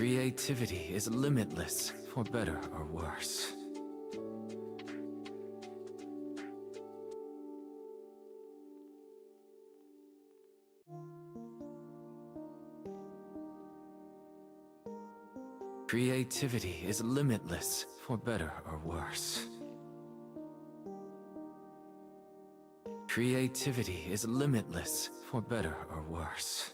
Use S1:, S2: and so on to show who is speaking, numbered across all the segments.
S1: Creativity is limitless, for better or worse. Creativity is limitless, for better or worse. Creativity is limitless, for better or worse.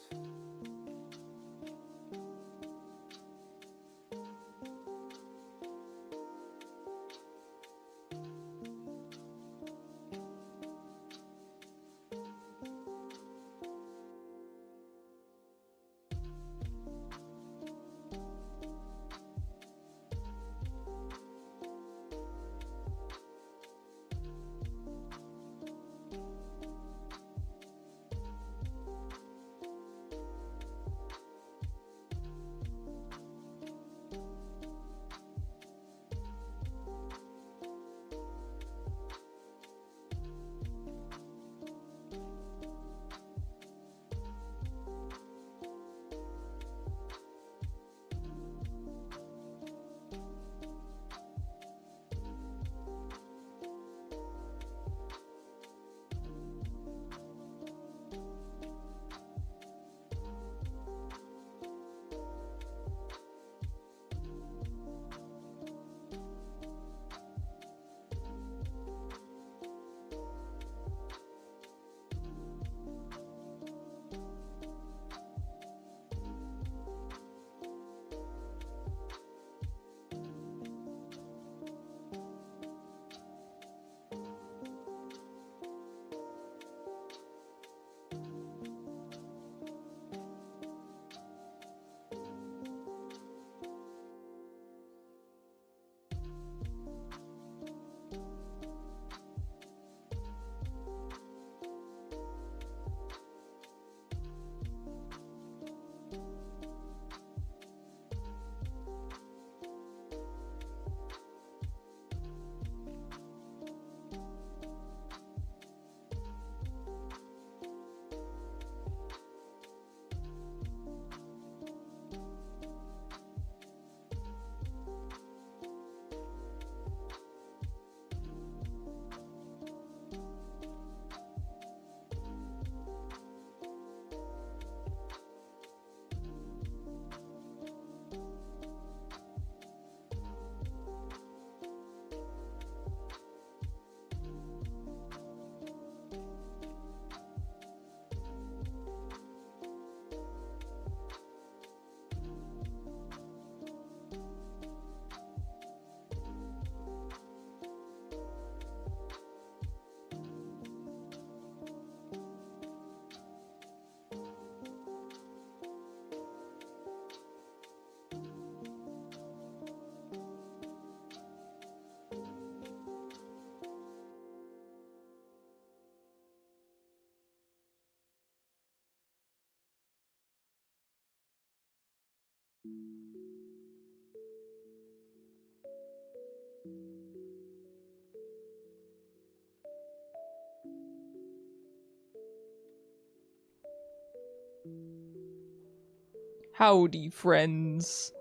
S2: Howdy, friends.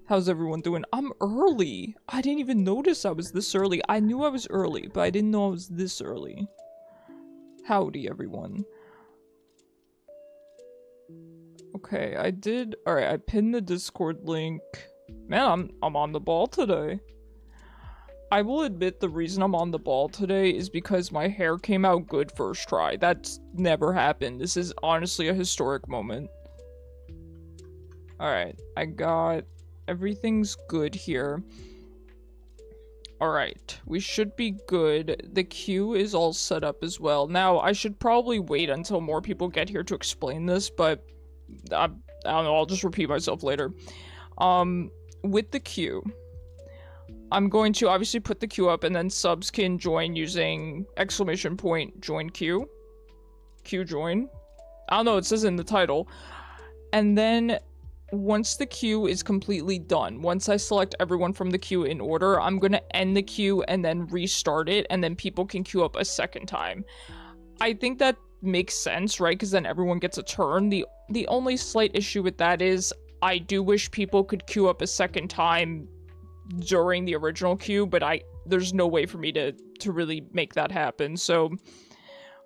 S2: How's everyone doing? I'm early. I didn't even notice I was this early. I knew I was early, but I didn't know I was this early. Howdy, everyone. Okay, I did. Alright, I pinned the Discord link. Man, I'm on the ball today. I will admit the reason I'm on the ball today is because my hair came out good first try. That's never happened. This is honestly a historic moment. Alright, I got... everything's good here. Alright, we should be good. The queue is all set up as well. Now, I should probably wait until more people get here to explain this, but... I don't know, I'll just repeat myself later. With the queue... I'm going to obviously put the queue up, and then subs can join using ! join queue. Queue join. I don't know, it says in the title. And then... once the queue is completely done, once I select everyone from the queue in order, I'm gonna end the queue and then restart it, and then people can queue up a second time. I think that makes sense, right? Because then everyone gets a turn. The only slight issue with that is I do wish people could queue up a second time during the original queue, but there's no way for me to really make that happen. So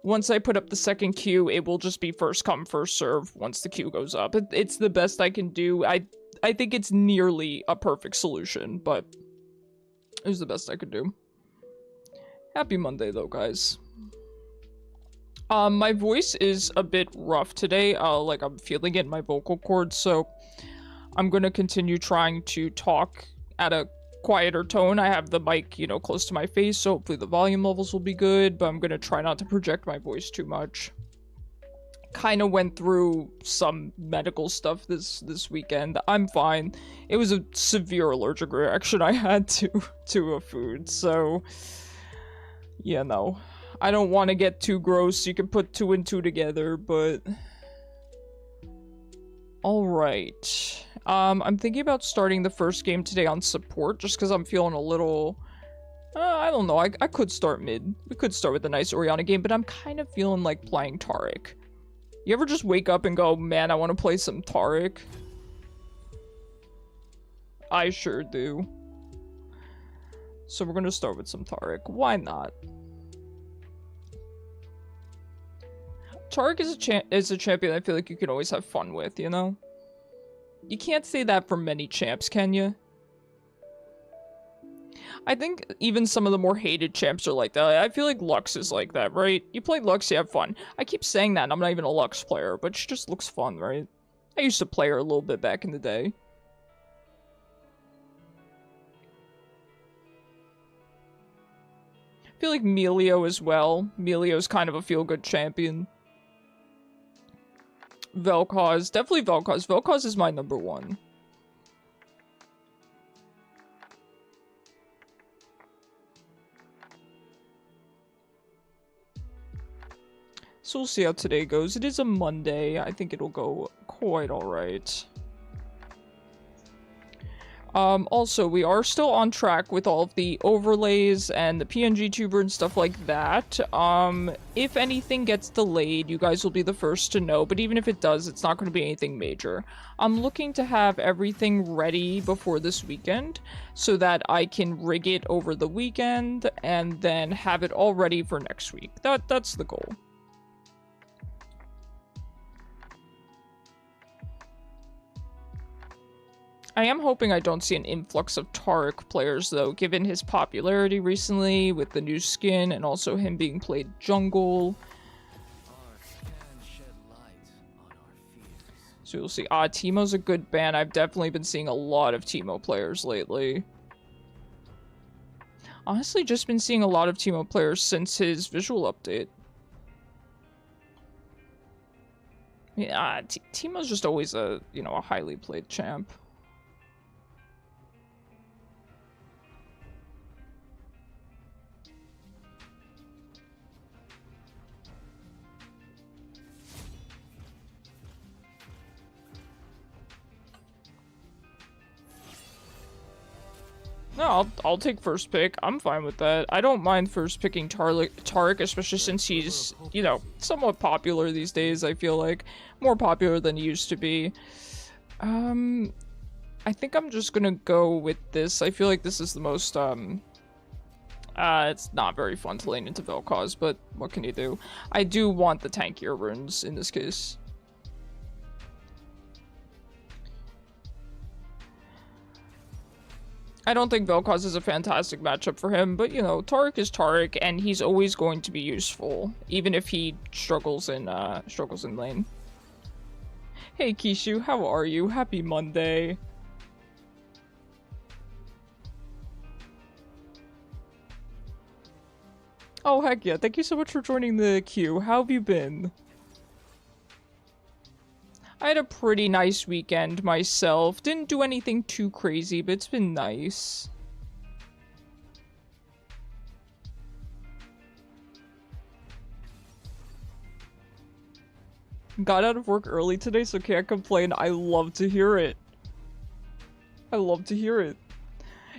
S2: once I put up the second queue, it will just be first come, first serve once the queue goes up. It's the best I can do. I think it's nearly a perfect solution, but it was the best I could do. Happy Monday, though, guys. My voice is a bit rough today. Like, I'm feeling it in my vocal cords, so I'm gonna continue trying to talk at a quieter tone. I have the mic, you know, close to my face, so hopefully the volume levels will be good, but I'm gonna try not to project my voice too much. Kind of went through some medical stuff this weekend. I'm fine. It was a severe allergic reaction I had to a food, so yeah, no. I don't want to get too gross. You can put 2 and 2 together, but alright. I'm thinking about starting the first game today on support, just because I'm feeling a little... I don't know, I could start mid. We could start with a nice Orianna game, but I'm kind of feeling like playing Taric. You ever just wake up and go, man, I want to play some Taric? I sure do. So we're gonna start with some Taric. Why not? Taric is a champion I feel like you can always have fun with, you know? You can't say that for many champs, can you? I think even some of the more hated champs are like that. I feel like Lux is like that, right? You play Lux, you have fun. I keep saying that, and I'm not even a Lux player, but she just looks fun, right? I used to play her a little bit back in the day. I feel like Melio as well. Melio's kind of a feel-good champion. Vel'koz. Definitely Vel'koz. Vel'koz is my number 1. So we'll see how today goes. It is a Monday. I think it'll go quite alright. Also, we are still on track with all of the overlays and the PNGtuber and stuff like that. If anything gets delayed, you guys will be the first to know, but even if it does, it's not going to be anything major. I'm looking to have everything ready before this weekend so that I can rig it over the weekend and then have it all ready for next week. That's the goal. I am hoping I don't see an influx of Taric players, though, given his popularity recently with the new skin and also him being played jungle. So you'll see. Teemo's a good ban. I've definitely been seeing a lot of Teemo players lately. Honestly, just been seeing a lot of Teemo players since his visual update. Yeah, Teemo's just always a, you know, a highly played champ. No, I'll take first pick. I'm fine with that. I don't mind first picking Taric, especially since he's, you know, somewhat popular these days, I feel like. More popular than he used to be. I think I'm just gonna go with this. I feel like this is the most, it's not very fun to lane into Vel'koz, but what can you do? I do want the tankier runes in this case. I don't think Vel'koz is a fantastic matchup for him, but, you know, Taric is Taric, and he's always going to be useful, even if he struggles in lane. Hey, Kishu, how are you? Happy Monday. Oh, heck yeah. Thank you so much for joining the queue. How have you been? I had a pretty nice weekend myself. Didn't do anything too crazy, but it's been nice. Got out of work early today, so can't complain. I love to hear it. I love to hear it.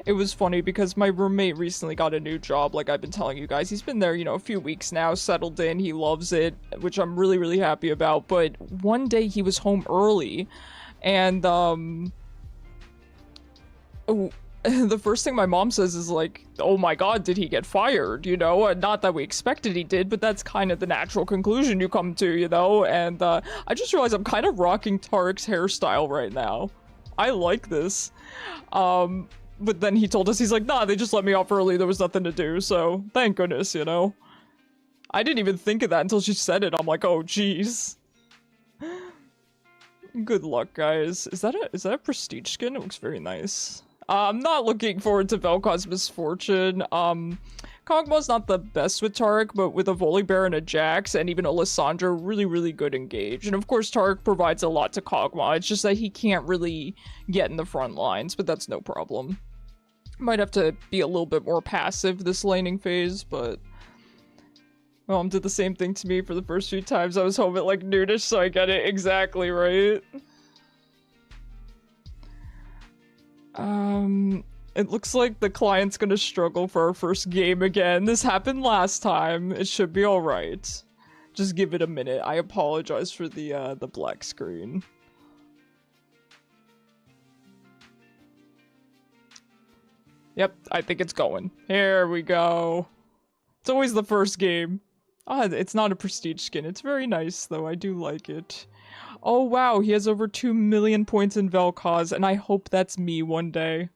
S2: It was funny because my roommate recently got a new job, like I've been telling you guys. He's been there, you know, a few weeks now, settled in, he loves it, which I'm really, really happy about. But one day he was home early, And, the first thing my mom says is like, oh my god, did he get fired, you know? Not that we expected he did, but that's kind of the natural conclusion you come to, you know? And I just realized I'm kind of rocking Taric's hairstyle right now. I like this. But then he told us, he's like, nah, they just let me off early, there was nothing to do, so thank goodness, you know? I didn't even think of that until she said it. I'm like, oh jeez. Good luck, guys. Is that a prestige skin? It looks very nice. I'm not looking forward to Vel'koz Misfortune. Kog'Maw's not the best with Taric, but with a Volibear and a Jax, and even a Lissandra, really, really good engage. And of course, Taric provides a lot to Kog'Maw. It's just that he can't really get in the front lines, but that's no problem. Might have to be a little bit more passive this laning phase, but... Mom did the same thing to me for the first few times I was home at, like, noonish, so I get it exactly right. It looks like the client's gonna struggle for our first game again. This happened last time. It should be alright. Just give it a minute. I apologize for the black screen. Yep, I think it's going. Here we go. It's always the first game. Ah, it's not a prestige skin. It's very nice, though. I do like it. Oh, wow. He has over 2 million points in Vel'koz, and I hope that's me one day.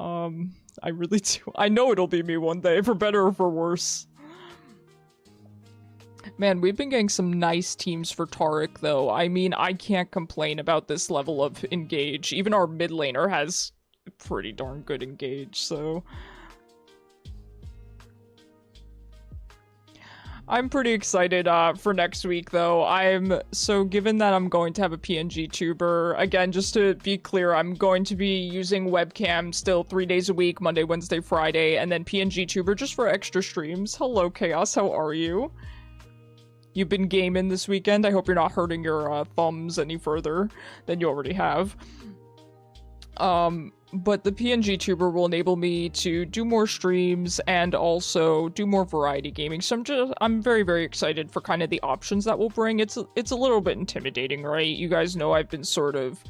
S2: I really do. I know it'll be me one day, for better or for worse. Man, we've been getting some nice teams for Taric, though. I mean, I can't complain about this level of engage. Even our mid laner has pretty darn good engage, so... I'm pretty excited for next week, though. So given that I'm going to have a PNGtuber, again, just to be clear, I'm going to be using webcam still 3 days a week, Monday, Wednesday, Friday, and then PNGtuber just for extra streams. Hello, Chaos, how are you? You've been gaming this weekend? I hope you're not hurting your thumbs any further than you already have. But the PNGtuber will enable me to do more streams and also do more variety gaming. So I'm very, very excited for kind of the options that will bring. It's a little bit intimidating, right? You guys know I've been sort of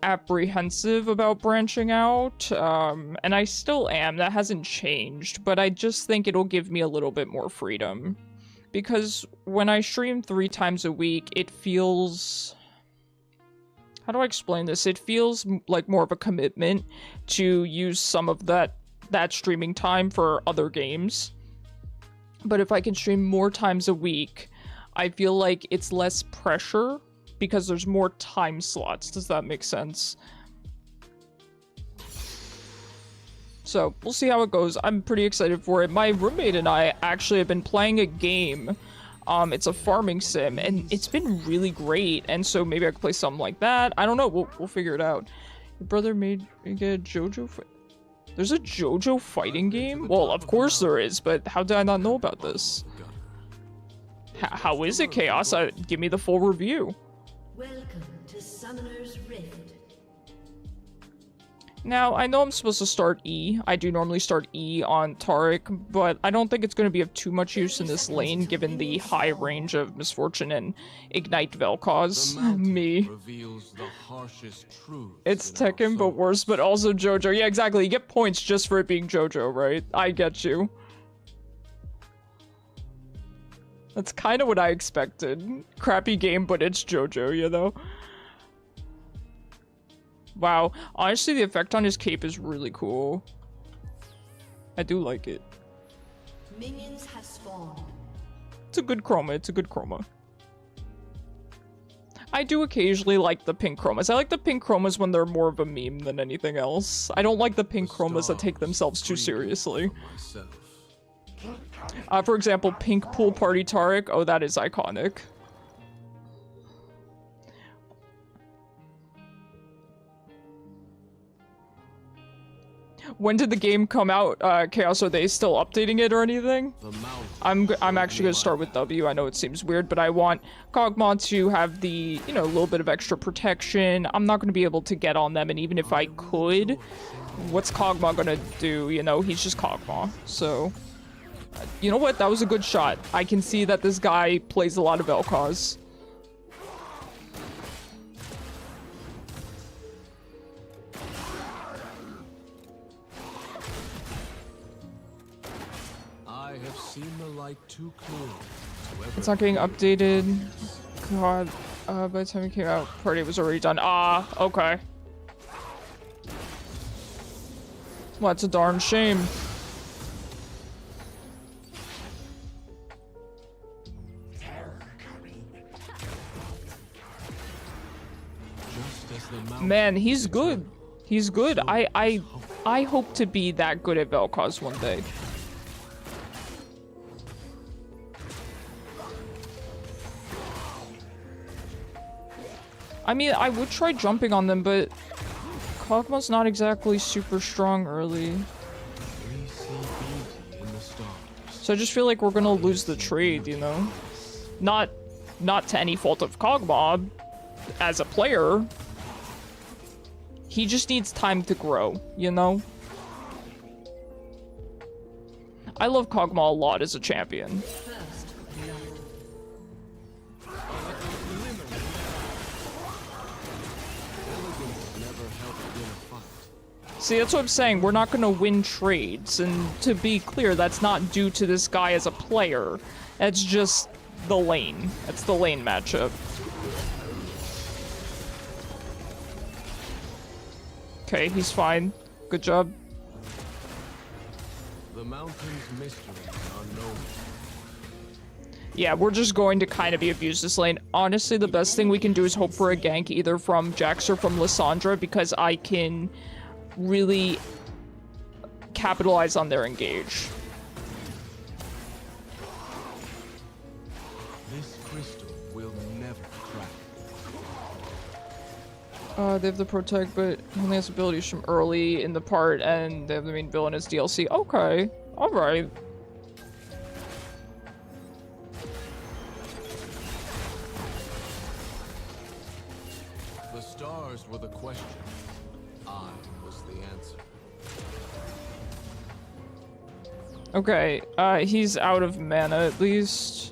S2: apprehensive about branching out, and I still am. That hasn't changed, but I just think it'll give me a little bit more freedom. Because when I stream 3 times a week, it feels... How do I explain this? It feels like more of a commitment to use some of that streaming time for other games. But if I can stream more times a week, I feel like it's less pressure because there's more time slots. Does that make sense? So, we'll see how it goes. I'm pretty excited for it. My roommate and I actually have been playing a game. It's a farming sim, and it's been really great, and so maybe I could play something like that. I don't know, we'll figure it out. Your brother made me get a JoJo There's a JoJo fighting game? Well, of course there is, but how did I not know about this? How is it, Chaos? Give me the full review.
S3: Welcome to Summoner's Rift.
S2: Now, I know I'm supposed to start E. I do normally start E on Taric, but I don't think it's going to be of too much use in this lane, given the high range of Misfortune and Ignite Vel'koz. Me. It's Tekken, but worse, but also JoJo. Yeah, exactly. You get points just for it being JoJo, right? I get you. That's kind of what I expected. Crappy game, but it's JoJo, you know? Wow, honestly, the effect on his cape is really cool. I do like it.
S3: Minions have spawned.
S2: It's a good chroma, it's a good chroma. I do occasionally like the pink chromas. I like the pink chromas when they're more of a meme than anything else. I don't like the pink chromas that take themselves too seriously. For example, pink pool party Taric. Oh, that is iconic. When did the game come out, Chaos? Are they still updating it or anything? I'm actually gonna start with W. I know it seems weird, but I want Kog'Maw to have the, you know, a little bit of extra protection. I'm not gonna be able to get on them, and even if I could, what's Kog'Maw gonna do? You know, he's just Kog'Maw. So, you know what? That was a good shot. I can see that this guy plays a lot of Vel'koz.
S4: I have seen the light too clearly.
S2: It's not getting updated. God, by the time it came out, party was already done. Ah, okay. Well, that's a darn shame. Man, he's good. He's good. I hope to be that good at Vel'koz one day. I mean, I would try jumping on them, but Kog'Maw's not exactly super strong early. So I just feel like we're gonna lose the trade, you know? Not to any fault of Kog'Maw as a player. He just needs time to grow, you know? I love Kog'Maw a lot as a champion. See, that's what I'm saying. We're not gonna win trades, and to be clear, that's not due to this guy as a player. It's just the lane. It's the lane matchup. Okay, he's fine. Good job.
S4: The mountain's mysteries are known.
S2: Yeah, we're just going to kind of abuse this lane. Honestly, the best thing we can do is hope for a gank either from Jax or from Lissandra, because I can really capitalize on their engage.
S4: This crystal will never crack.
S2: They have the protect, but only has abilities from early in the part, and they have the main villain as DLC. Okay, alright.
S4: The stars were the question. I was the answer.
S2: Okay, he's out of mana at least.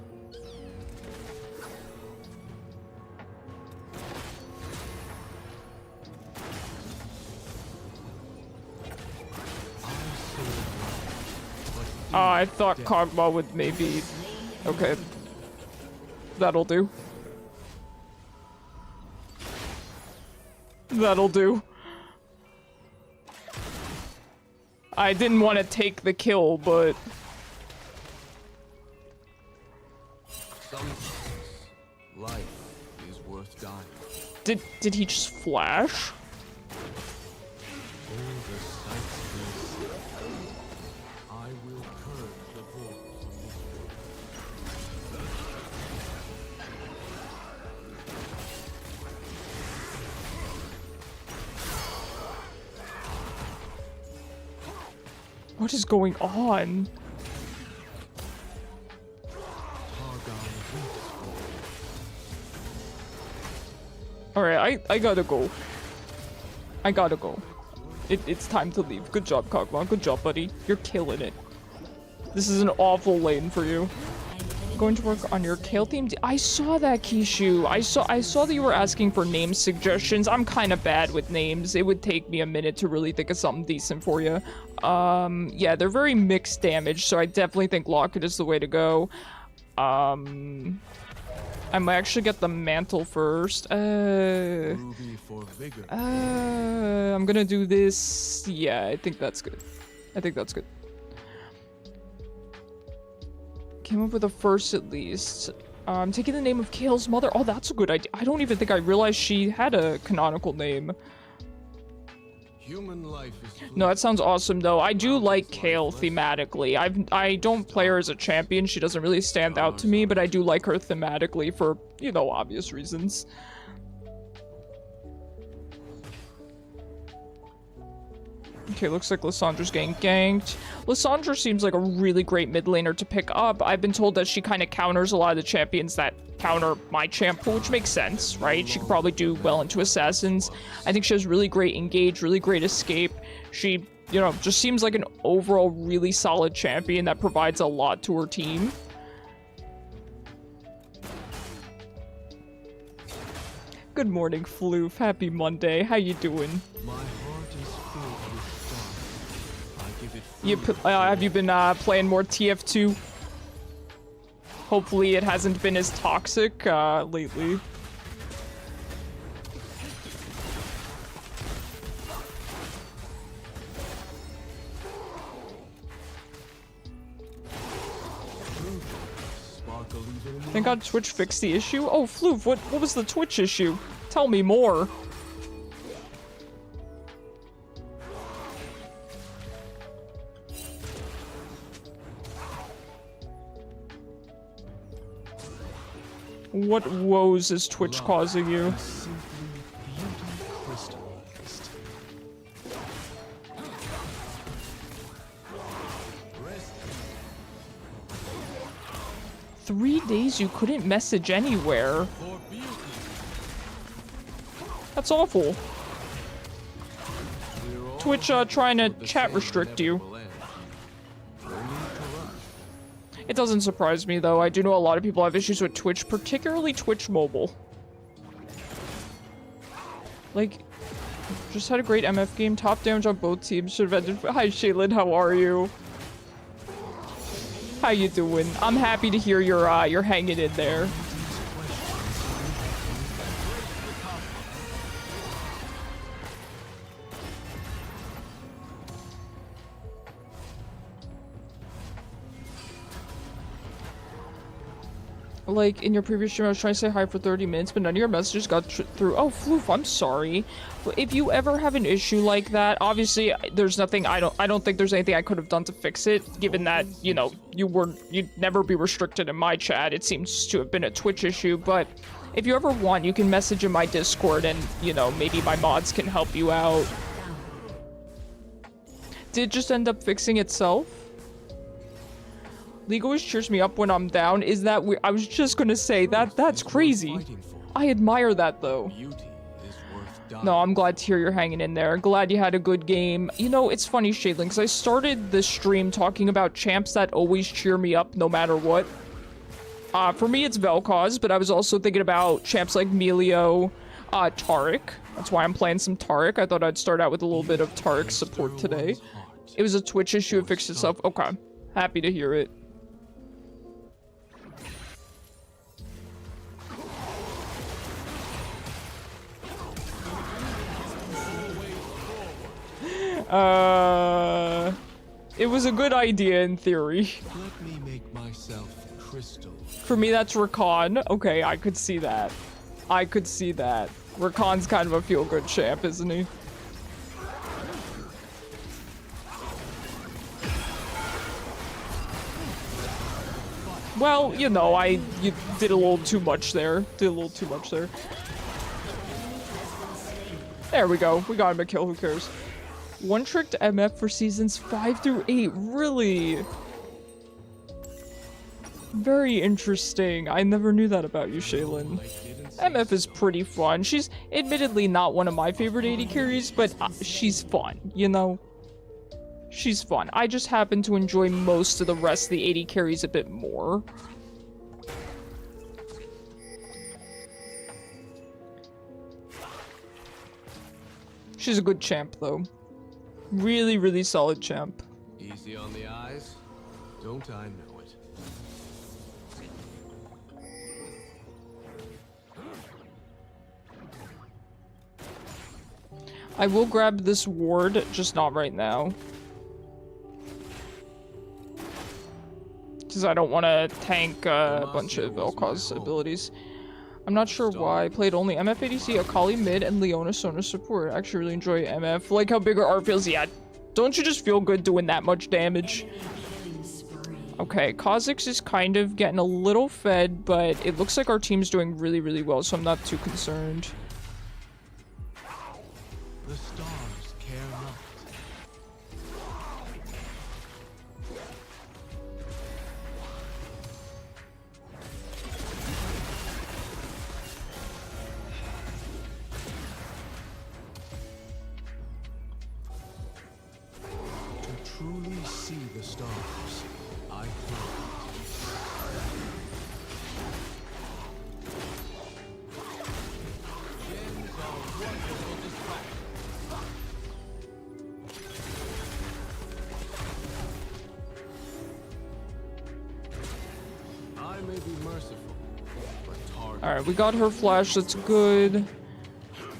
S2: I thought Kog'Maw would maybe... Okay. That'll do. That'll do. I didn't want to take the kill, but...
S4: Sometimes life is worth dying.
S2: Did he just flash?
S4: All the sights we see, I will purge the void from this
S2: What is going on? Alright, I gotta go. I gotta go. It's time to leave. Good job, Kog'Maw. Good job, buddy. You're killing it. This is an awful lane for you. Going to work on your Kale theme. I saw that, Kishu. I saw that you were asking for name suggestions. I'm kind of bad with names. It would take me a minute to really think of something decent for you. Yeah, they're very mixed damage, so I definitely think Locket is the way to go. I might actually get the mantle first. I'm gonna do this. Yeah, I think that's good. I think that's good. Came up with a first at least. I'm taking the name of Kale's mother. Oh, that's a good idea. I don't even think I realized she had a canonical name.
S4: human life is
S2: No, that sounds awesome though. I do like Kale thematically. I don't play her as a champion. She doesn't really stand out to me, but I do like her thematically for, you know, obvious reasons. Okay, looks like Lissandra's getting ganked. Lissandra seems like a really great mid laner to pick up. I've been told that she kind of counters a lot of the champions that counter my champ pool, which makes sense, right? She could probably do well into assassins. I think she has really great engage, really great escape. She, you know, just seems like an overall really solid champion that provides a lot to her team. Good morning, Floof. Happy Monday. How you doing?
S4: My heart is filled with stars. I give it
S2: Have you been playing more TF2? Hopefully it hasn't been as toxic lately. Thank God Twitch fixed the issue. Oh, Floof, what was the Twitch issue? Tell me more. What woes is Twitch causing you? 3 days you couldn't message anywhere. That's awful. Twitch trying to chat restrict you. It doesn't surprise me though. I do know a lot of people have issues with Twitch, particularly Twitch Mobile. Like, just had a great MF game. Top damage on both teams. Should have ended. Hi Shaylin, how are you? How you doing? I'm happy to hear you're hanging in there. Like, in your previous stream, I was trying to say hi for 30 minutes, but none of your messages got through. Oh, Floof, I'm sorry. If you ever have an issue like that, obviously, there's nothing, I don't think there's anything I could have done to fix it, given that, you know, you'd never be restricted in my chat. It seems to have been a Twitch issue, but if you ever want, you can message in my Discord and, you know, maybe my mods can help you out. Did it just end up fixing itself? League always cheers me up when I'm down. Is that weird? I was just gonna say that's crazy. I admire that though. No, I'm glad to hear you're hanging in there. Glad you had a good game. You know, it's funny, Shaylin, because I started this stream talking about champs that always cheer me up no matter what. For me, it's Vel'koz, but I was also thinking about champs like Melio, Taric. That's why I'm playing some Taric. I thought I'd start out with a little bit of Taric support today. It was a Twitch issue. It fixed itself. Okay. Happy to hear it. It was a good idea in theory.
S4: Let me make myself crystal.
S2: For me, that's Rakan. Okay, I could see that. I could see that. Rakan's kind of a feel-good champ, isn't he? Well, you know, you did a little too much there. There we go. We got him a kill. Who cares? One-tricked MF for seasons 5 through 8. Really? Very interesting. I never knew that about you, Shaylin. MF is pretty fun. She's admittedly not one of my favorite AD carries, but she's fun, you know? She's fun. I just happen to enjoy most of the rest of the AD carries a bit more. She's a good champ, though. Really, really solid champ.
S4: Easy on the eyes, don't I know it?
S2: I will grab this ward, just not right now. Because I don't want to tank a bunch of Vel'koz abilities. I'm not sure why. I played only MF ADC, Akali mid, and Leona Sona support. I actually really enjoy MF. Like how big her R feels. Yeah, don't you just feel good doing that much damage? Okay, Kha'Zix is kind of getting a little fed, but it looks like our team's doing really, really well, so I'm not too concerned.
S4: The stars care not. To truly see the stars, I I may be merciful, but Taric.
S2: Alright, we got her flash, that's good.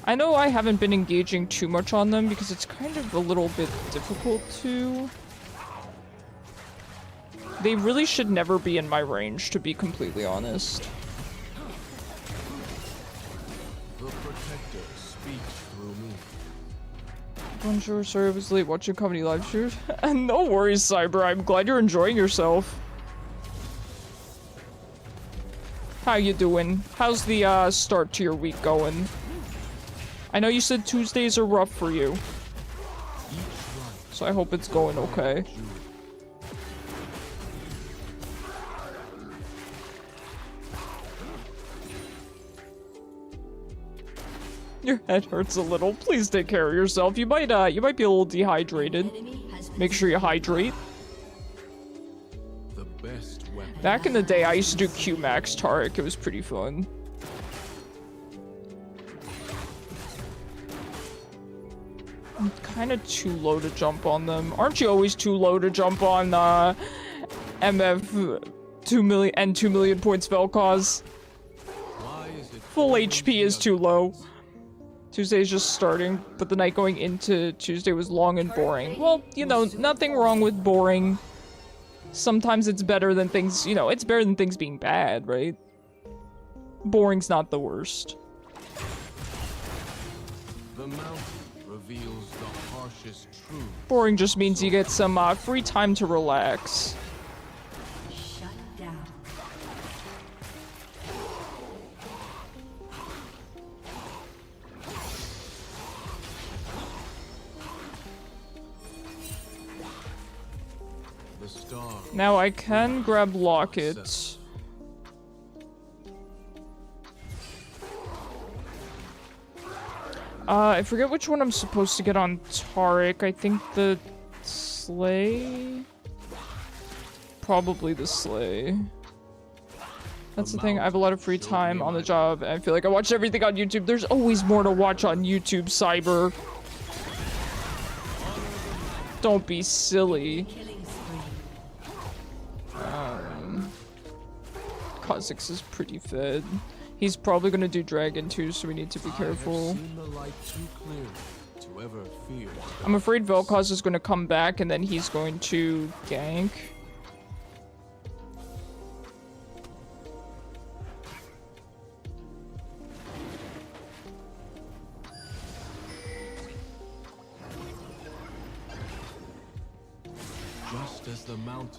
S2: I know I haven't been engaging too much on them because it's kind of a little bit difficult to. They really should never be in my range, to be completely honest.
S4: The protector speaks through me.
S2: Bonjour, sorry I was late watching comedy live shoot. No worries, Cyber, I'm glad you're enjoying yourself. How you doing? How's the start to your week going? I know you said Tuesdays are rough for you. So I hope it's going okay. Your head hurts a little. Please take care of yourself. You might be a little dehydrated. Make sure you hydrate.
S4: The best weapon.
S2: Back in the day, I used to do Q Max Taric. It was pretty fun. I'm kind of too low to jump on them. Aren't you always too low to jump on MF 2 million and 2 million points Vel'koz? Full HP is too low. Tuesday is just starting, but the night going into Tuesday was long and boring. Well, you know, nothing wrong with boring. Sometimes it's better than things, you know, it's better than things being bad, right? Boring's not the worst.
S4: The mountain reveals the harshest truth.
S2: Boring just means you get some free time to relax.
S3: Shut down.
S4: The star.
S2: Now I can grab lockets. I forget which one I'm supposed to get on Taric. I think the Slay? Probably the Slay. That's the thing, I have a lot of free time on the job, and I feel like I watch everything on YouTube. There's always more to watch on YouTube, Cyber. Don't be silly. Kha'Zix is pretty fed. He's probably gonna do Dragon too, so we need to be careful. I'm afraid Vel'koz is gonna come back and then he's going to gank.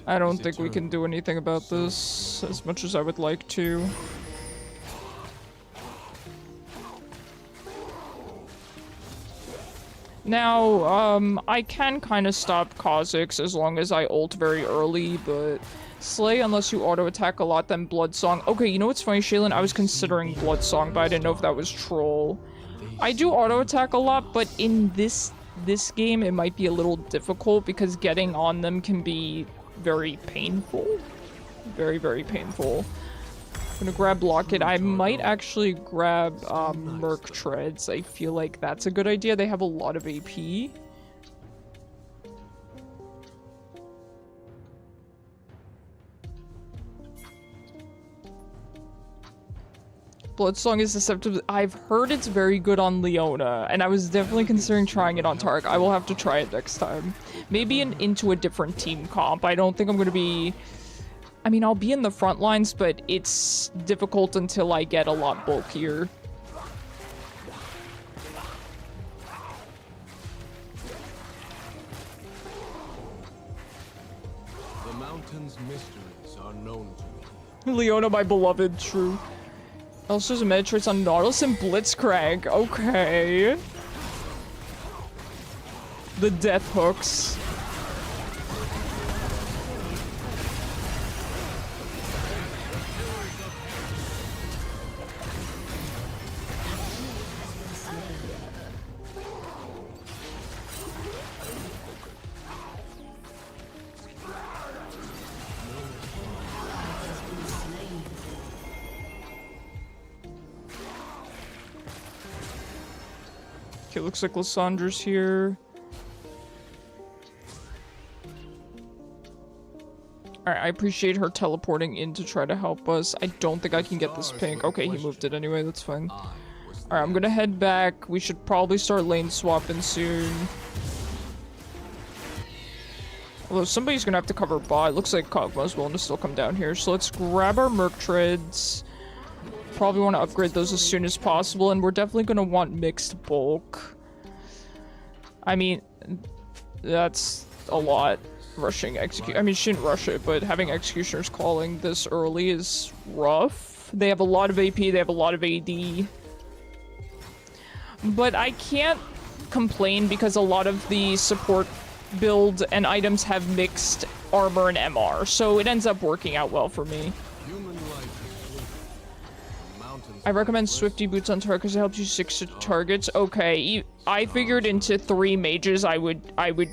S2: I don't think we can do anything about this as much as I would like to. Now, I can kind of stop Kha'Zix as long as I ult very early, but Slay unless you auto-attack a lot, then Bloodsong. Okay, you know what's funny, Shaylin? I was considering Bloodsong, but I didn't know if that was troll. I do auto-attack a lot, but in this game, it might be a little difficult because getting on them can be very painful. Very, very painful. I'm gonna grab Locket. I might actually grab Merc Treads. I feel like that's a good idea. They have a lot of AP. Bloodsong is susceptible. I've heard it's very good on Leona, and I was definitely considering trying it on Taric. I will have to try it next time. Maybe into a different team comp. I don't think I'm gonna be... I mean, I'll be in the front lines, but it's difficult until I get a lot bulkier.
S4: The mountain's mysteries are known to me.
S2: Leona, my beloved, true. Also, there's a meta traits on Nautilus and Blitzcrank. Okay. The death hooks. Okay, looks like Lissandra's here. Alright, Alright, I appreciate her teleporting in to try to help us. I don't think I can get this pink. Okay, he moved it anyway, that's fine. Alright, I'm gonna head back. We should probably start lane swapping soon. Although somebody's gonna have to cover bot. It looks like Kog'Maw's willing to still come down here. So let's grab our Merc Treads. Probably want to upgrade those as soon as possible. And we're definitely gonna want mixed bulk. I mean, that's a lot. Rushing execute. I mean, she didn't rush it, but having Executioner's Calling this early is rough. They have a lot of AP, they have a lot of AD. But I can't complain because a lot of the support builds and items have mixed armor and MR, so it ends up working out well for me. I recommend Swifty Boots on Taric because it helps you 6 targets. Okay, I figured into 3 mages I would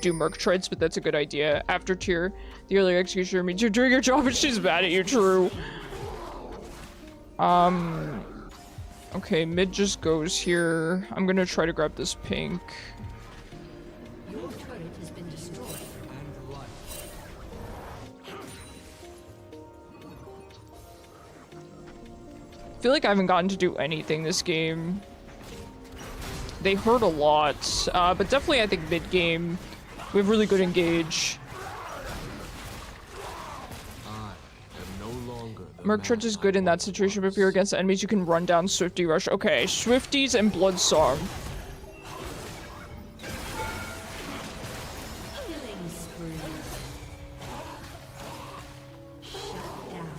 S2: do Merc Treads, but that's a good idea. After tier, the early executioner means you're doing your job and she's mad at you, true. Okay, mid just goes here. I'm gonna try to grab this pink.
S3: Your turret has been destroyed.
S2: I feel like I haven't gotten to do anything this game. They hurt a lot, but definitely I think mid-game we have really good engage. Merc Treads is good in that situation, but if you're against enemies, you can run down Swifty Rush. Okay, Swifties and Bloodsong.
S3: Killing spree. Shut down.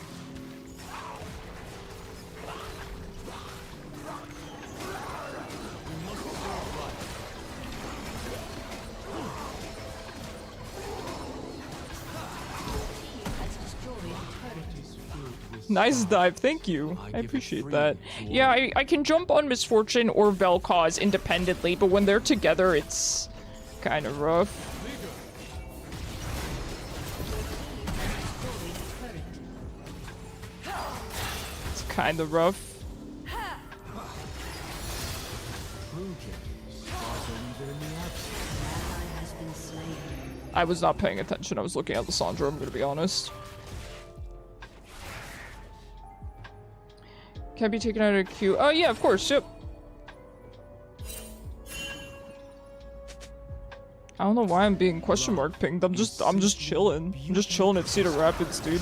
S3: Has destroyed turret.
S2: Nice dive, thank you. I appreciate that. Yeah, I can jump on Misfortune or Vel'koz independently, but when they're together, it's kind of rough. It's kind of rough. I was not paying attention. I was looking at Lissandra, I'm gonna be honest. Can be taken out of queue. Oh yeah, of course, yep. I don't know why I'm being question mark pinged. I'm just chilling. I'm just chilling at Cedar Rapids, dude.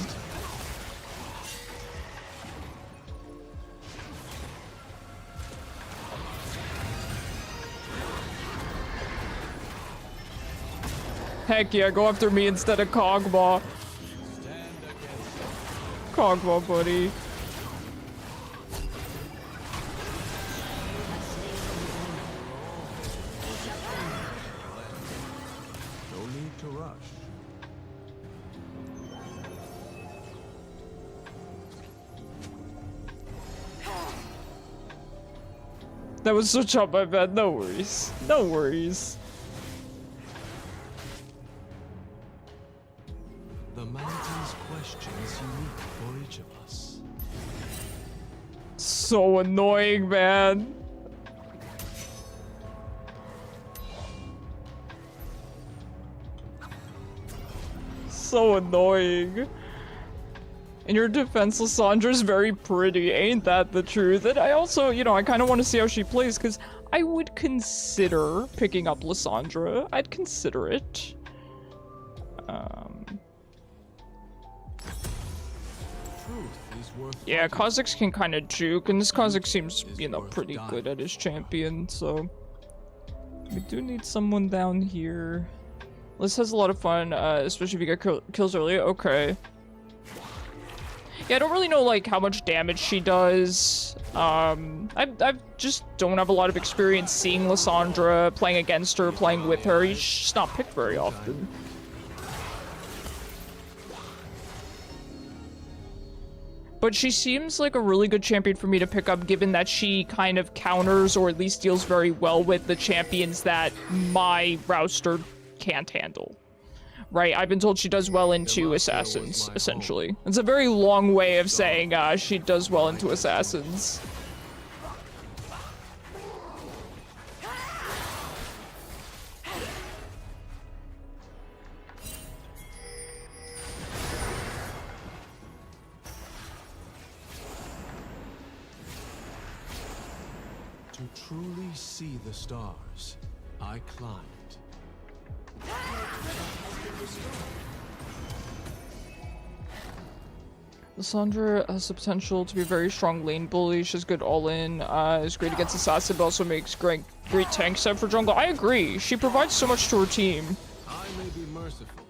S2: Heck yeah, go after me instead of Kog'Maw. Kog'Maw, buddy.
S4: No need to rush.
S2: That was such on my bad. No worries. No worries.
S4: The mountain's question is unique for each of us.
S2: So annoying, man. So annoying. In your defense, Lissandra's very pretty, ain't that the truth? And I also, you know, I kind of want to see how she plays, because I would consider picking up Lissandra. I'd consider it. Yeah, Kha'Zix can kind of juke, and this Kha'Zix seems, you know, pretty good at his champion, so... We do need someone down here. Liz has a lot of fun, especially if you get kills early. Okay. Yeah, I don't really know, like, how much damage she does. I just don't have a lot of experience seeing Lissandra, playing against her, playing with her. She's just not picked very often. But she seems like a really good champion for me to pick up, given that she kind of counters, or at least deals very well with the champions that my roster can't handle. Right, I've been told she does well into assassins, essentially. It's a very long way of saying she does well into assassins.
S4: To truly see the stars, I climbed.
S2: Lissandra has the potential to be a very strong lane bully. She's good all-in. Is great against assassin, but also makes great tank set for jungle. I agree. She provides so much to her team.
S4: I may be merciful,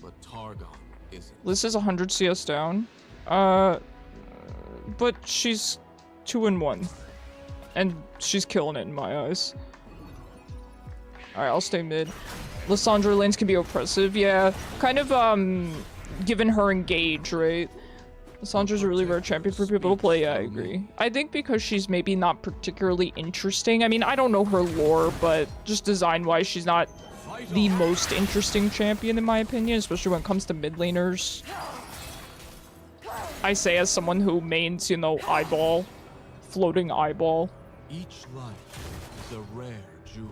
S4: but Targon isn't.
S2: Liz is 100 CS down. But she's 2-1. And she's killing it in my eyes. Alright, I'll stay mid. Lissandra lanes can be oppressive, yeah. Kind of, given her engage, right? Lissandra's a really rare champion for people to play, yeah, I agree. I think because she's maybe not particularly interesting. I mean, I don't know her lore, but just design-wise, she's not the most interesting champion, in my opinion, especially when it comes to mid laners. I say as someone who mains, you know, eyeball. Floating eyeball.
S4: Each life is a rare jewel.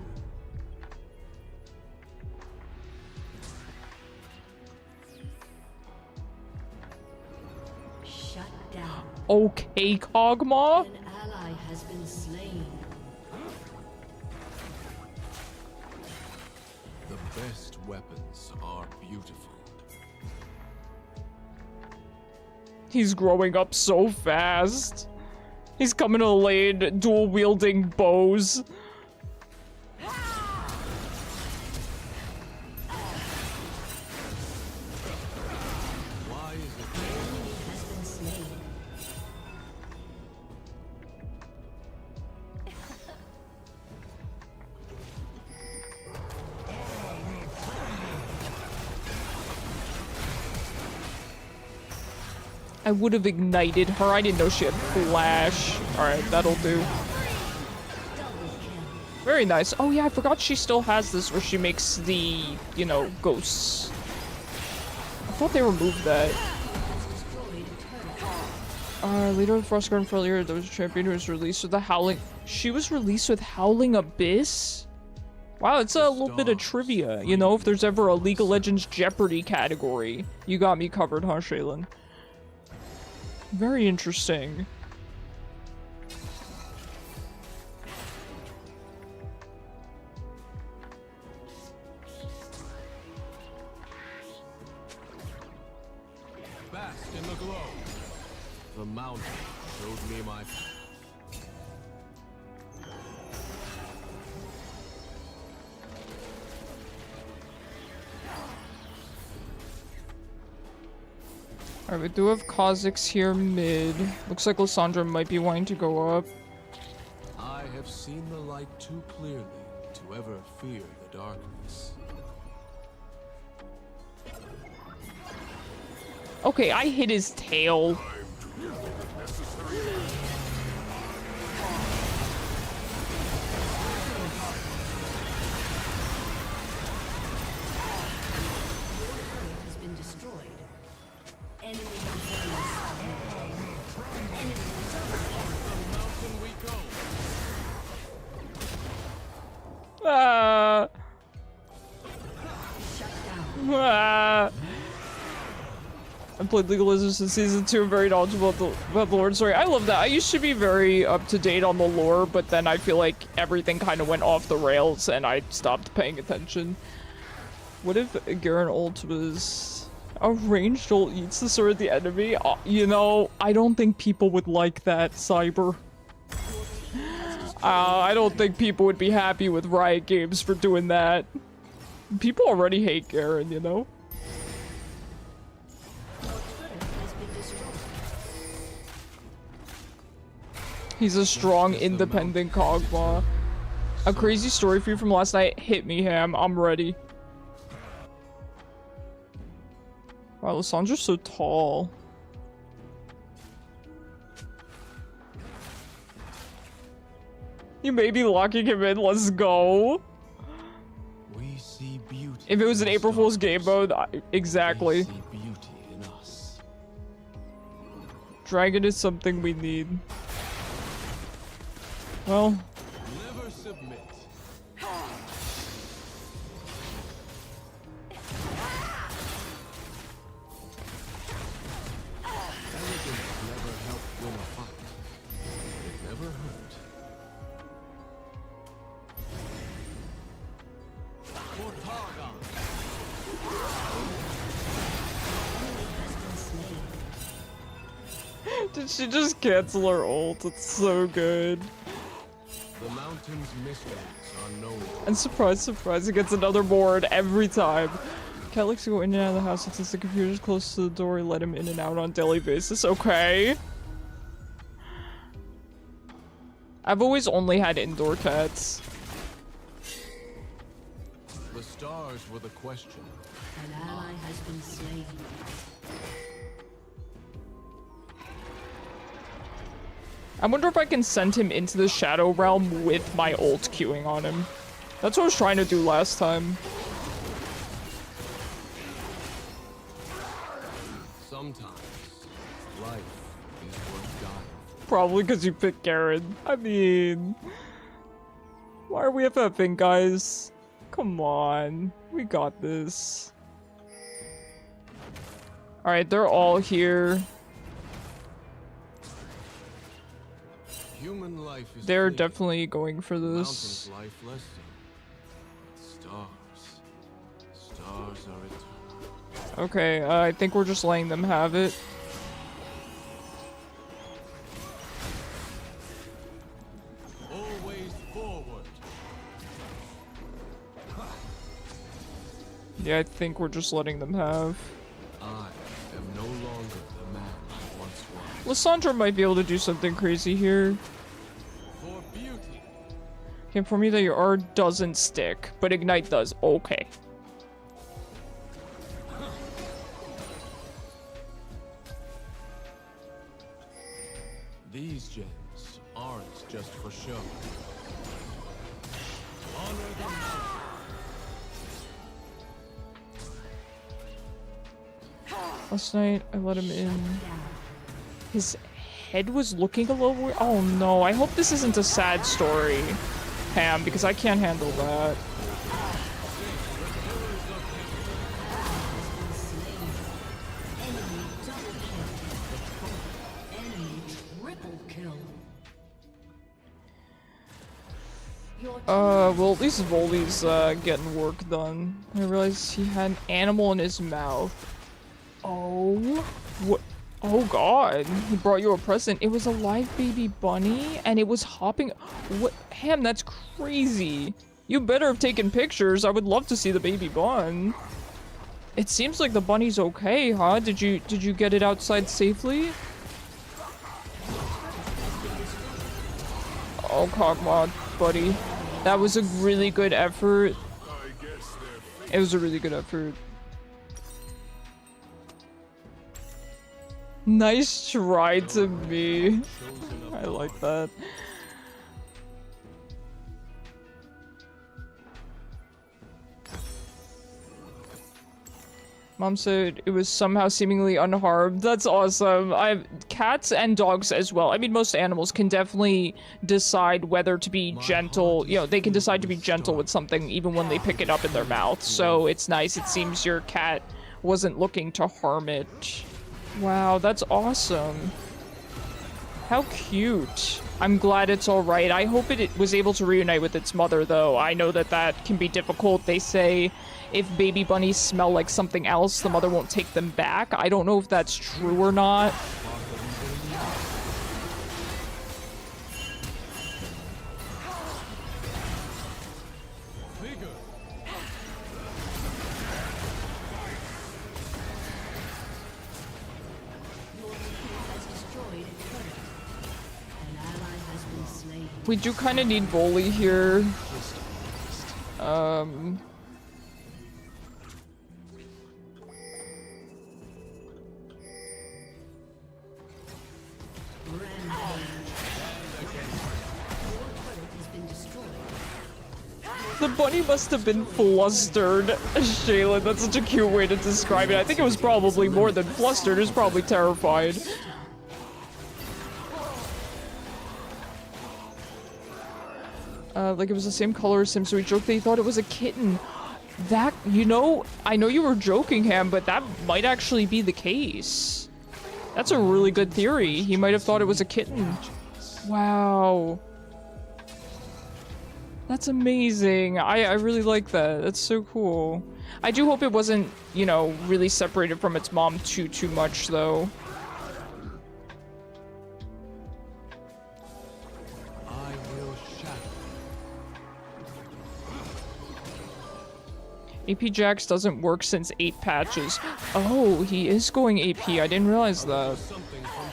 S3: Shut down.
S2: Okay, Kog'Maw.
S3: An ally has been slain.
S4: The best weapons are beautiful.
S2: He's growing up so fast. He's coming to the lane, dual wielding bows.
S4: Why is it
S3: The enemy has been slain.
S2: I would have ignited her. I didn't know she had flash. Alright, that'll do. Very nice. Oh yeah, I forgot she still has this where she makes the, you know, ghosts. I thought they removed that. Leader of the Frost Garden earlier, there was a champion who was released with the Howling. She was released with Howling Abyss? Wow, it's a little bit of trivia. You know, if there's ever a League of Legends Jeopardy category. You got me covered, huh, Shaylin? Very interesting.
S4: bask in the glow? The mountain showed me my path.
S2: Alright, we do have Kha'Zix here mid. Looks like Lissandra might be wanting to go up.
S4: I have seen the light too clearly to ever fear the darkness.
S2: Okay, I hit his tail.
S3: Has been destroyed. Enemy
S2: Ah. Ah. I played League of Legends since season 2. I'm very knowledgeable about the lore story. I love that. I used to be very up to date on the lore, but then I feel like everything kind of went off the rails and I stopped paying attention. What if Garen ult was a ranged ult eats the sword of the enemy? You know, I don't think people would like that, Cyber. I don't think people would be happy with Riot Games for doing that. People already hate Garen, you know? He's a strong, independent Kog'Maw. A crazy story for you from last night. Hit me, Ham. I'm ready. Wow, Lissandra's so tall. You may be locking him in. Let's go.
S4: We see beauty.
S2: If it was an April Fool's game mode, exactly.
S4: We see beauty in us.
S2: Dragon is something we need. Well,
S4: Never submit. Arrogance never helped win a fight. It never hurt.
S2: Did she just cancel her ult? It's so good.
S4: The mountain's mysteries are known.
S2: And surprise, surprise, it gets another board every time. Cat likes to go in and out of the house, and since the computer's close to the door, we let him in and out on a daily basis. Okay. I've always only had indoor cats.
S4: The stars were the question.
S3: An ally has been slain.
S2: I wonder if I can send him into the Shadow Realm with my ult queuing on him. That's what I was trying to do last time.
S4: Sometimes life is worth dying for.
S2: Probably because you picked Garen. I mean... Why are we FFing, guys? Come on. We got this. Alright, they're all here.
S4: Human life is
S2: They're
S4: fleeting.
S2: definitely going for
S4: Mountains
S2: this.
S4: life lesson. Stars are eternal.
S2: Okay, I think we're just letting them have it.
S4: Always forward.
S2: Yeah, I think we're just letting them have.
S4: I am no longer the man I once was.
S2: Lysandra might be able to do something crazy here.
S4: For beauty.
S2: Okay, for me that your R doesn't stick, but Ignite does. Okay.
S4: These gems aren't just for show. Honor the mountain.
S2: Last night, I let him in. His head was looking a little weird. Oh no, I hope this isn't a sad story, Pam, because I can't handle that.
S3: Enemy double kill. Enemy triple kill.
S2: Well, at least Voldy's, getting work done. I realized he had an animal in his mouth. Oh, what? Oh god, he brought you a present. It was a live baby bunny, and it was hopping. What? Ham, that's crazy. You better have taken pictures. I would love to see the baby bun. It seems like the bunny's okay, huh? Did you get it outside safely? Oh, Kog'Maw, buddy. That was a really good effort. It was a really good effort. Nice try to me. I like that. Mom said it was somehow seemingly unharmed. That's awesome. Cats and dogs as well. I mean, most animals can definitely decide whether to be gentle. You know, they can decide to be gentle with something even when they pick it up in their mouth. So it's nice. It seems your cat wasn't looking to harm it. Wow, that's awesome. How cute. I'm glad it's alright. I hope it was able to reunite with its mother, though. I know that that can be difficult. They say if baby bunnies smell like something else, the mother won't take them back. I don't know if that's true or not. We do kind of need Volley here. The bunny must have been flustered. Shaylin, that's such a cute way to describe it. I think it was probably more than flustered. It was probably terrified. Like it was the same color as him, so he joked that he thought it was a kitten. That, you know, I know you were joking, Ham, but that might actually be the case. That's a really good theory. He might have thought it was a kitten. Wow. That's amazing. I really like that. That's so cool. I do hope it wasn't, you know, really separated from its mom too much, though. AP Jax doesn't work since 8 patches. Oh, he is going AP. I didn't realize that.
S4: Something from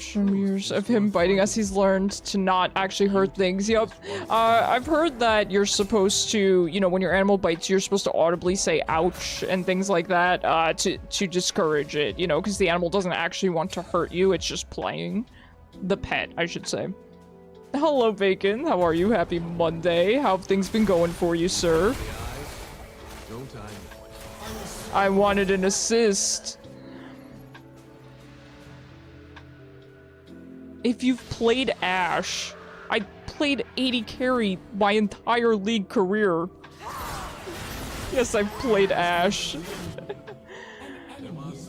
S2: Some years of him biting us, he's learned to not actually hurt things. Yep. I've heard that you're supposed to, you know, when your animal bites, you're supposed to audibly say ouch and things like that to discourage it, you know, because the animal doesn't actually want to hurt you. It's just playing. The pet, I should say. Hello, Bacon. How are you? Happy Monday. How have things been going for you, sir?
S4: don't
S2: I wanted an assist. If you've played Ashe, I played 80 carry my entire league career. Yes, I've played Ashe.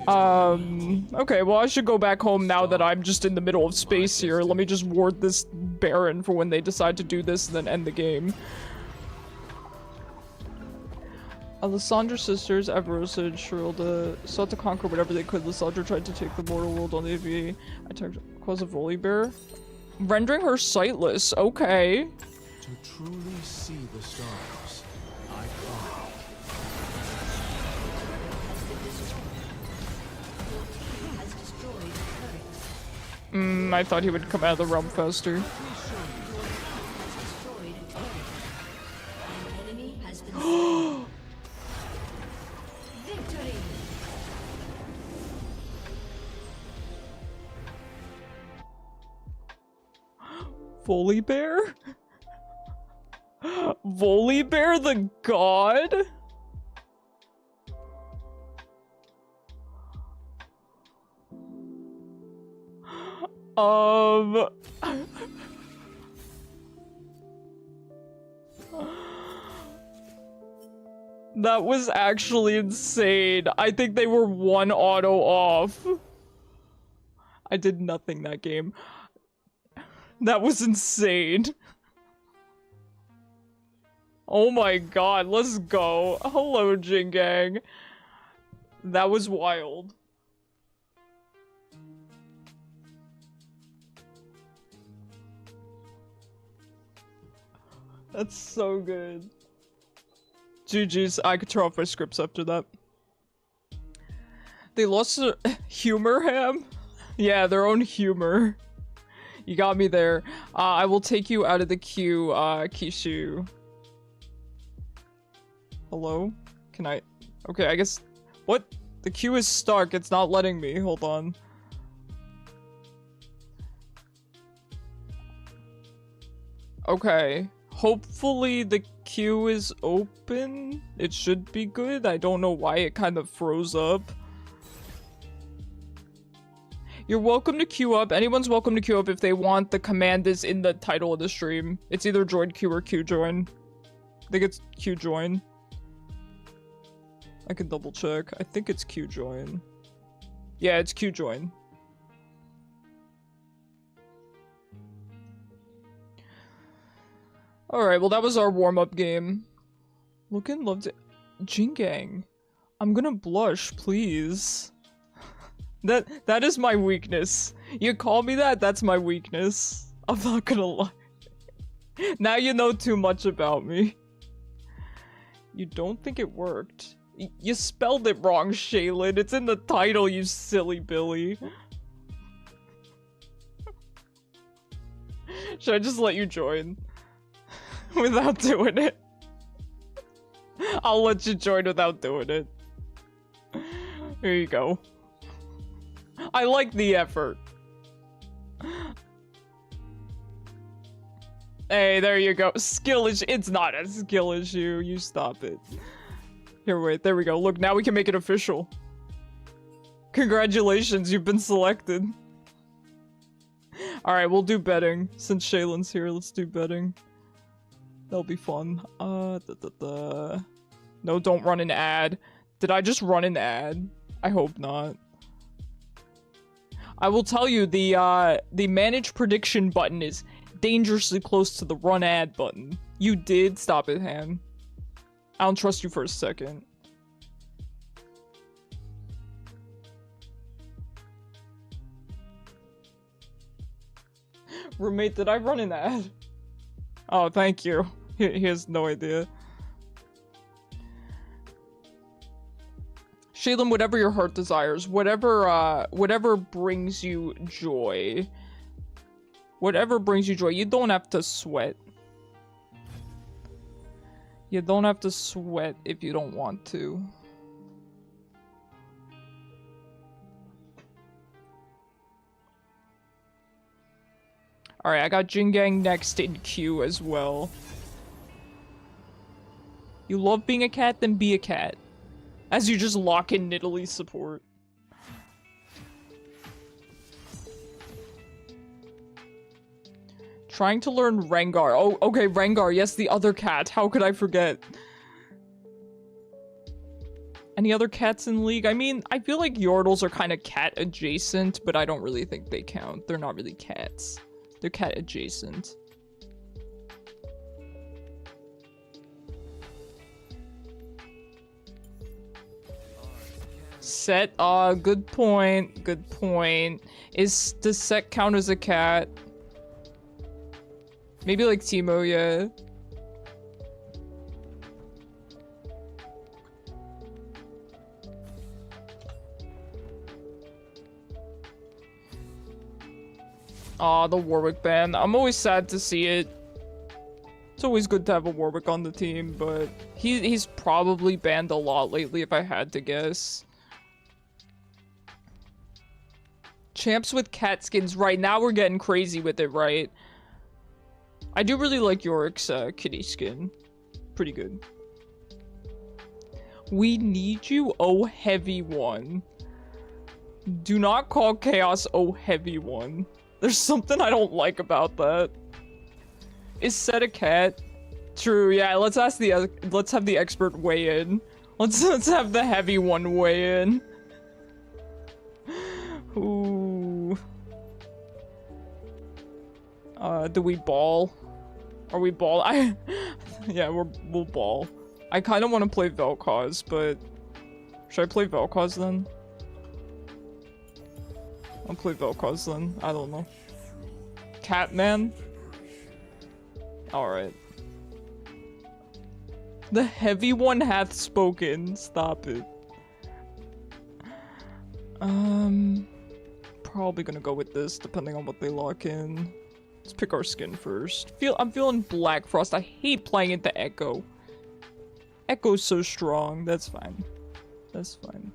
S2: Okay, well I should go back home now that I'm just in the middle of space here. Let me just ward this Baron for when they decide to do this and then end the game. Alessandra's sisters, Avarosa and Sherilda, sought to conquer whatever they could. Lysandra tried to take the mortal world on the AV. Attacked cause a Volibear. Rendering her sightless, okay.
S4: To truly see the stars, I climb.
S2: I thought he would come out of the realm faster. Volibear? Volibear the god? That was actually insane. I think they were 1 auto off. I did nothing that game. That was insane. Oh my god, let's go. Hello, Jingang. That was wild. That's so good. GG's, I could turn off my scripts after that. They lost their humor, Ham? Yeah, their own humor. You got me there. I will take you out of the queue, Kishu. Hello? Can I... Okay, I guess... What? The queue is stuck. It's not letting me. Hold on. Okay. Hopefully the queue is open. It should be good. I don't know why it kind of froze up. You're welcome to queue up. Anyone's welcome to queue up if they want. The command is in the title of the stream. It's either join queue or queue join. I think it's queue join. I can double check. I think it's queue join. Yeah, it's queue join. Alright, well that was our warm-up game. Looking loved it. Jingang. I'm gonna blush, please. That is my weakness. You call me that, that's my weakness. I'm not gonna lie. Now you know too much about me. You don't think it worked? You spelled it wrong, Shaylin. It's in the title, you silly Billy. Should I just let you join? Without doing it. I'll let you join without doing it. Here you go. I like the effort. Hey, there you go. Skill issue. It's not a skill issue. You stop it. Here, wait. There we go. Look, now we can make it official. Congratulations, you've been selected. Alright, we'll do betting. Since Shaylin's here, let's do betting. That'll be fun. No, don't run an ad. Did I just run an ad? I hope not. I will tell you, the manage prediction button is dangerously close to the run ad button. You did? Stop it, Han. I don't trust you for a second. Roommate, did I run an ad? Oh, thank you. He has no idea. Shaylin, whatever your heart desires, whatever brings you joy. Whatever brings you joy. You don't have to sweat. You don't have to sweat if you don't want to. Alright, I got Jingang next in queue as well. You love being a cat? Then be a cat. As you just lock in Nidalee support. Trying to learn Rengar. Oh, okay, Rengar. Yes, the other cat. How could I forget? Any other cats in League? I mean, I feel like Yordles are kind of cat adjacent, but I don't really think they count. They're not really cats. They're cat adjacent. Set, good point. Good point. Does Set count as a cat? Maybe like Teemo, yeah. Aw, the Warwick ban. I'm always sad to see it. It's always good to have a Warwick on the team, but he's probably banned a lot lately if I had to guess. Champs with cat skins. Right, now we're getting crazy with it, right? I do really like Yorick's kitty skin. Pretty good. We need you, oh heavy one. Do not call Chaos oh heavy one. There's something I don't like about that. Is Set a cat? True, yeah, let's have the expert weigh in. Let's have the heavy one weigh in. Ooh. Do we ball? Are we ball? Yeah, we'll ball. I kind of want to play Vel'koz, but should I play Vel'koz then? I'll play Vel'koz then. I don't know. Catman? Alright. The heavy one hath spoken. Stop it. Probably gonna go with this, depending on what they lock in. Let's pick our skin first. I'm feeling Black Frost. I hate playing into Ekko. Ekko's so strong. That's fine. That's fine.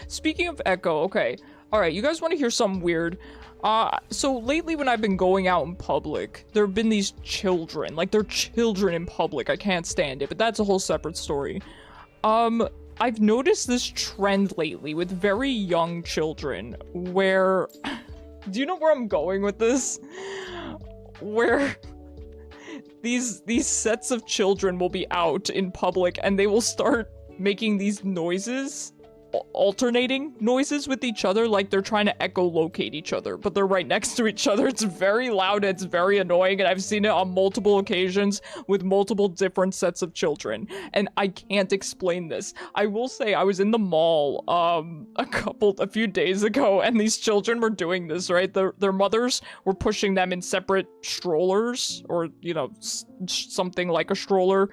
S2: Speaking of Ekko, okay. Alright, you guys want to hear something weird? So lately when I've been going out in public, there have been these children. Like, they're children in public. I can't stand it, but that's a whole separate story. I've noticed this trend lately with very young children where... Do you know where I'm going with this? Where these sets of children will be out in public and they will start making these noises, alternating noises with each other, like they're trying to echolocate each other, but they're right next to each other. It's very loud, it's very annoying, and I've seen it on multiple occasions with multiple different sets of children, and I can't explain this. I will say I was in the mall a few days ago, and these children were doing this, right? Their mothers were pushing them in separate strollers, or, you know, something like a stroller,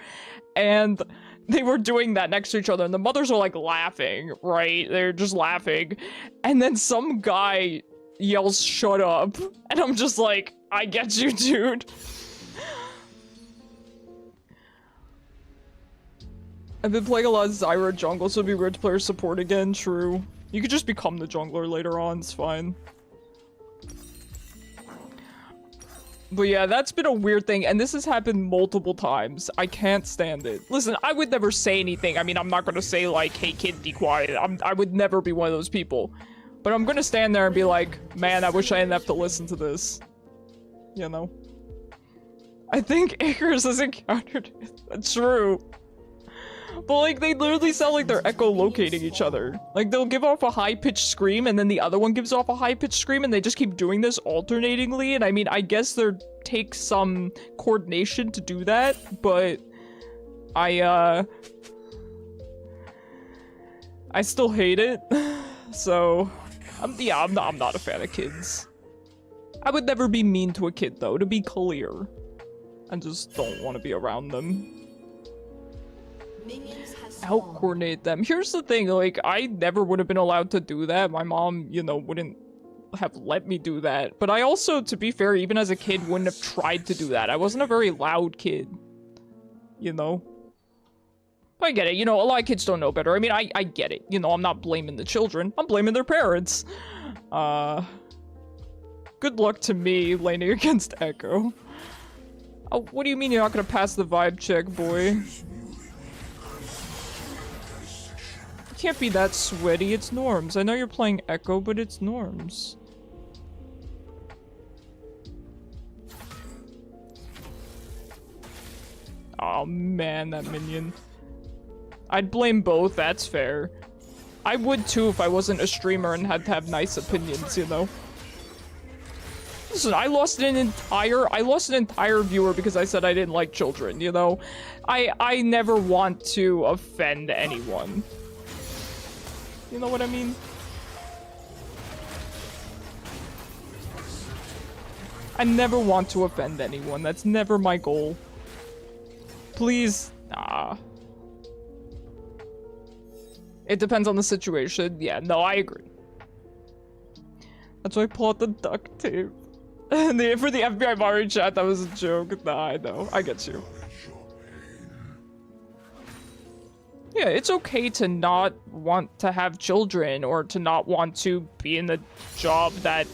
S2: and they were doing that next to each other, and the mothers are like laughing, right? They're just laughing. And then some guy yells, "Shut up." And I'm just like, I get you, dude. I've been playing a lot of Zyra jungle, so it'd be weird to play her support again. True. You could just become the jungler later on, it's fine. But yeah, that's been a weird thing, and this has happened multiple times. I can't stand it. Listen, I would never say anything. I mean, I'm not gonna say, like, hey kid, be quiet. I would never be one of those people. But I'm gonna stand there and be like, man, I wish I didn't have to listen to this. You know? I think Icarus has encountered it. That's true. But, like, they literally sound like they're echolocating each other. Like, they'll give off a high-pitched scream, and then the other one gives off a high-pitched scream, and they just keep doing this alternatingly, and I mean, I guess there takes some coordination to do that, but I still hate it, so I'm not a fan of kids. I would never be mean to a kid, though, to be clear. I just don't want to be around them. Out-coordinate them. Here's the thing, like, I never would have been allowed to do that. My mom, you know, wouldn't have let me do that. But I also, to be fair, even as a kid, wouldn't have tried to do that. I wasn't a very loud kid. You know? I get it. You know, a lot of kids don't know better. I mean, I get it. You know, I'm not blaming the children. I'm blaming their parents. Good luck to me laning against Ekko. Oh, what do you mean you're not gonna pass the vibe check, boy? You can't be that sweaty. It's Norms. I know you're playing Ekko, but it's Norms. Oh man, that minion. I'd blame both, that's fair. I would too if I wasn't a streamer and had to have nice opinions, you know? Listen, I lost an entire viewer because I said I didn't like children, you know? I never want to offend anyone. You know what I mean? I never want to offend anyone. That's never my goal. Please, nah. It depends on the situation. Yeah, no, I agree. That's why I pull out the duct tape. And for the FBI Mari chat, that was a joke. Nah, I know. I get you. Yeah, it's okay to not want to have children or to not want to be in the job that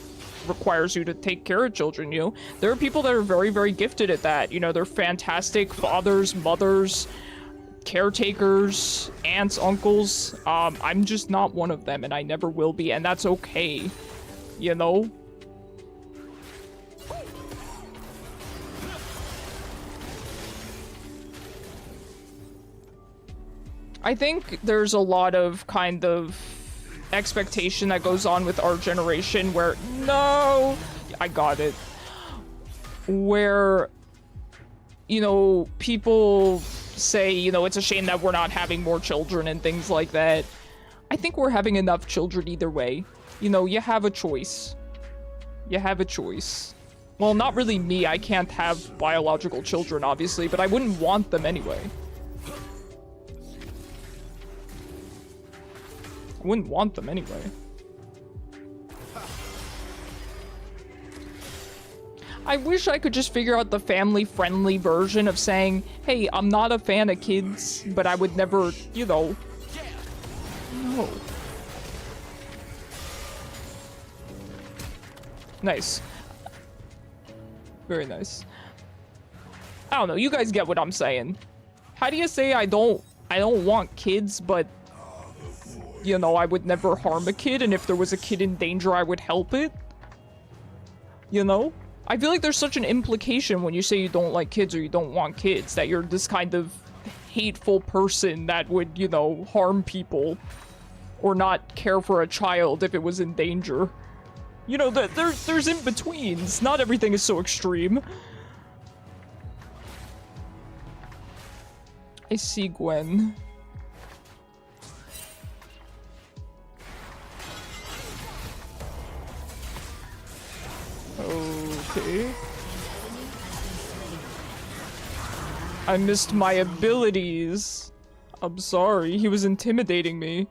S2: requires you to take care of children, you know? There are people that are very, very gifted at that. You know, they're fantastic fathers, mothers, caretakers, aunts, uncles. I'm just not one of them, and I never will be, and that's okay. You know? I think there's a lot of kind of expectation that goes on with our generation where, no, I got it. Where, you know, people say, you know, it's a shame that we're not having more children and things like that. I think we're having enough children either way. You know, you have a choice. You have a choice. Well, not really me. I can't have biological children, obviously, but I wouldn't want them anyway. I wouldn't want them anyway. I wish I could just figure out the family-friendly version of saying, hey, I'm not a fan of kids, but I would never, you know... No. Nice. Very nice. I don't know, you guys get what I'm saying. How do you say I don't want kids, but... you know, I would never harm a kid, and if there was a kid in danger, I would help it? You know? I feel like there's such an implication when you say you don't like kids or you don't want kids, that you're this kind of hateful person that would, you know, harm people or not care for a child if it was in danger. You know, there's in-betweens. Not everything is so extreme. I see Gwen. Okay. I missed my abilities. I'm sorry. He was intimidating me.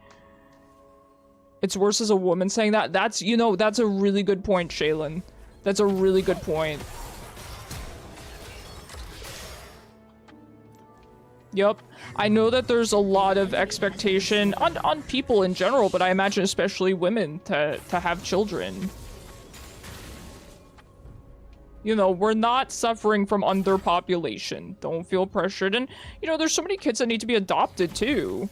S2: It's worse as a woman saying that. That's, you know, that's a really good point, Shaylin. That's a really good point. Yep. I know that there's a lot of expectation on people in general, but I imagine especially women to have children. You know, we're not suffering from underpopulation. Don't feel pressured. And, you know, there's so many kids that need to be adopted, too.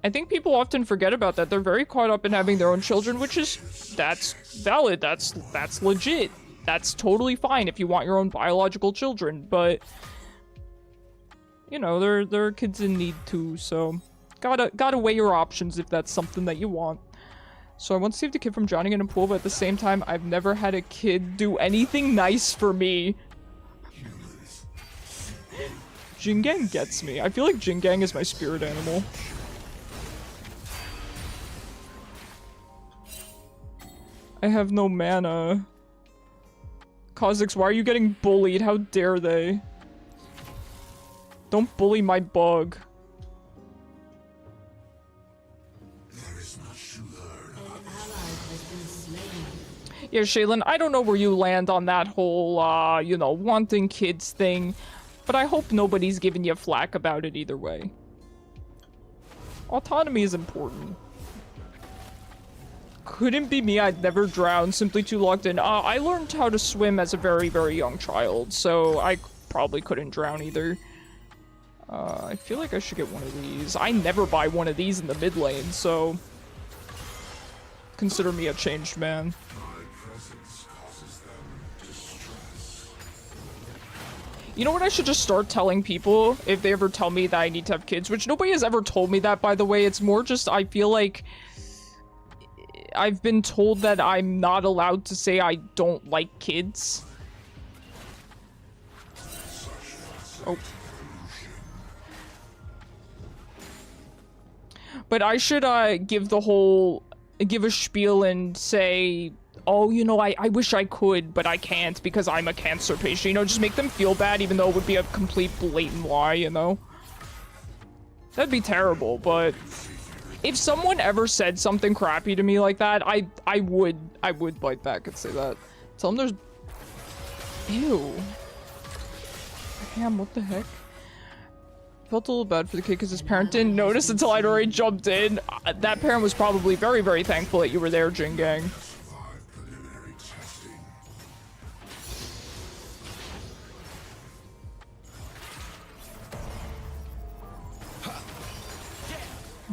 S2: I think people often forget about that. They're very caught up in having their own children, which is... that's valid. That's legit. That's totally fine if you want your own biological children. But, you know, there are kids in need, too. So, gotta weigh your options if that's something that you want. So I want to save the kid from drowning in a pool, but at the same time, I've never had a kid do anything nice for me. Jingang gets me. I feel like Jingang is my spirit animal. I have no mana. Kha'Zix, why are you getting bullied? How dare they? Don't bully my bug. Yeah, Shaylin, I don't know where you land on that whole, you know, wanting kids thing, but I hope nobody's giving you flack about it either way. Autonomy is important. Couldn't be me, I'd never drown, simply too locked in. I learned how to swim as a very, very young child, so I probably couldn't drown either. I feel like I should get one of these. I never buy one of these in the mid lane, so consider me a changed man. You know what I should just start telling people if they ever tell me that I need to have kids? Which nobody has ever told me that, by the way. It's more just I feel like I've been told that I'm not allowed to say I don't like kids. Oh. But I should give a spiel and say, oh, you know, I wish I could, but I can't because I'm a cancer patient. You know, just make them feel bad even though it would be a complete blatant lie, you know? That'd be terrible, but if someone ever said something crappy to me like that, I would bite back and say that. Tell them there's... Ew. Damn, what the heck? Felt a little bad for the kid because his parent didn't notice until I'd already jumped in. That parent was probably very, very thankful that you were there, Jin Gang.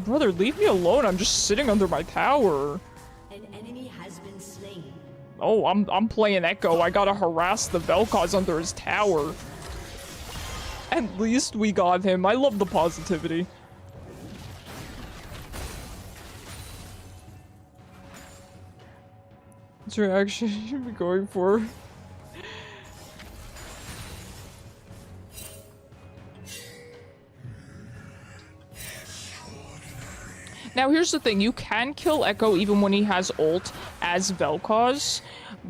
S2: Brother, leave me alone. I'm just sitting under my tower.
S3: An enemy has been slain.
S2: Oh, I'm playing Ekko. I gotta harass the Vel'koz under his tower. At least we got him. I love the positivity. What's your action you be going for? Now, here's the thing. You can kill Ekko even when he has ult as Vel'koz,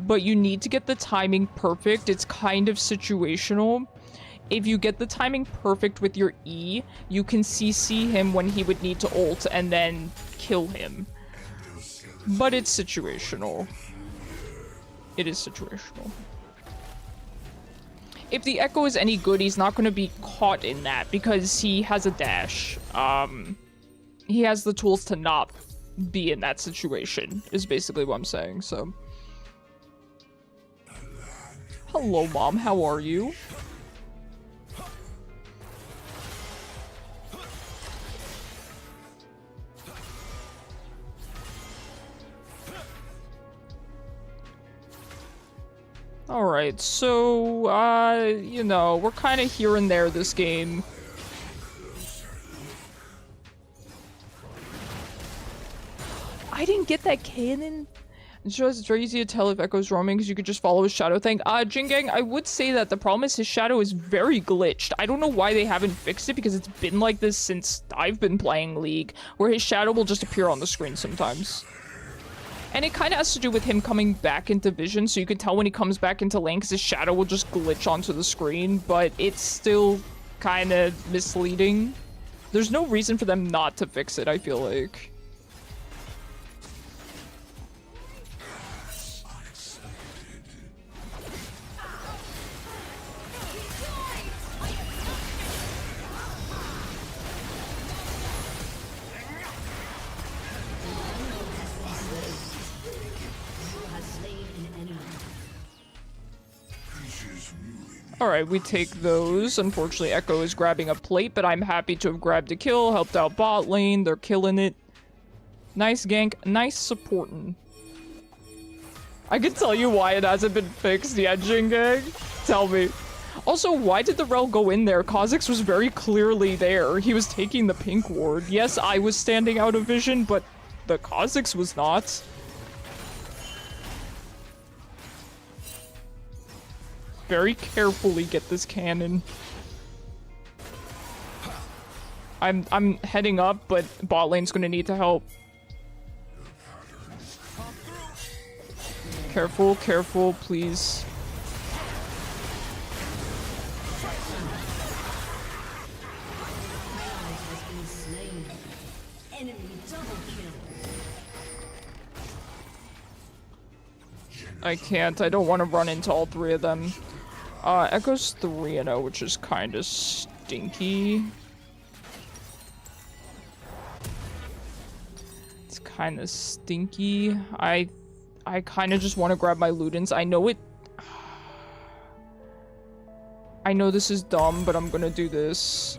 S2: but you need to get the timing perfect. It's kind of situational. If you get the timing perfect with your E, you can CC him when he would need to ult and then kill him. But it's situational. It is situational. If the Ekko is any good, he's not going to be caught in that because he has a dash. He has the tools to not be in that situation, is basically what I'm saying, so. Hello, Mom, how are you? Alright, so, you know, we're kind of here and there this game. I didn't get that cannon. It's very easy to tell if Ekko's roaming because you could just follow his shadow thing. Jin Gang, I would say that the problem is his shadow is very glitched. I don't know why they haven't fixed it because it's been like this since I've been playing League, where his shadow will just appear on the screen sometimes. And it kind of has to do with him coming back into vision, so you can tell when he comes back into lane because his shadow will just glitch onto the screen, but it's still kind of misleading. There's no reason for them not to fix it, I feel like. Alright, we take those. Unfortunately, Ekko is grabbing a plate, but I'm happy to have grabbed a kill, helped out bot lane, they're killing it. Nice gank, nice supporting. I can tell you why it hasn't been fixed yet, Jin Gang. Tell me. Also, why did the Rel go in there? Kha'Zix was very clearly there. He was taking the pink ward. Yes, I was standing out of vision, but the Kha'Zix was not. Very carefully get this cannon. I'm heading up, but bot lane's gonna need to help. Careful, careful, please. I can't. I don't want to run into all three of them. Ekko's 3-0, which is kind of stinky. It's kind of stinky. I kind of just want to grab my Ludens. I know this is dumb, but I'm gonna do this.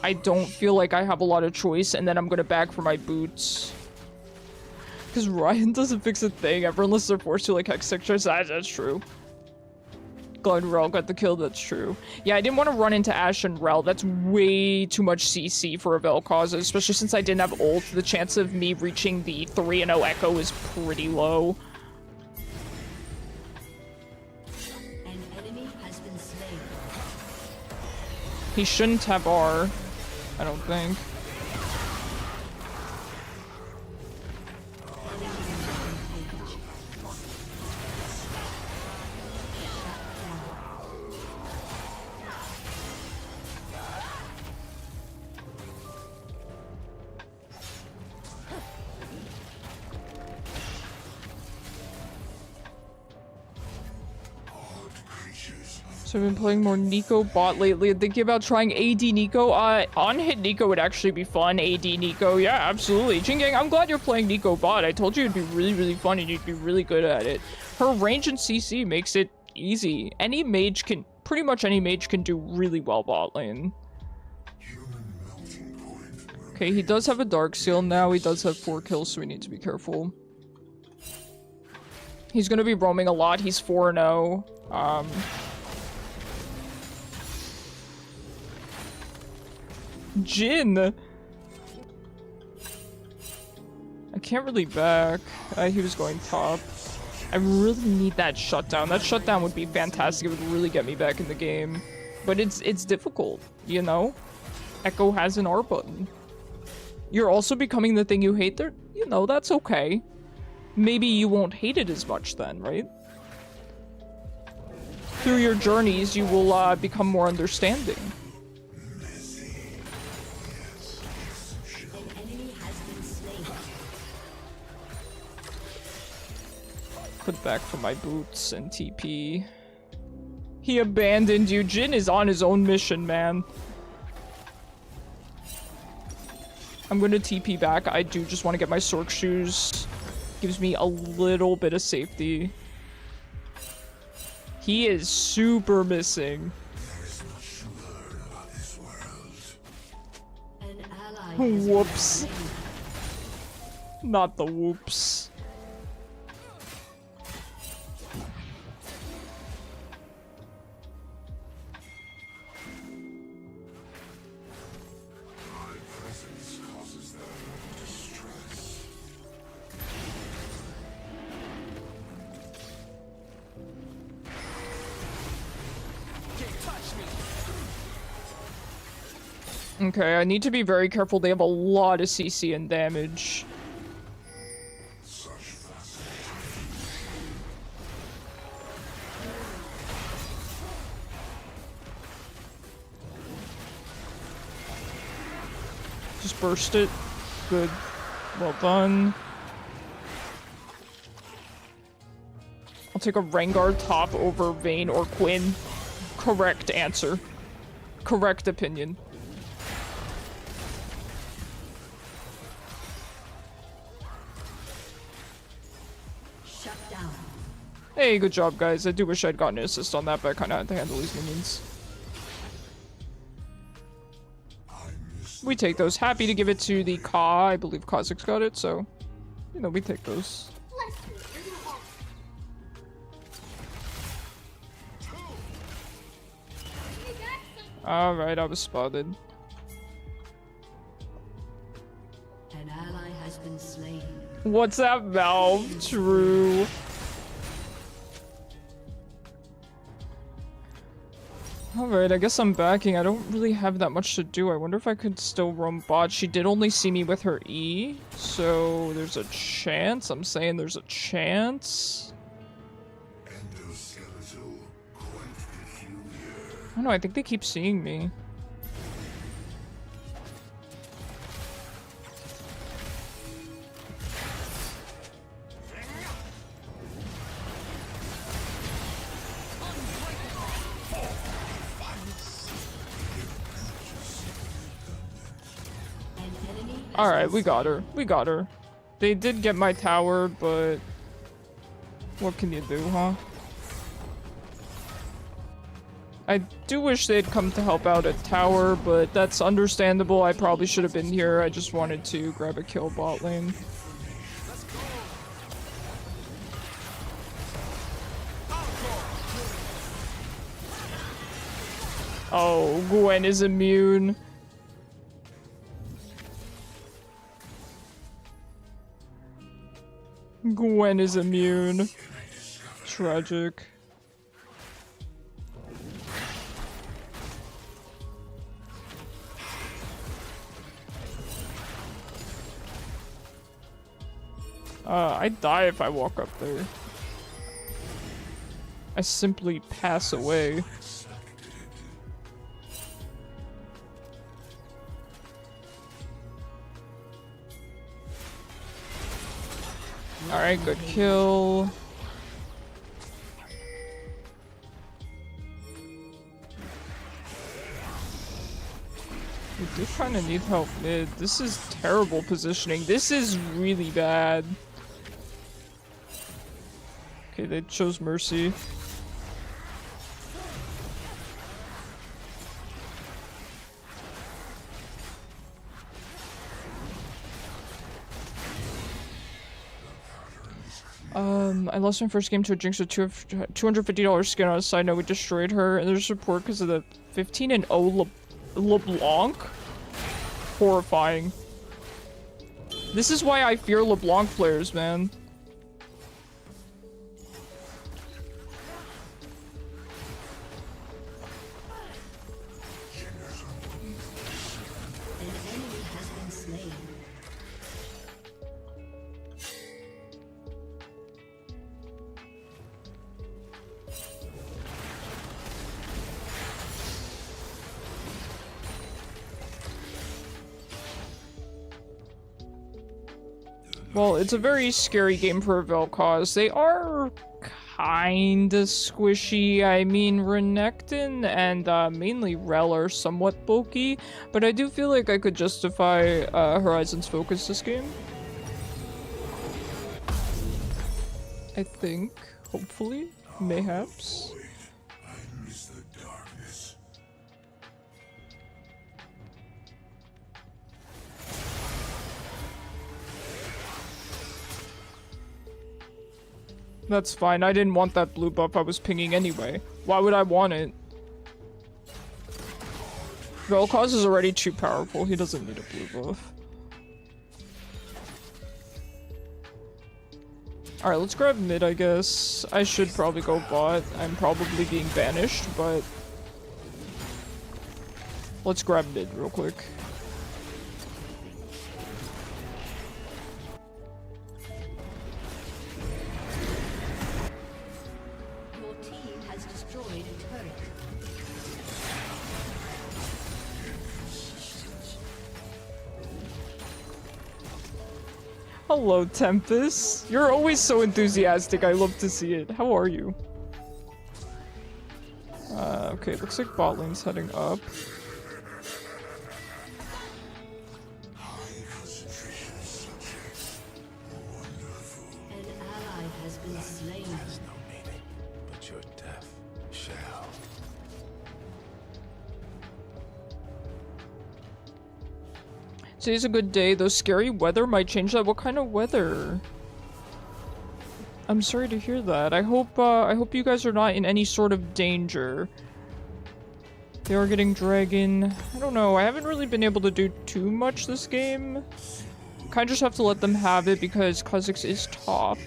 S2: I don't feel like I have a lot of choice, and then I'm gonna bag for my boots. Because Ryan doesn't fix a thing. Everyone lists their force to like hex sectors. That's true. Glad Rel got the kill. That's true. Yeah, I didn't want to run into Ashe and Rel. That's way too much CC for a Vel'koz, especially since I didn't have ult. The chance of me reaching the 3-0 Ekko is pretty low.
S3: An enemy has been slain.
S2: He shouldn't have R, I don't think. So I've been playing more Nico bot lately. I'm thinking about trying AD Nico. On hit Nico would actually be fun. AD Nico, yeah, absolutely. Jingang, I'm glad you're playing Nico bot. I told you it'd be really, really fun and you'd be really good at it. Her range and CC makes it easy. Any mage can, pretty much any mage can do really well bot lane. Okay, he does have a Dark Seal now. He does have 4 kills, so we need to be careful. He's gonna be roaming a lot. He's 4-0. Jin! I can't really back. He was going top. I really need that shutdown. That shutdown would be fantastic. It would really get me back in the game. But it's difficult, you know? Ekko has an R button. You're also becoming the thing you hate there. You know, that's okay. Maybe you won't hate it as much then, right? Through your journeys, you will become more understanding. Put back for my boots and TP. He abandoned you. Jin is on his own mission, man. I'm gonna TP back. I do just want to get my Sork shoes. Gives me a little bit of safety. He is super missing. Whoops. Not the whoops. Okay, I need to be very careful. They have a lot of CC and damage. Just burst it. Good. Well done. I'll take a Rengar top over Vayne or Quinn. Correct answer. Correct opinion. Hey, good job, guys. I do wish I'd gotten an assist on that, but I kind of had to handle these minions. We take those. Happy to give it to the Ka. I believe Kha'Zix got it, so, you know, we take those. Alright, I was spotted.
S3: An ally has been slain.
S2: What's that, Valve? True. Alright, I guess I'm backing. I don't really have that much to do. I wonder if I could still roam bot. She did only see me with her E, so there's a chance. I'm saying there's a chance. I don't know, I think they keep seeing me. Alright, we got her. We got her. They did get my tower, but... what can you do, huh? I do wish they'd come to help out at tower, but that's understandable. I probably should have been here. I just wanted to grab a kill bot lane. Oh, Gwen is immune. Gwen is immune. Tragic. I'd die if I walk up there. I simply pass away. Alright, good kill. We do kind of need help mid. This is terrible positioning. This is really bad. Okay, they chose Mercy. I lost my first game to a Jinx with $250 skin on a side note. We destroyed her, and there's support because of the 15-0 LeBlanc. Horrifying. This is why I fear LeBlanc players, man. Well, it's a very scary game for Vel'koz. They are kinda squishy. I mean, Renekton and mainly Rel are somewhat bulky, but I do feel like I could justify Horizon's focus this game. I think, hopefully, mayhaps. That's fine. I didn't want that blue buff I was pinging anyway. Why would I want it? Vel'koz is already too powerful. He doesn't need a blue buff. Alright, let's grab mid, I guess. I should probably go bot. I'm probably being banished, but... let's grab mid real quick. Hello, Tempest. You're always so enthusiastic. I love to see it. How are you? Okay, looks like bot lane's heading up.
S3: An ally has been slain.
S4: Has no meaning, but your death shall.
S2: Today's a good day, though scary weather might change that. What kind of weather? I'm sorry to hear that. I hope you guys are not in any sort of danger. They are getting dragon. I don't know, I haven't really been able to do too much this game. Kinda just have to let them have it because Kha'Zix is top.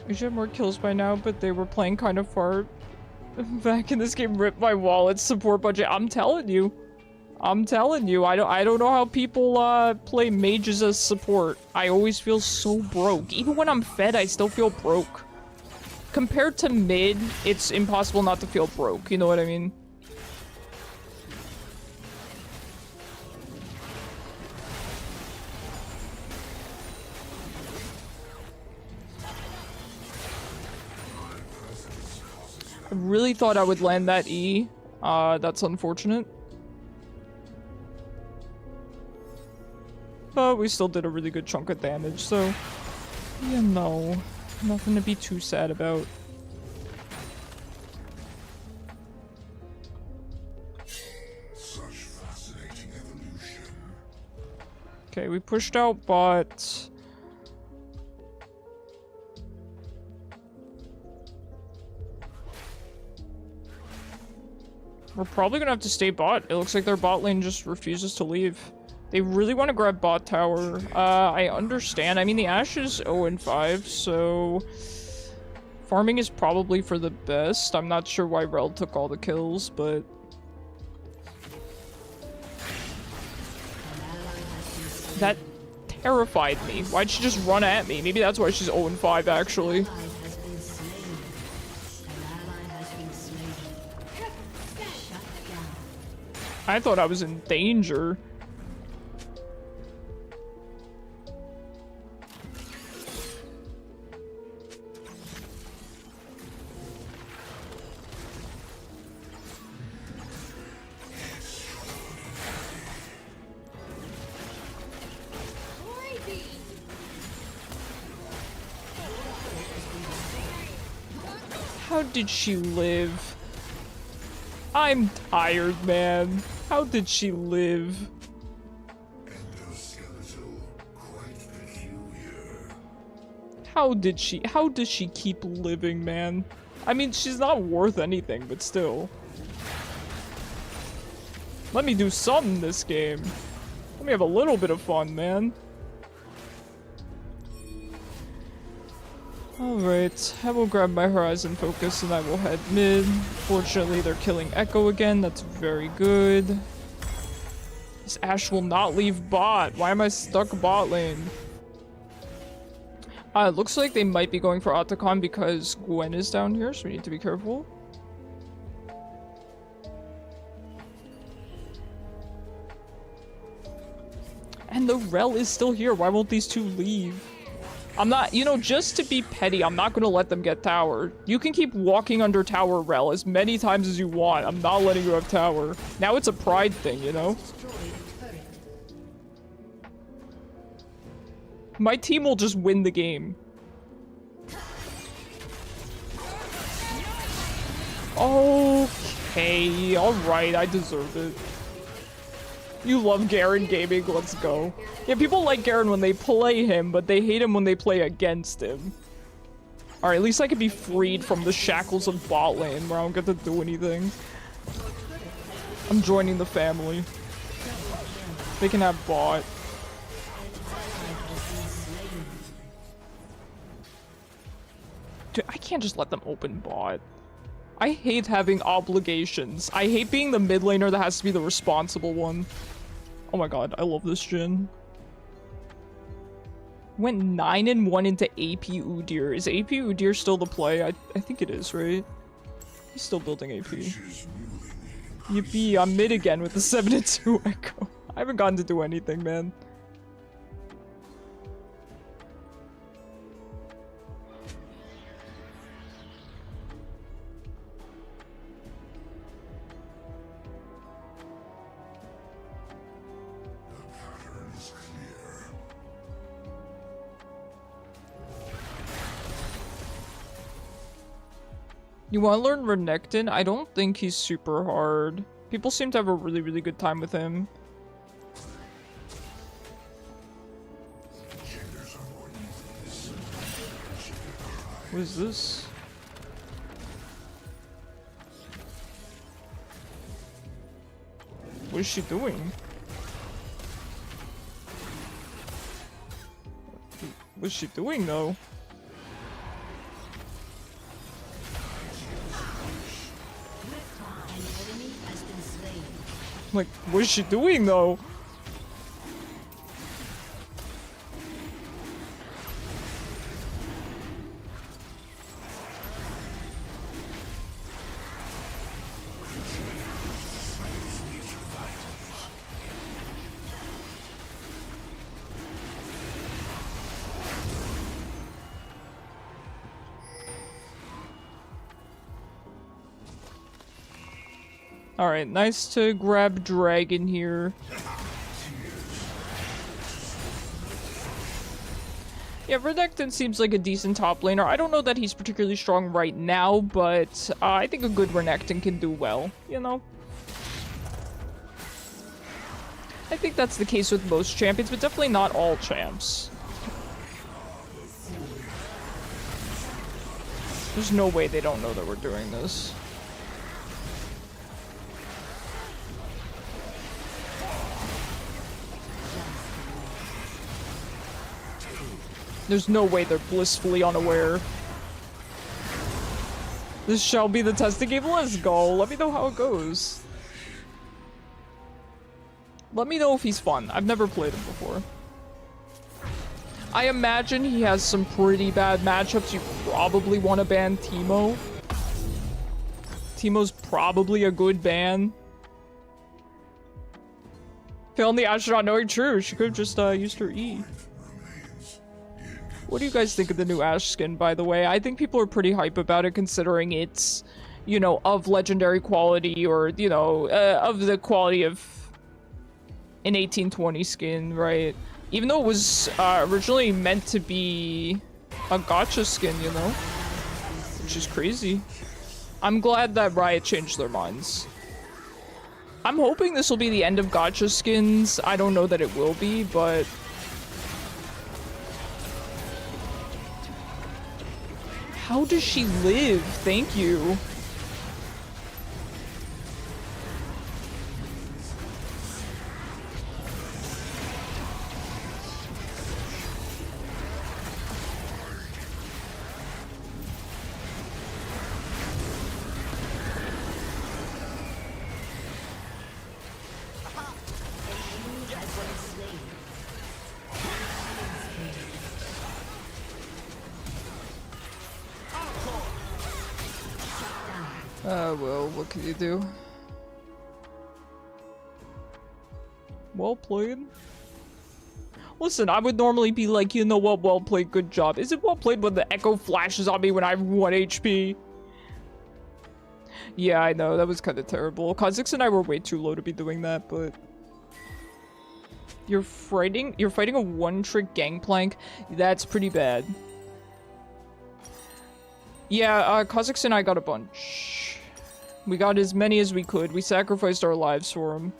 S2: We should have more kills by now, but they were playing kind of far back in this game. Ripped my wallet's support budget. I'm telling you. I'm telling you. I don't know how people play mages as support. I always feel so broke. Even when I'm fed, I still feel broke. compared to mid, it's impossible not to feel broke, you know what I mean? I really thought I would land that E. That's unfortunate. But we still did a really good chunk of damage, so... you know, nothing to be too sad about.
S5: Such fascinating evolution.
S2: Okay, we pushed out bot. We're probably gonna have to stay bot. It looks like their bot lane just refuses to leave. They really want to grab bot tower. I understand. I mean, the Ashe is 0-5, so... farming is probably for the best. I'm not sure why Rel took all the kills, but... that terrified me. Why'd she just run at me? Maybe that's why she's 0-5, actually. I thought I was in danger. How did she live? I'm tired, man. How did she live?
S5: Endoskeletal, quite peculiar.
S2: How does she keep living, man? I mean, she's not worth anything, but still. Let me do something this game. Let me have a little bit of fun, man. Alright, I will grab my Horizon Focus and I will head mid. Fortunately, they're killing Ekko again. That's very good. This Ashe will not leave bot. Why am I stuck bot lane? It looks like they might be going for Otacon because Gwen is down here, so we need to be careful. And the Rel is still here. Why won't these two leave? I'm not, you know, just to be petty, I'm not gonna let them get tower. You can keep walking under tower, Rel, as many times as you want. I'm not letting you have tower. Now it's a pride thing, you know? My team will just win the game. Okay, alright, I deserve it. You love Garen gaming, let's go. Yeah, people like Garen when they play him, but they hate him when they play against him. Alright, at least I can be freed from the shackles of bot lane where I don't get to do anything. I'm joining the family. They can have bot. Dude, I can't just let them open bot. I hate having obligations. I hate being the mid laner that has to be the responsible one. Oh my god, I love this Jhin. Went 9-1 into AP Udyr. Is AP Udyr still the play? I think it is, right? He's still building AP. Yippee, I'm mid again with the 7-2 Ekko. I haven't gotten to do anything, man. You want to learn Renekton? I don't think he's super hard. People seem to have a really, really good time with him. What is this? What is she doing? What's she doing though? Like, what is she doing though? Alright, nice to grab Dragon here. Yeah, Renekton seems like a decent top laner. I don't know that he's particularly strong right now, but I think a good Renekton can do well, you know? I think that's the case with most champions, but definitely not all champs. There's no way they don't know that we're doing this. There's no way they're blissfully unaware. This shall be the testing game. Let's go. Let me know how it goes. Let me know if he's fun. I've never played him before. I imagine he has some pretty bad matchups. You probably want to ban Teemo. Teemo's probably a good ban. Failed the astronaut knowing true. She could have just used her E. What do you guys think of the new Ashe skin, by the way? I think people are pretty hype about it, considering it's, you know, of legendary quality, or, you know, of the quality of an 1820 skin, right? Even though it was originally meant to be a gacha skin, you know? Which is crazy. I'm glad that Riot changed their minds. I'm hoping this will be the end of gacha skins. I don't know that it will be, but... How does she live? Thank you. Well, what can you do? Well played. Listen, I would normally be like, you know what, well played, good job. Is it well played when the Ekko flashes on me when I have 1 HP? Yeah, I know, that was kind of terrible. Kha'Zix and I were way too low to be doing that, but... You're fighting a one-trick gangplank? That's pretty bad. Yeah, Kha'Zix and I got a bunch. We got as many as we could. We sacrificed our lives for him.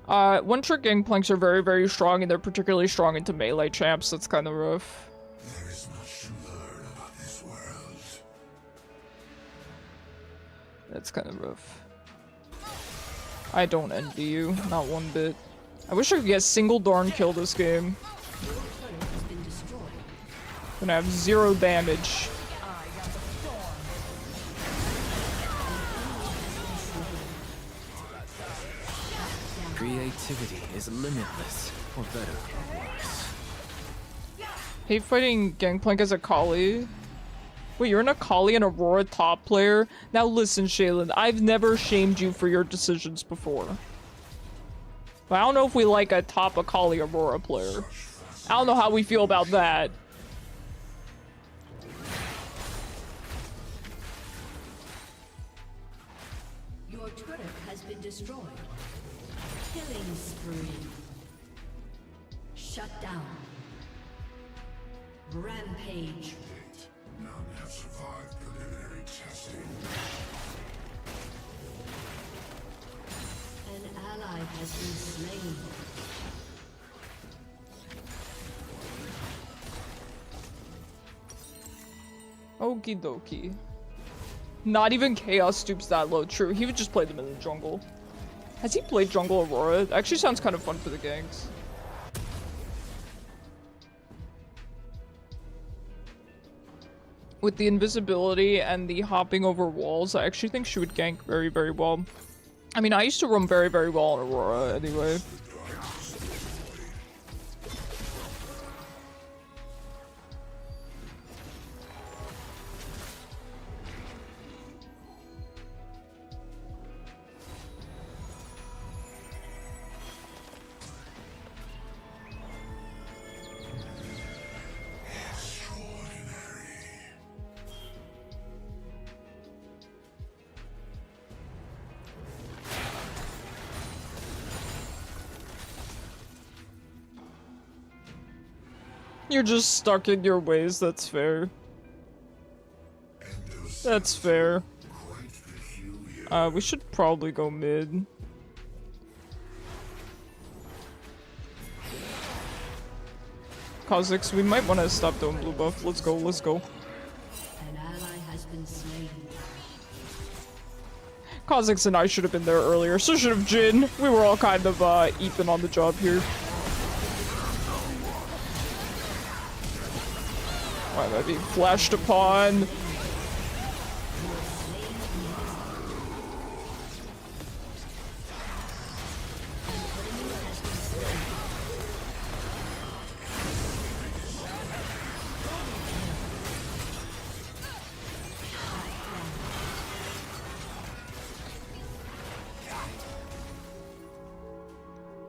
S2: One-trick gangplanks are very, very strong, and they're particularly strong into melee champs. That's kind of rough.
S5: There is much to learn about this world.
S2: That's kind of rough. I don't envy you, not one bit. I wish I could get single darn kill this game. Gonna have 0 damage.
S1: Creativity is limitless, for better or worse.
S2: Hate fighting Gangplank as a Kali. Wait, you're an Akali and Aurora top player? Now listen, Shaylin, I've never shamed you for your decisions before. But I don't know if we like a top Akali Aurora player. I don't know how we feel about that.
S3: Your turret has been destroyed. Killing spree. Shut down. Rampage.
S5: None have survived preliminary testing.
S3: An ally has been slain.
S2: Okie dokie. Not even Chaos stoops that low. True, he would just play them in the jungle. Has he played jungle Aurora? It actually sounds kind of fun for the ganks. With the invisibility and the hopping over walls, I actually think she would gank very, very well. I mean, I used to roam very, very well on Aurora anyway. You're just stuck in your ways, that's fair. That's fair. We should probably go mid. Kha'Zix, we might want to stop doing blue buff. Let's go, let's go.
S3: An ally has been slain.
S2: Kha'Zix and I should have been there earlier, so should have Jin. We were all kind of even on the job here. Why am I being flashed upon?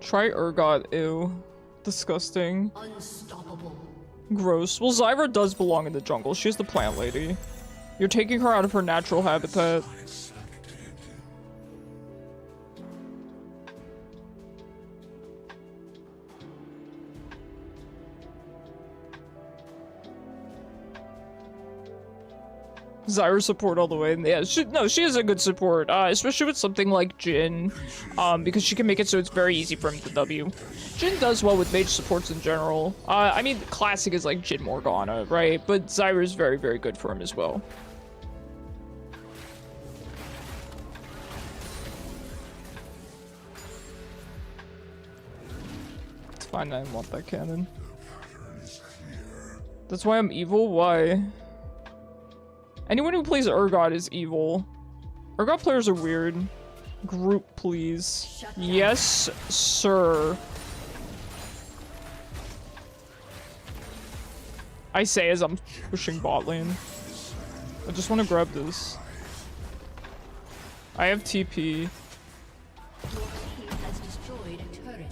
S2: Try Urgot, ew. Disgusting.
S3: Unstoppable.
S2: Gross. Well, Zyra does belong in the jungle. She's the plant lady. You're taking her out of her natural habitat. Zyra support all the way. Yeah, she is a good support, especially with something like Jin, because she can make it so it's very easy for him to W. Jin does well with mage supports in general. I mean, classic is like Jin Morgana, right? But Zyra is very, very good for him as well. It's fine, I didn't want that cannon. That's why I'm evil? Why? Anyone who plays Urgot is evil. Urgot players are weird. Group, please. Yes, sir. I say as I'm pushing bot lane. I just want to grab this. I have TP.
S3: Your team has destroyed a turret.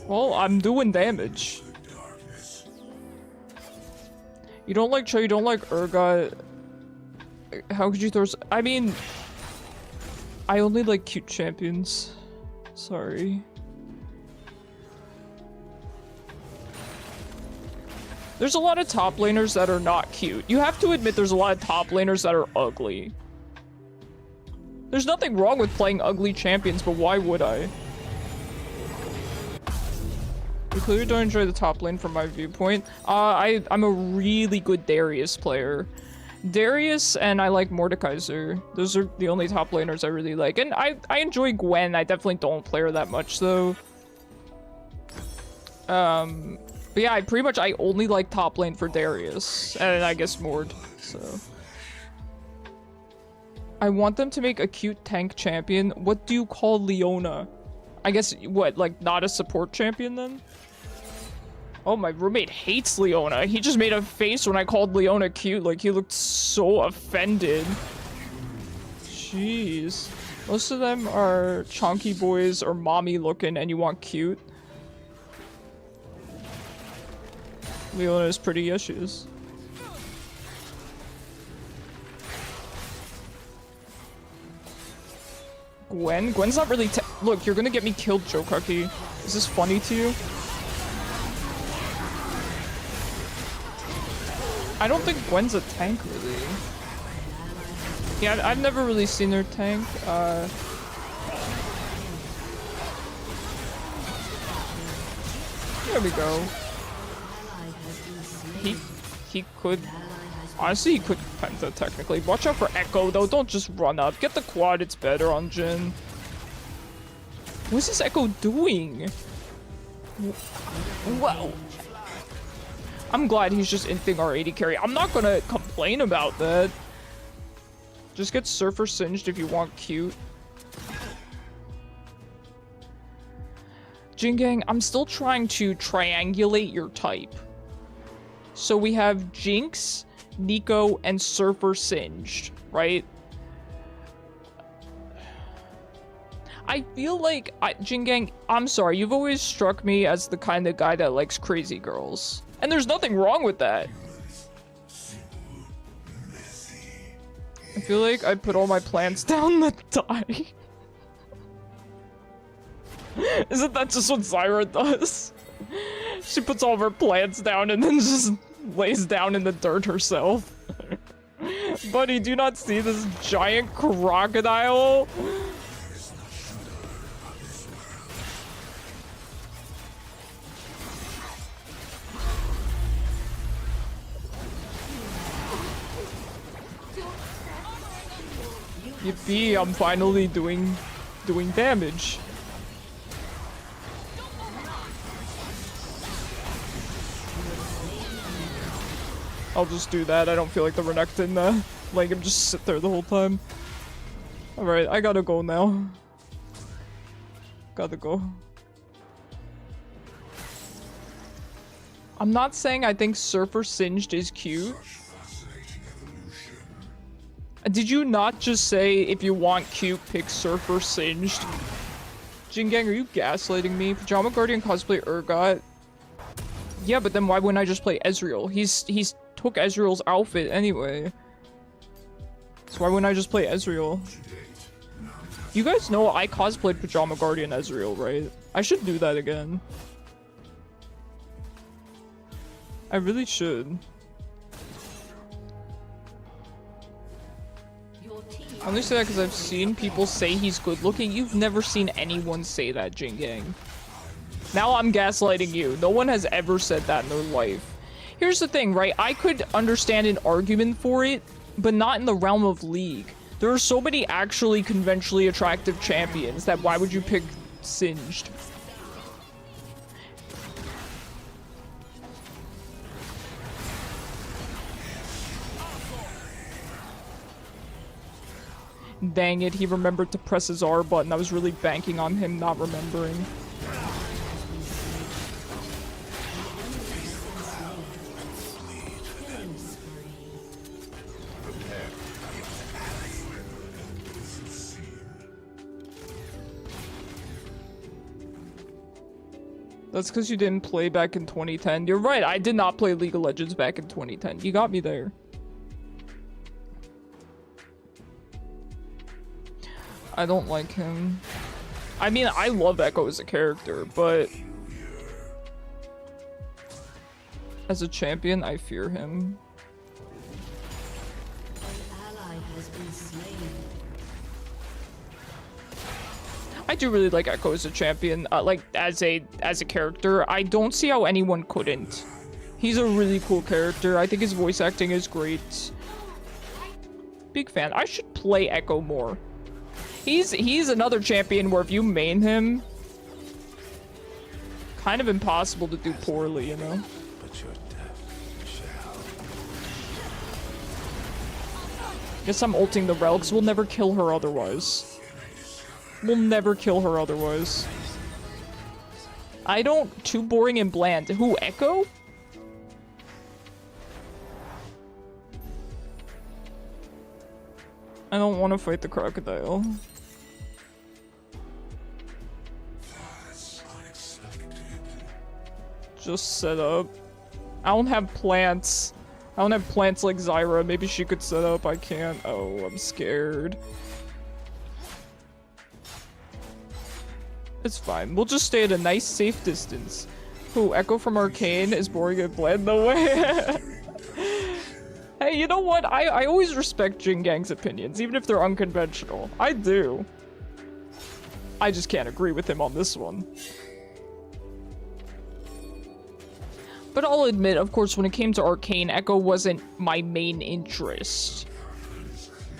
S2: Well, I'm doing damage. You don't like Cho, you don't like Urgot. How could you throw I mean, I only like cute champions. Sorry. There's a lot of top laners that are not cute. You have to admit there's a lot of top laners that are ugly. There's nothing wrong with playing ugly champions, but why would I? You clearly don't enjoy the top lane from my viewpoint. I'm a really good Darius player. Darius and I like Mordekaiser. Those are the only top laners I really like. And I enjoy Gwen. I definitely don't play her that much though. But yeah, I only like top lane for Darius. And I guess Mord, so. I want them to make a cute tank champion. What do you call Leona? I guess, what, like not a support champion then? Oh, my roommate hates Leona. He just made a face when I called Leona cute. Like, he looked so offended. Jeez. Most of them are chonky boys or mommy looking and you want cute. Leona is pretty, yes she is. Gwen's not really look, you're gonna get me killed, Jokucky. Is this funny to you? I don't think Gwen's a tank, really. Yeah, I've never really seen her tank. There we go. He could... Honestly, he could penta, technically. Watch out for Ekko, though. Don't just run up. Get the quad, it's better on Jin. What's this Ekko doing? Whoa. I'm glad he's just inting our 80 carry. I'm not gonna complain about that. Just get Surfer Singed if you want cute. Jin Gang, I'm still trying to triangulate your type. So we have Jinx, Nico, and Surfer Singed, right? I feel like, Jingang, I'm sorry, you've always struck me as the kind of guy that likes crazy girls. And there's nothing wrong with that. I feel like I put all my plants down that die. Isn't that just what Zyra does? She puts all of her plants down and then just lays down in the dirt herself. Buddy, do you not see this giant crocodile? Yippee, I'm finally doing damage. I'll just do that. I don't feel like the Renekton letting him just sit there the whole time. Alright, I gotta go now. Gotta go. I'm not saying I think Surfer Singed is cute. Did you not just say if you want cute, pick Surfer Singed? Jingang, are you gaslighting me? Pajama Guardian cosplay Urgot. Yeah, but then why wouldn't I just play Ezreal? He's took Ezreal's outfit anyway. So why wouldn't I just play Ezreal? You guys know I cosplayed Pajama Guardian Ezreal, right? I should do that again. I really should. I only say that because I've seen people say he's good looking. You've never seen anyone say that, Jingang. Now I'm gaslighting you. No one has ever said that in their life. Here's the thing, right? I could understand an argument for it, but not in the realm of League. There are so many actually conventionally attractive champions that why would you pick Singed? Dang it, he remembered to press his R button. I was really banking on him not remembering. That's because you didn't play back in 2010. You're right, I did not play League of Legends back in 2010. You got me there. I don't like him. I mean, I love Ekko as a character, but as a champion, I fear him. I do really like Ekko as a champion, like as a character. I don't see how anyone couldn't. He's a really cool character. I think his voice acting is great. Big fan. I should play Ekko more. He's another champion where if you main him, kind of impossible to do poorly, you know? Guess I'm ulting the Vel'koz. We'll never kill her otherwise. We'll never kill her otherwise. I don't... Too boring and bland. Who, Ekko? I don't want to fight the crocodile. Just set up. I don't have plants. I don't have plants like Zyra. Maybe she could set up. I can't. Oh, I'm scared. It's fine. We'll just stay at a nice, safe distance. Who, Ekko from Arcane is boring and bland? No way. Hey, you know what? I always respect Jingang's opinions, even if they're unconventional. I do. I just can't agree with him on this one. But I'll admit, of course, when it came to Arcane, Ekko wasn't my main interest.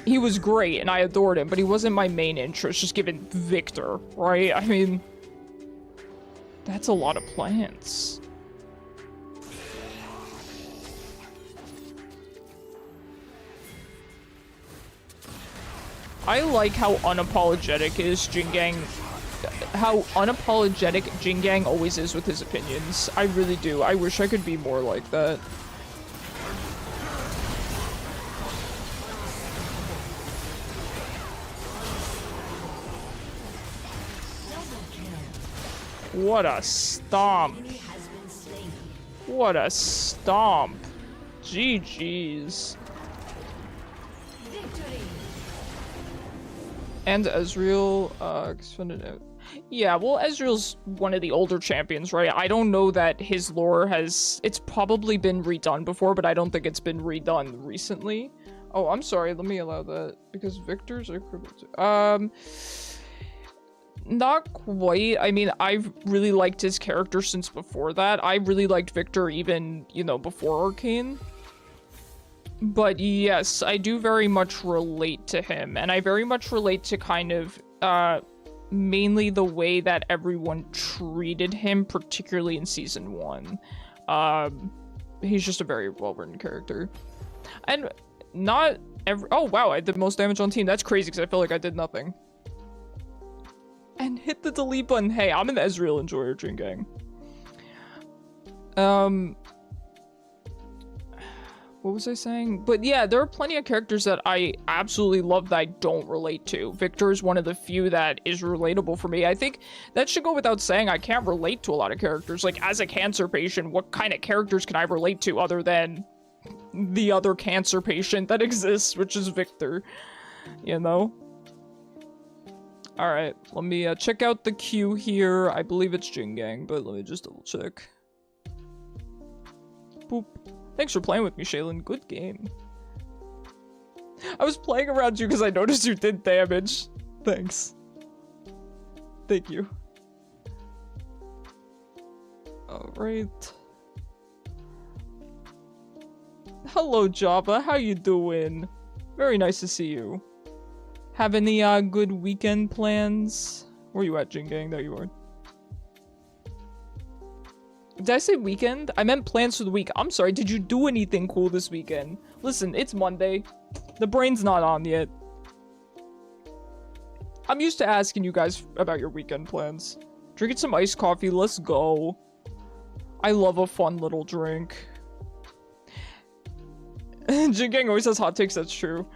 S2: He was great, and I adored him, but he wasn't my main interest, just given Victor, right? I mean, that's a lot of plants. I like how unapologetic Jingang always is with his opinions. I really do. I wish I could be more like that. What a stomp. What a stomp. GG's. And Ezreal, expanded out. Yeah, well, Ezreal's one of the older champions, right? I don't know that his lore has... It's probably been redone before, but I don't think it's been redone recently. Oh, I'm sorry, let me allow that. Because Victor's are... Not quite. I mean, I've really liked his character since before that. I really liked Victor even, you know, before Arcane. But yes, I do very much relate to him, and I very much relate to kind of, mainly the way that everyone treated him, particularly in Season 1. He's just a very well-written character. And not every- oh wow, I did most damage on team. That's crazy, because I feel like I did nothing. And hit the delete button. Hey, I'm an Ezreal enjoyer, Dream Gang. What was I saying? But yeah, there are plenty of characters that I absolutely love that I don't relate to. Victor is one of the few that is relatable for me. I think that should go without saying. I can't relate to a lot of characters. Like, as a cancer patient, what kind of characters can I relate to other than the other cancer patient that exists, which is Victor, you know? Alright, let me check out the queue here. I believe it's Jin Gang, but let me just double check. Boop. Thanks for playing with me, Shaylin. Good game. I was playing around you because I noticed you did damage. Thanks. Thank you. Alright. Hello, Java. How you doing? Very nice to see you. Have any good weekend plans? Where you at, Jin Gang? There you are. Did I say weekend? I meant plans for the week. I'm sorry, did you do anything cool this weekend? Listen, it's Monday. The brain's not on yet. I'm used to asking you guys about your weekend plans. Drinking some iced coffee, let's go. I love a fun little drink. Jin Gang always has hot takes, that's true.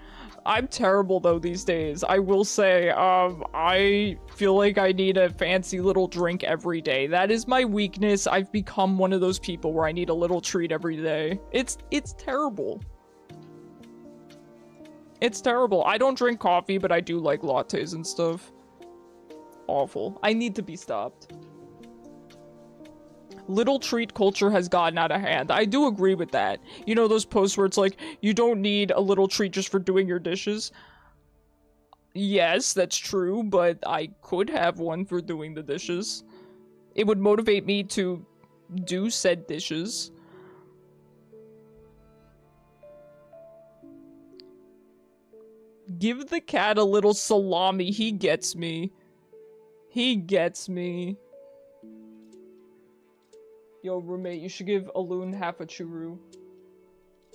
S2: I'm terrible though these days. I will say, I feel like I need a fancy little drink every day. That is my weakness. I've become one of those people where I need a little treat every day. It's terrible. It's terrible. I don't drink coffee, but I do like lattes and stuff. Awful. I need to be stopped. Little treat culture has gotten out of hand. I do agree with that. You know those posts where it's like, you don't need a little treat just for doing your dishes? Yes, that's true, but I could have one for doing the dishes. It would motivate me to do said dishes. Give the cat a little salami. He gets me. He gets me. Yo, roommate, you should give Alun half a churu.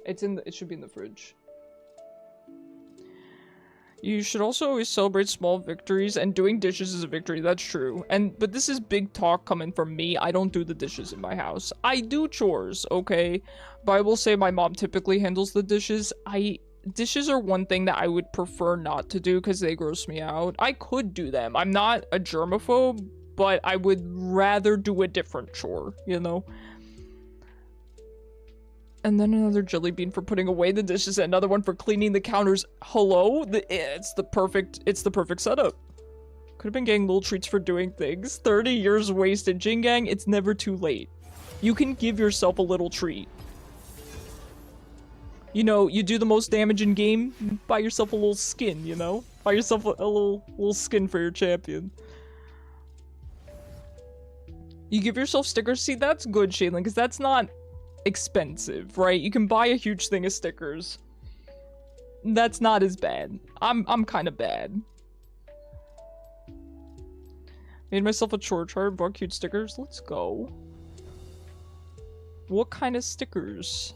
S2: It should be in the fridge. You should also always celebrate small victories, and doing dishes is a victory, that's true. But this is big talk coming from me. I don't do the dishes in my house. I do chores, okay? But I will say my mom typically handles the dishes. Dishes are one thing that I would prefer not to do because they gross me out. I could do them. I'm not a germaphobe, but I would rather do a different chore, you know? And then another jelly bean for putting away the dishes, and another one for cleaning the counters. Hello? It's the perfect setup. Could have been getting little treats for doing things. 30 years wasted. Jin Gang, it's never too late. You can give yourself a little treat. You know, you do the most damage in game, buy yourself a little skin, you know? Buy yourself a little skin for your champion. You give yourself stickers? See, that's good, Shaylin, because that's not expensive, right? You can buy a huge thing of stickers. That's not as bad. I'm kind of bad. Made myself a chore chart, bought cute stickers. Let's go. What kind of stickers?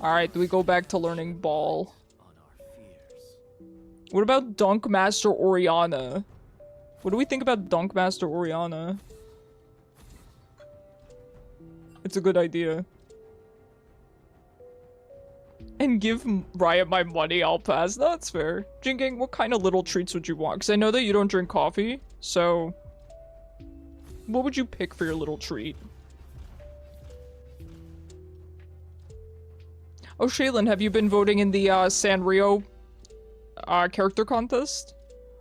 S2: Alright, do we go back to learning ball? What about Dunk Master Orianna? What do we think about Dunk Master Orianna? It's a good idea. And give Riot my money, I'll pass. No, that's fair. Jin Gang, what kind of little treats would you want? Because I know that you don't drink coffee, so... What would you pick for your little treat? Oh, Shaylin, have you been voting in the Sanrio character contest?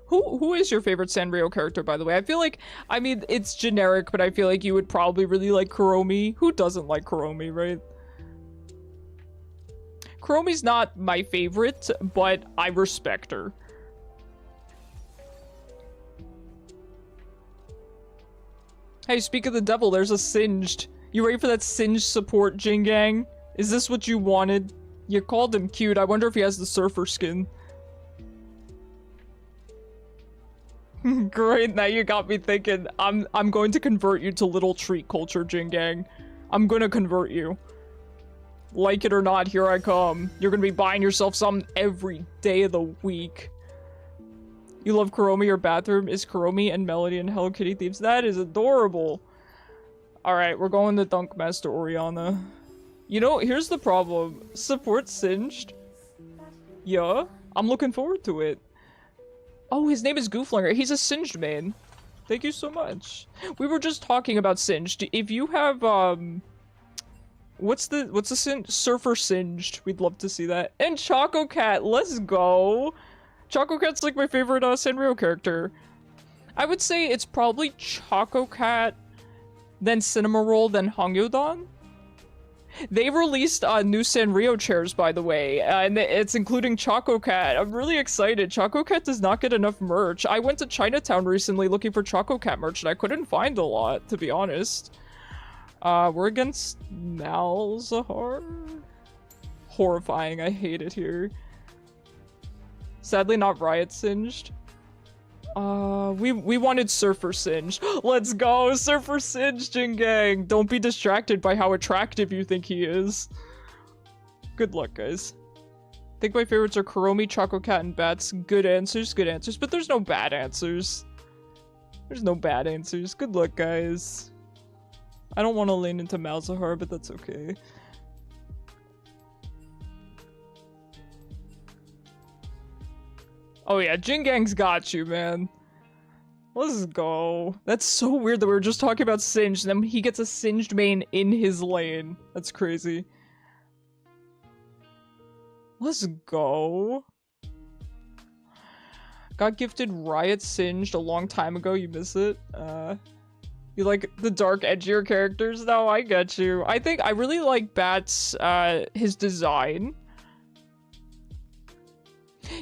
S2: Who is your favorite Sanrio character, by the way? I feel like, I mean, it's generic, but I feel like you would probably really like Kuromi. Who doesn't like Kuromi, right? Kuromi's not my favorite, but I respect her. Hey, speak of the devil, there's a Singed. You ready for that Singed support, Jingang? Is this what you wanted? You called him cute. I wonder if he has the surfer skin. Great, now you got me thinking. I'm going to convert you to little treat culture, Jingang. I'm gonna convert you. Like it or not, here I come. You're gonna be buying yourself some every day of the week. You love Kuromi, your bathroom is Kuromi and Melody and Hello Kitty themes. That is adorable. Alright, we're going to Dunk Master Orianna. You know, here's the problem. Support Singed. Yeah, I'm looking forward to it. Oh, his name is Gooflinger. He's a Singed main. Thank you so much. We were just talking about Singed. If you have, what's the Surfer Singed? We'd love to see that. And Choco Cat, let's go. Choco Cat's like my favorite Sanrio character. I would say it's probably Choco Cat, then Cinnamoroll, then Hangyodon. They released new Sanrio chairs, by the way, and it's including Choco Cat. I'm really excited. Choco Cat does not get enough merch. I went to Chinatown recently looking for Choco Cat merch, and I couldn't find a lot, to be honest. We're against Malzahar? Horrifying. I hate it here. Sadly not Riot Singed. We wanted Surfer Singed. Let's go! Surfer Singed, Jingang! Don't be distracted by how attractive you think he is. Good luck, guys. I think my favorites are Kuromi, Choco Cat, and Bats. Good answers, but there's no bad answers. There's no bad answers. Good luck, guys. I don't want to lean into Malzahar, but that's okay. Oh yeah, Jingang's got you, man. Let's go. That's so weird that we were just talking about Singed, and then he gets a Singed main in his lane. That's crazy. Let's go. Got gifted Riot Singed a long time ago, you miss it? You like the dark, edgier characters? No, I get you. I think I really like Bat's, his design.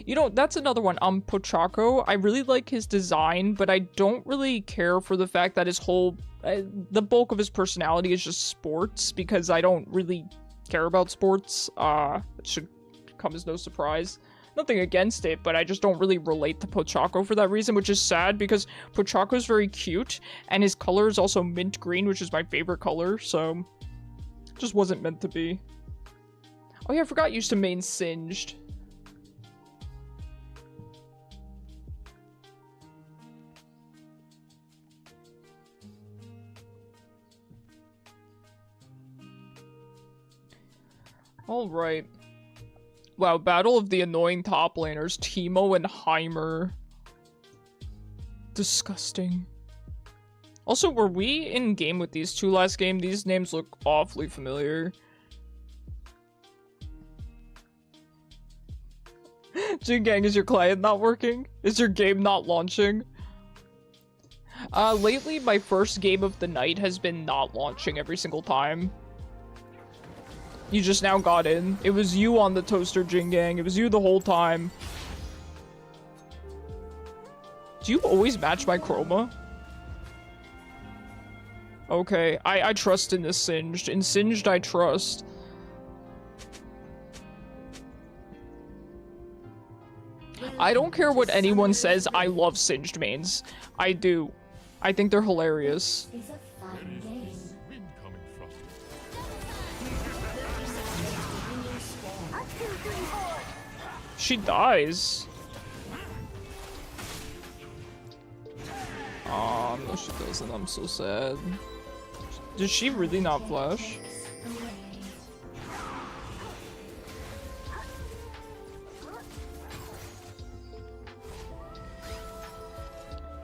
S2: You know, that's another one. Pochaco, I really like his design, but I don't really care for the fact that his whole, the bulk of his personality is just sports, because I don't really care about sports. It should come as no surprise. Nothing against it, but I just don't really relate to Pochaco for that reason, which is sad, because Pochaco is very cute, and his color is also mint green, which is my favorite color, so it just wasn't meant to be. Oh yeah, I forgot you used to main Singed. Alright. Wow, battle of the annoying top laners. Teemo and Heimer. Disgusting. Also, were we in game with these two last game? These names look awfully familiar. Jingang, is your client not working? Is your game not launching? Lately, my first game of the night has been not launching every single time. You just now got in. It was you on the toaster, Jingang. It was you the whole time. Do you always match my chroma? Okay, I trust in this Singed. In Singed, I trust. I don't care what anyone says, I love Singed mains. I do. I think they're hilarious. She dies. No she doesn't. I'm so sad. Did she really not flash?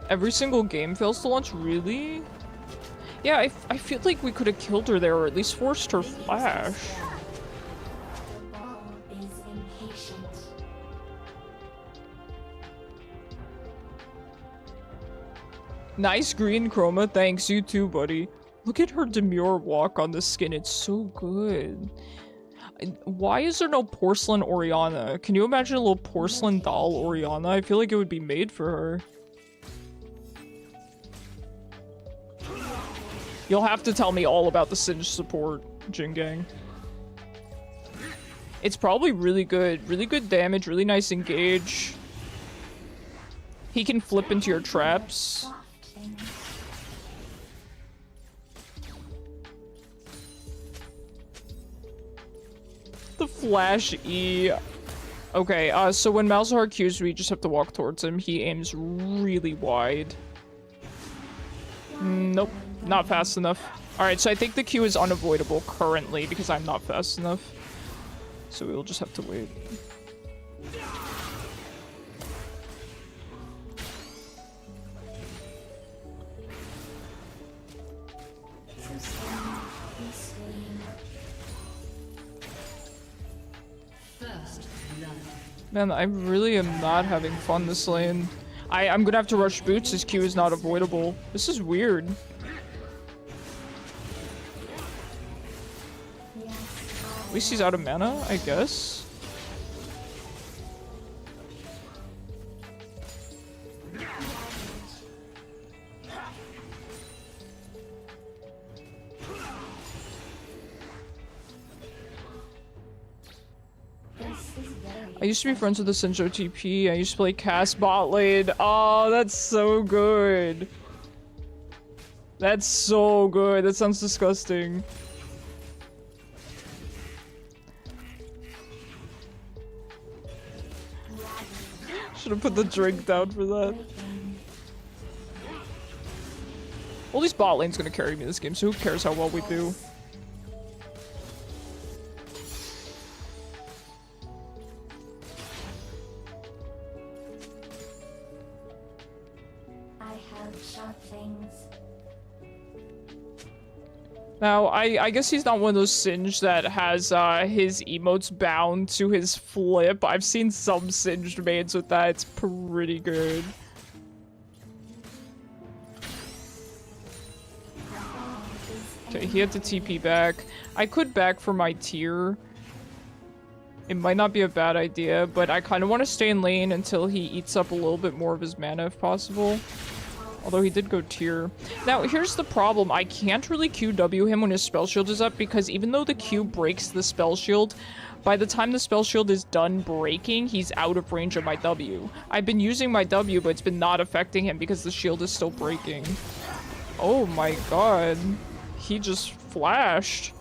S2: Every single game fails to launch? Really? Yeah, I feel like we could have killed her there, or at least forced her flash.
S6: The ball is impatient.
S2: Nice green chroma, thanks, you too, buddy. Look at her demure walk on the skin, it's so good. Why is there no porcelain Orianna? Can you imagine a little porcelain doll Orianna? I feel like it would be made for her. You'll have to tell me all about the Singe support, Jingang. It's probably really good damage, really nice engage. He can flip into your traps. The flash E. Okay, so when Malzahar Qs, we just have to walk towards him. He aims really wide. Nope, not fast enough. Alright, so I think the Q is unavoidable currently because I'm not fast enough. So we will just have to wait. Man, I really am not having fun this lane. I'm gonna have to rush boots. His Q is not avoidable. This is weird. At least he's out of mana, I guess. I used to be friends with the Sinjo TP. I used to play cast bot lane. Oh, that's so good. That's so good. That sounds disgusting. Should have put the drink down for that. Well, at least bot lane's gonna carry me this game, so who cares how well we do. Now, I guess he's not one of those Singe that has his emotes bound to his flip. I've seen some Singed mains with that. It's pretty good. Okay, he had to TP back. I could back for my tier. It might not be a bad idea, but I kind of want to stay in lane until he eats up a little bit more of his mana if possible. Although he did go tier. Now, here's the problem. I can't really QW him when his spell shield is up because even though the Q breaks the spell shield, by the time the spell shield is done breaking, he's out of range of my W. I've been using my W, but it's been not affecting him because the shield is still breaking. Oh my god. He just flashed.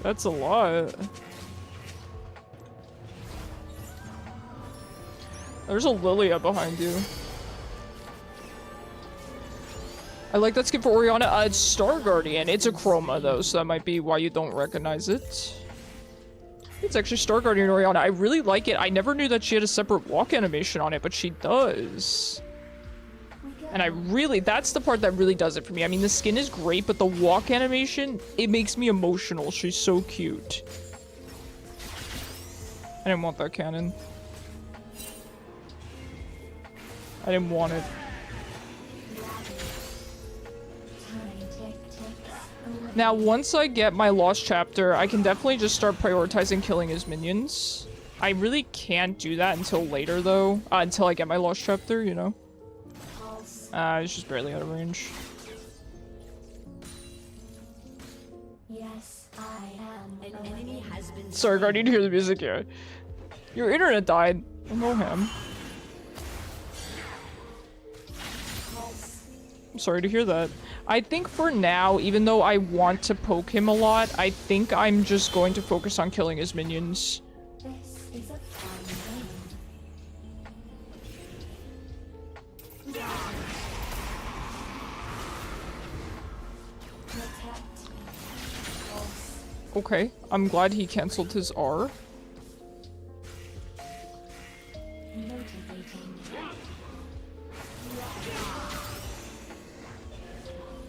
S2: That's a lot. There's a Lilia behind you. I like that skin for Orianna. It's Star Guardian. It's a chroma though, so that might be why you don't recognize it. It's actually Star Guardian Orianna. I really like it. I never knew that she had a separate walk animation on it, but she does. And I really, that's the part that really does it for me. I mean, the skin is great, but the walk animation, it makes me emotional. She's so cute. I didn't want that cannon. I didn't want it. Now, once I get my lost chapter, I can definitely just start prioritizing killing his minions. I really can't do that until later, though. Until I get my lost chapter, you know? He's just barely out of range.
S6: Yes, I am. An enemy has been.
S2: Sorry, Guardian, to hear the music here. Your internet died. Oh, no, him. I'm sorry to hear that. I think for now, even though I want to poke him a lot, I think I'm just going to focus on killing his minions.
S6: This is a fun game.
S2: Okay, I'm glad he canceled his R.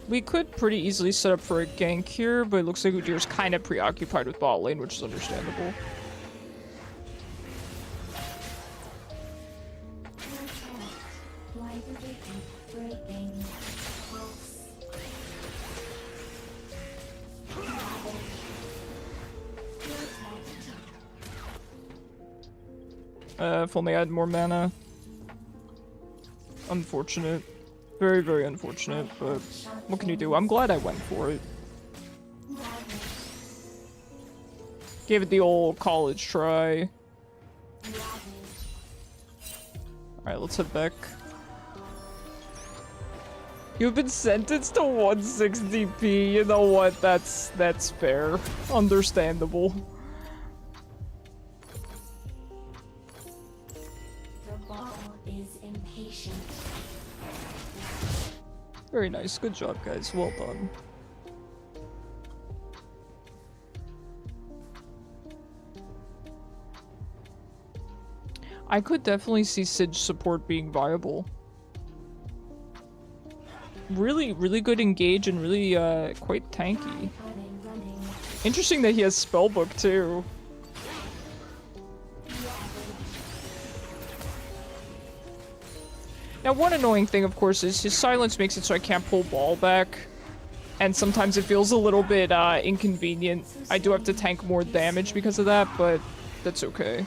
S2: We could pretty easily set up for a gank here, but it looks like Udyr's kind of preoccupied with bot lane, which is understandable.
S6: Why do they keep breaking? Pulse.
S2: If only I had more mana. Unfortunate. Very, very unfortunate, but what can you do? I'm glad I went for it. Gave it the old college try. Alright, let's head back. You've been sentenced to 160p. You know what? That's fair. Understandable.
S6: The ball is impatient.
S2: Very nice. Good job, guys. Well done. I could definitely see Sidge support being viable. Really, really good engage and really, quite tanky. Interesting that he has Spellbook, too. Now, one annoying thing, of course, is his silence makes it so I can't pull ball back. And sometimes it feels a little bit, inconvenient. I do have to tank more damage because of that, but that's okay.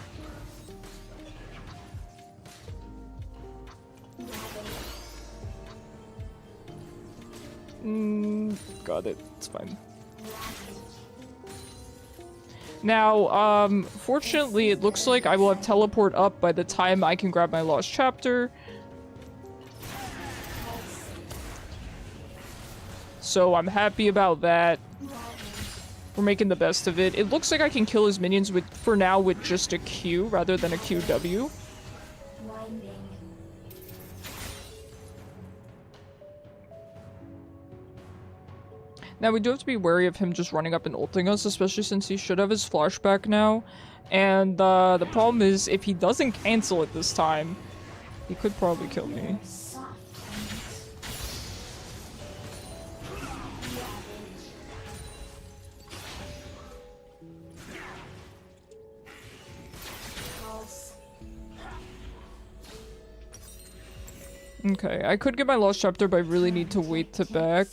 S2: Got it. It's fine. Now, fortunately, it looks like I will have teleport up by the time I can grab my lost chapter. So I'm happy about that. We're making the best of it. It looks like I can kill his minions with, for now, with just a Q rather than a QW. Now, we do have to be wary of him just running up and ulting us, especially since he should have his flashback now. And the problem is, if he doesn't cancel it this time, he could probably kill me. Okay, I could get my lost chapter, but I really need to wait to back.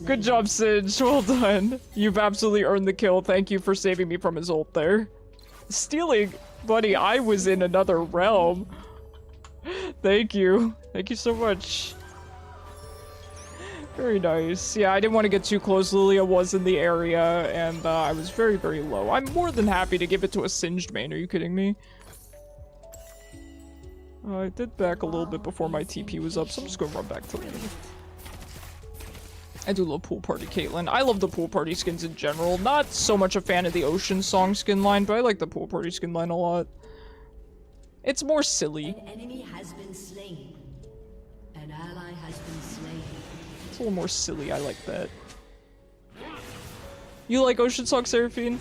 S2: Good job, Sidge. Well done. You've absolutely earned the kill. Thank you for saving me from his ult there. Stealing? Buddy, I was in another realm. Thank you. Thank you so much. Very nice. Yeah, I didn't want to get too close. Lilia was in the area, and I was very, very low. I'm more than happy to give it to a Singed main. Are you kidding me? I did back a little bit before my TP was up, so I'm just going to run back to lane. I do love Pool Party Caitlyn. I love the Pool Party skins in general. Not so much a fan of the Ocean Song skin line, but I like the Pool Party skin line a lot. It's more silly.
S3: An enemy has been slain. An ally has been slain.
S2: It's a little more silly. I like that. You like Ocean Song, Seraphine?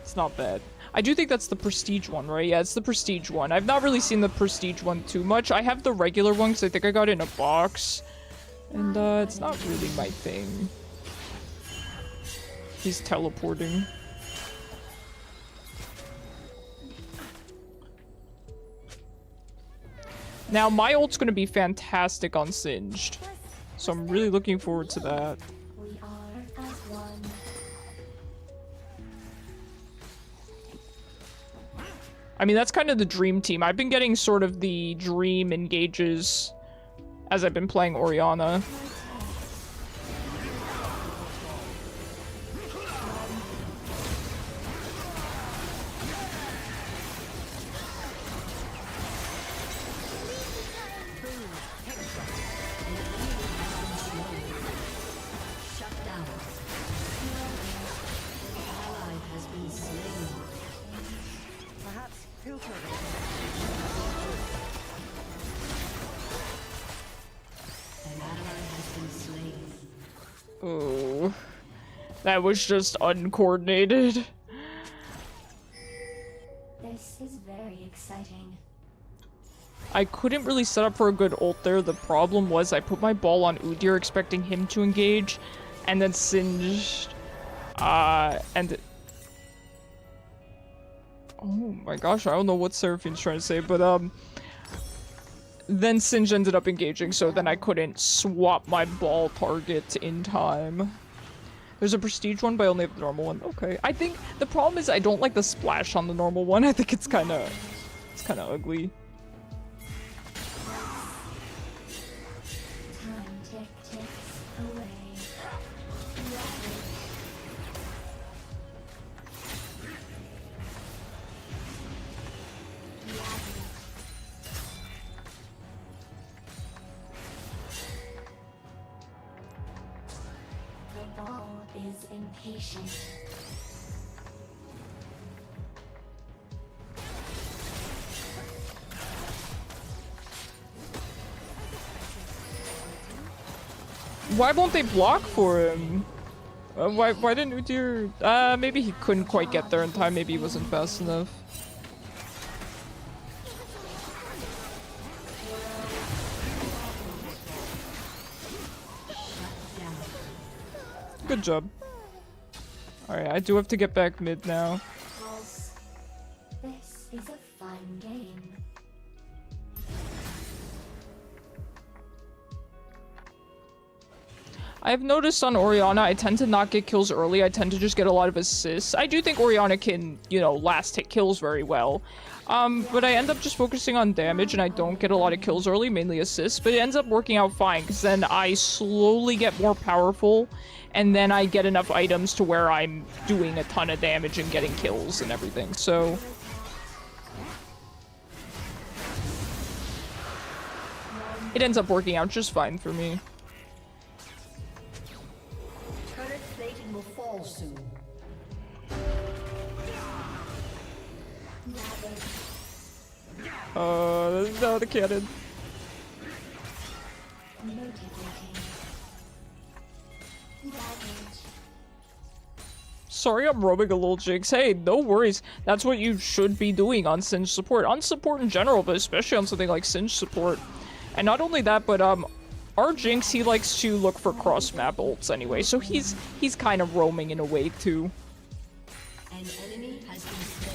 S2: It's not bad. I do think that's the Prestige one, right? Yeah, it's the Prestige one. I've not really seen the Prestige one too much. I have the regular one because I think I got it in a box. And, it's not really my thing. He's teleporting. Now, my ult's gonna be fantastic on Singed. So I'm really looking forward to that.
S6: We are as one.
S2: I mean, that's kind of the dream team. I've been getting sort of the dream engages as I've been playing Orianna.
S3: An ally has been slain.
S2: Oh, that was just uncoordinated.
S6: This is very exciting.
S2: I couldn't really set up for a good ult there. The problem was I put my ball on Udyr expecting him to engage, and then singed. And oh my gosh, I don't know what Seraphine's trying to say, but then Singe ended up engaging, so then I couldn't swap my ball target in time. There's a prestige one, but I only have the normal one. Okay. I think the problem is I don't like the splash on the normal one. I think it's kind of ugly.
S6: Time ticks away. The ball is impatient.
S2: Why won't they block for him? Why didn't Udyr? Maybe he couldn't quite get there in time. Maybe he wasn't fast enough. Good job. Alright, I do have to get back mid now.
S6: Pulse. This is a fun game.
S2: I've noticed on Orianna, I tend to not get kills early. I tend to just get a lot of assists. I do think Orianna can, you know, last hit kills very well. But I end up just focusing on damage and I don't get a lot of kills early, mainly assists. But it ends up working out fine because then I slowly get more powerful and then I get enough items to where I'm doing a ton of damage and getting kills and everything. So it ends up working out just fine for me.
S3: Turret plating will fall soon.
S2: No, the cannon.
S6: Motivating. Damage.
S2: Sorry I'm roaming a little, Jinx. Hey, no worries. That's what you should be doing on Singe support. On support in general, but especially on something like Singe support. And not only that, but our Jinx, he likes to look for cross-map ults anyway, so he's kind of roaming in a way too.
S3: An enemy has been slain.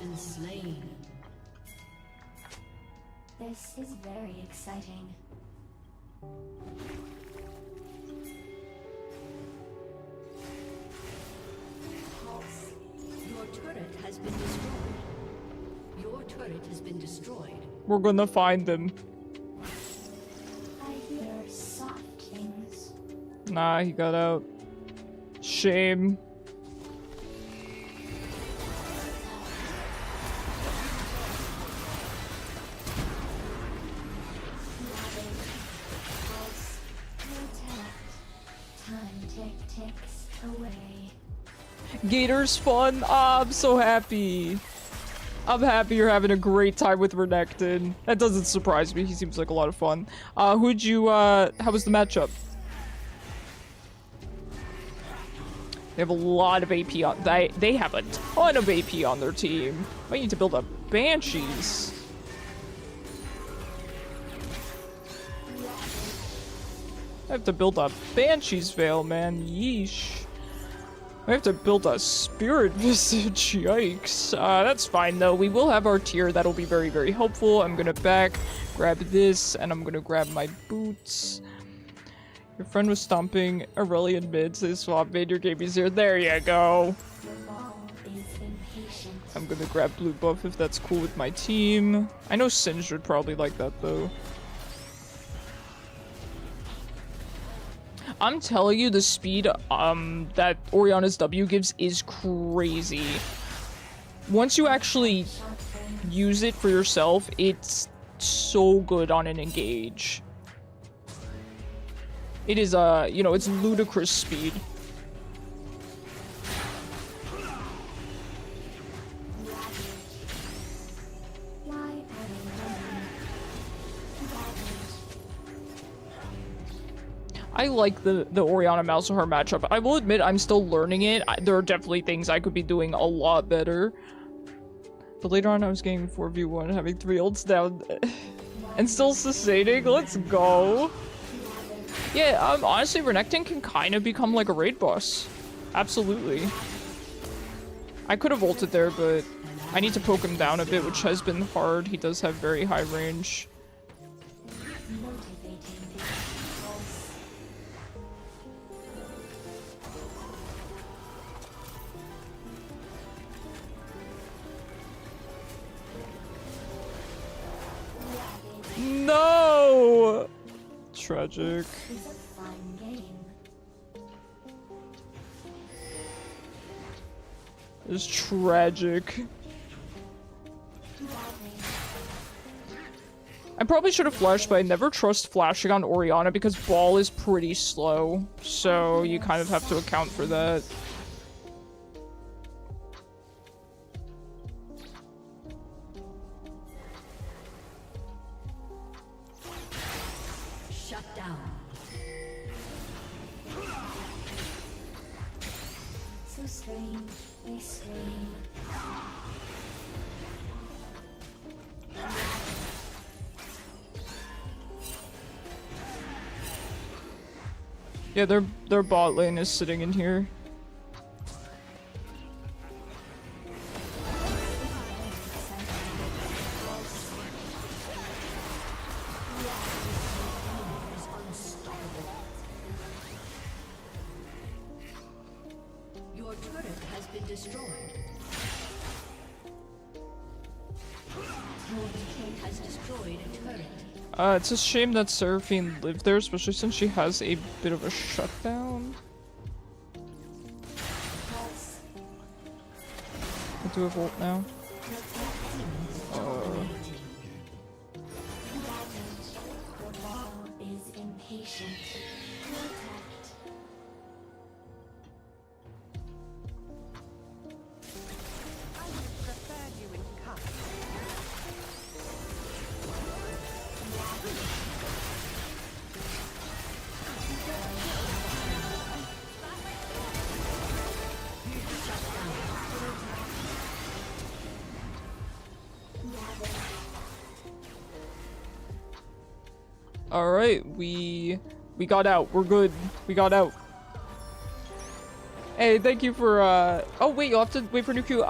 S3: Been slain.
S6: This is very exciting. Pulse.
S3: Your turret has been destroyed. Your turret has been destroyed.
S2: We're gonna find them.
S6: I hear soft things.
S2: Nah, he got out. Shame. Gator's fun. Oh, I'm so happy. I'm happy you're having a great time with Renekton. That doesn't surprise me. He seems like a lot of fun. How was the matchup? They have a lot of AP on. They have a ton of AP on their team. I need to build up Banshees. I have to build a Banshee's Veil, man. Yeesh. I have to build a Spirit Visage. Yikes. That's fine, though. We will have our tier. That'll be very, very helpful. I'm gonna grab this, and I'm gonna grab my boots. Your friend was stomping Aurelian mid, so they swap made your game easier. There you go. I'm gonna grab blue buff if that's cool with my team. I know Singe would probably like that, though. I'm telling you, the speed that Orianna's W gives is crazy. Once you actually use it for yourself, it's so good on an engage. It is, you know, it's ludicrous speed. I like the Orianna Malzahar matchup. I will admit I'm still learning it. There are definitely things I could be doing a lot better. But later on I was getting 4v1, having 3 ults down, and still sustaining. Let's go. Yeah, honestly, Renekton can kind of become like a raid boss. Absolutely. I could have ulted there, but I need to poke him down a bit, which has been hard. He does have very high range. No! Tragic.
S6: It's a fun game.
S2: It's tragic. I probably should have flashed, but I never trust flashing on Orianna because ball is pretty slow. So you kind of have to account for that. Yeah, their bot lane is sitting in here.
S3: Your turret has been destroyed. Your team has destroyed a turret.
S2: It's a shame that Seraphine lived there, especially since she has a bit of a shutdown. I do have ult now. Alright, we got out. We're good. We got out. Hey, thank you for, oh wait, you'll have to wait for a new queue.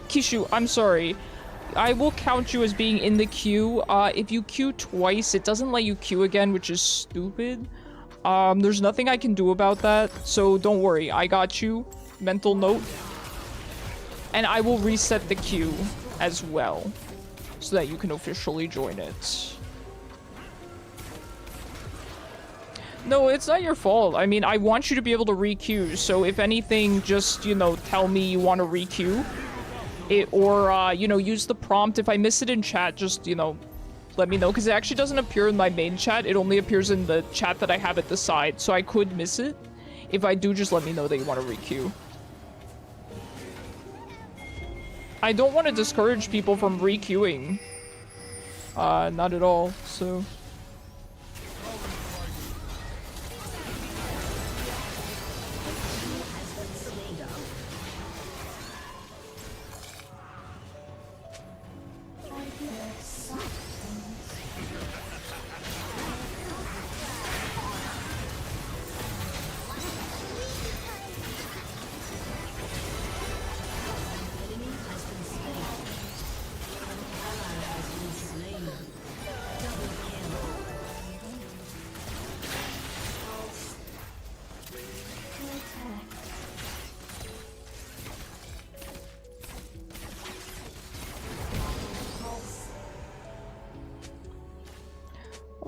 S2: Kishu, I'm sorry. I will count you as being in the queue. If you queue twice, it doesn't let you queue again, which is stupid. There's nothing I can do about that, so don't worry. I got you. Mental note. And I will reset the queue as well, so that you can officially join it. No, it's not your fault. I mean, I want you to be able to re-queue, so if anything, just, you know, tell me you want to re-queue. Or, you know, use the prompt. If I miss it in chat, just, you know, let me know, because it actually doesn't appear in my main chat. It only appears in the chat that I have at the side, so I could miss it. If I do, just let me know that you want to re-queue. I don't want to discourage people from re-queuing. Not at all, so...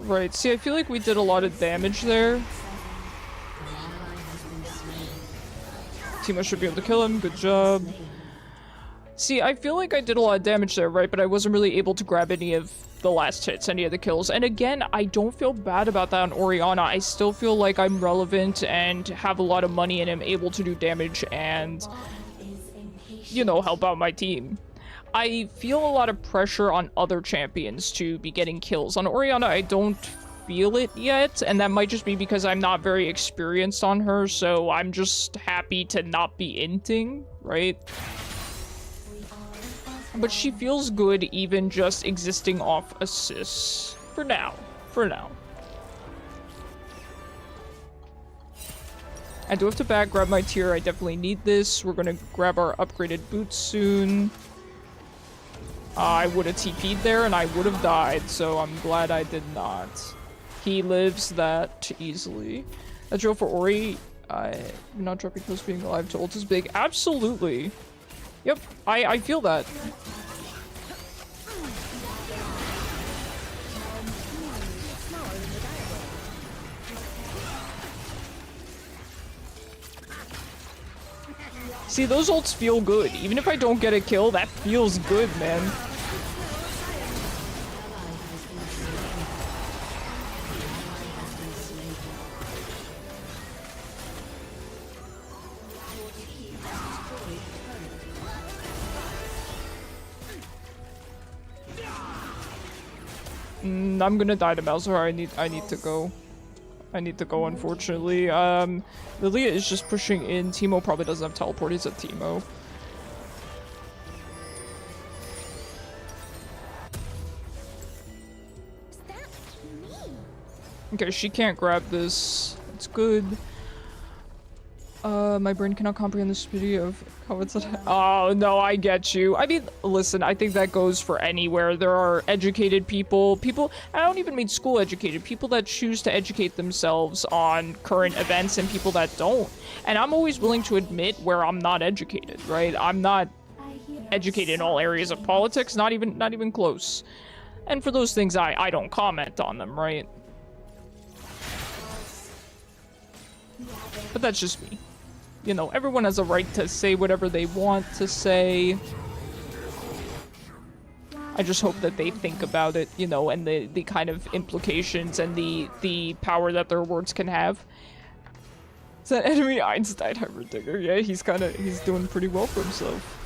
S2: Right, see, I feel like we did a lot of damage there. Teemo should be able to kill him. Good job. See, I feel like I did a lot of damage there, right? But I wasn't really able to grab any of the last hits, any of the kills. And again, I don't feel bad about that on Orianna. I still feel like I'm relevant and have a lot of money and am able to do damage and, you know, help out my team. I feel a lot of pressure on other champions to be getting kills. On Orianna, I don't feel it yet, and that might just be because I'm not very experienced on her, so I'm just happy to not be inting, right? But she feels good even just existing off assists. For now. For now. I do have to back grab my tier. I definitely need this. We're gonna grab our upgraded boots soon. I would have TP'd there and I would have died, so I'm glad I did not. He lives that easily. A drill for Ori. You're not dropping close being alive to ult is big. Absolutely. Yep, I feel that. See, those ults feel good. Even if I don't get a kill, that feels good, man. I'm gonna die to Malzahar. I need to go. I need to go, unfortunately. Lilia is just pushing in. Teemo probably doesn't have teleport. He's a Teemo. Okay, she can't grab this. It's good. My brain cannot comprehend the speed of how it's. Oh no, I get you. I mean, listen, I think that goes for anywhere. There are educated people. I don't even mean school educated. People that choose to educate themselves on current events and people that don't. And I'm always willing to admit where I'm not educated, right? I'm not educated in all areas of politics, not even close. And for those things, I don't comment on them, right? But that's just me. You know, everyone has a right to say whatever they want to say. I just hope that they think about it, you know, and the kind of implications and the power that their words can have. Is that enemy Einstein Heimerdinger? Yeah, he's doing pretty well for himself.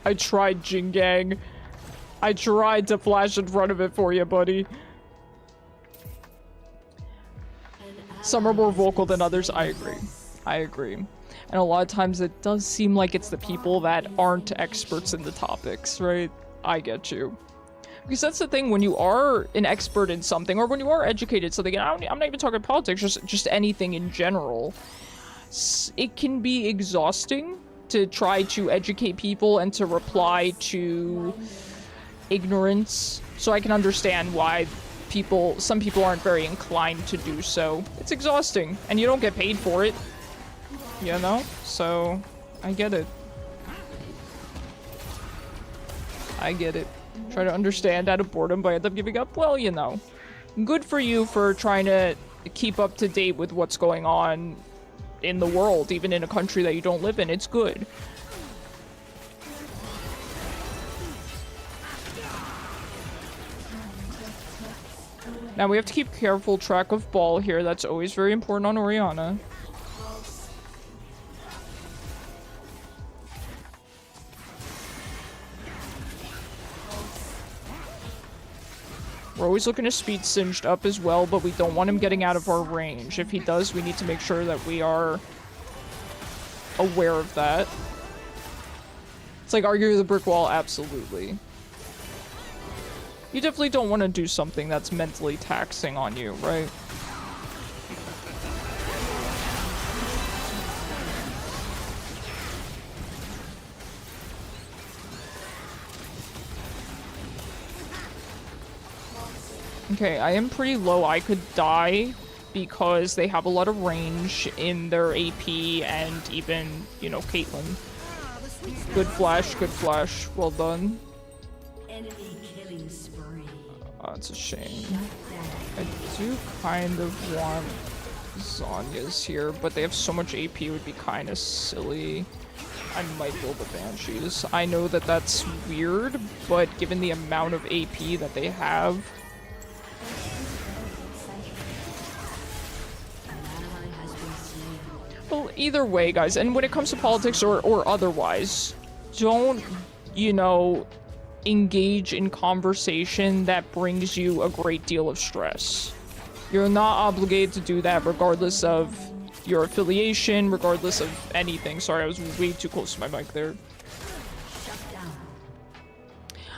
S2: I tried, Jingang. I tried to flash in front of it for you, buddy. Some are more vocal than others. I agree. I agree. And a lot of times it does seem like it's the people that aren't experts in the topics, right? I get you. Because that's the thing, when you are an expert in something, or when you are educated in something, and I'm not even talking politics, just anything in general, it can be exhausting to try to educate people and to reply to ignorance. So I can understand why some people aren't very inclined to do so. It's exhausting, and you don't get paid for it, you know? So, I get it. I get it. Try to understand out of boredom, but I end up giving up. Well, you know. Good for you for trying to keep up to date with what's going on in the world, even in a country that you don't live in. It's good. Now we have to keep careful track of ball here. That's always very important on Orianna. We're always looking to speed Singed up as well, but we don't want him getting out of our range. If he does, we need to make sure that we are aware of that. It's like arguing with a brick wall, absolutely. You definitely don't want to do something that's mentally taxing on you, right? Okay, I am pretty low. I could die because they have a lot of range in their AP and even, you know, Caitlyn. Good flash, good flash. Well done.
S3: Enemy killing spree.
S2: Oh, it's a shame. I do kind of want Zonya's here, but they have so much AP, it would be kind of silly. I might build the Banshees. I know that that's weird, but given the amount of AP that they have... Well, either way, guys, and when it comes to politics or otherwise, don't, you know, engage in conversation that brings you a great deal of stress. You're not obligated to do that regardless of your affiliation, regardless of anything. Sorry, I was way too close to my mic there.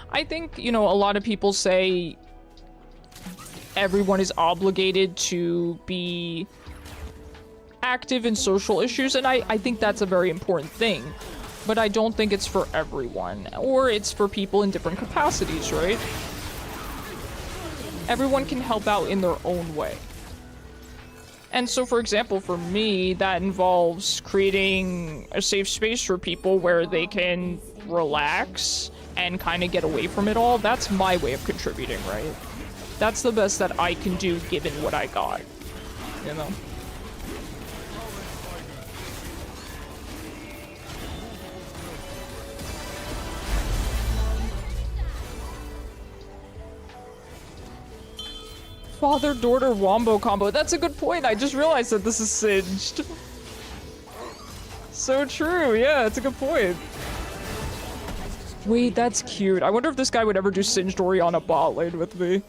S2: I think, you know, a lot of people say everyone is obligated to be active in social issues, and I think that's a very important thing. But I don't think it's for everyone, or it's for people in different capacities, right? Everyone can help out in their own way. And so, for example, for me, that involves creating a safe space for people where they can relax and kind of get away from it all. That's my way of contributing, right? That's the best that I can do given what I got, you know? Father-daughter wombo combo. That's a good point. I just realized that this is Singed. So true. Yeah, it's a good point. Wait, that's cute. I wonder if this guy would ever do Singed Orianna bot lane with me.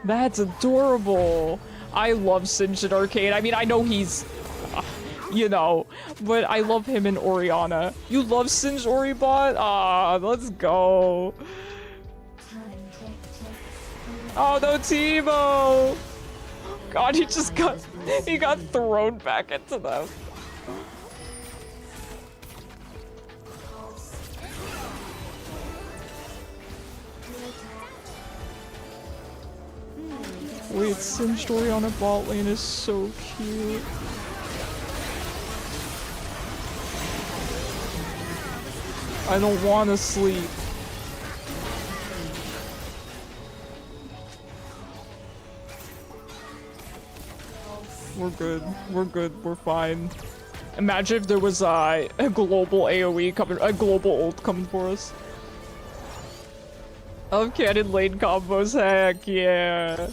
S2: That's adorable. I love Singed in Arcade. I mean, I know he's... you know, but I love him in Orianna. You love Singed Ori bot? Ah, let's go. Oh no, Teemo! God, he just got thrown back into them. Wait, Singed Orianna bot lane is so cute. I don't want to sleep. We're good. We're good. We're fine. Imagine if there was a global AoE coming, a global ult coming for us. Love cannon lane combos, heck yeah.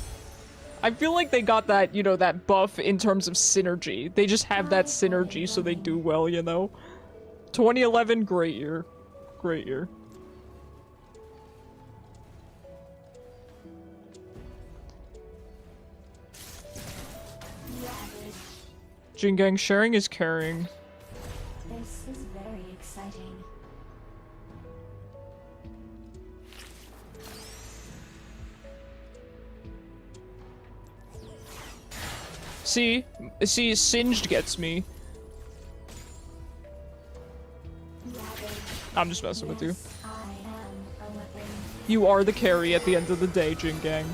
S2: I feel like they got that, you know, that buff in terms of synergy. They just have that synergy, so they do well, you know? 2011, great year. Great year. Jingang, sharing is caring.
S6: This is very exciting.
S2: See, Singed gets me. I'm just messing with you.
S6: I am a weapon.
S2: You are the carry at the end of the day, Jingang.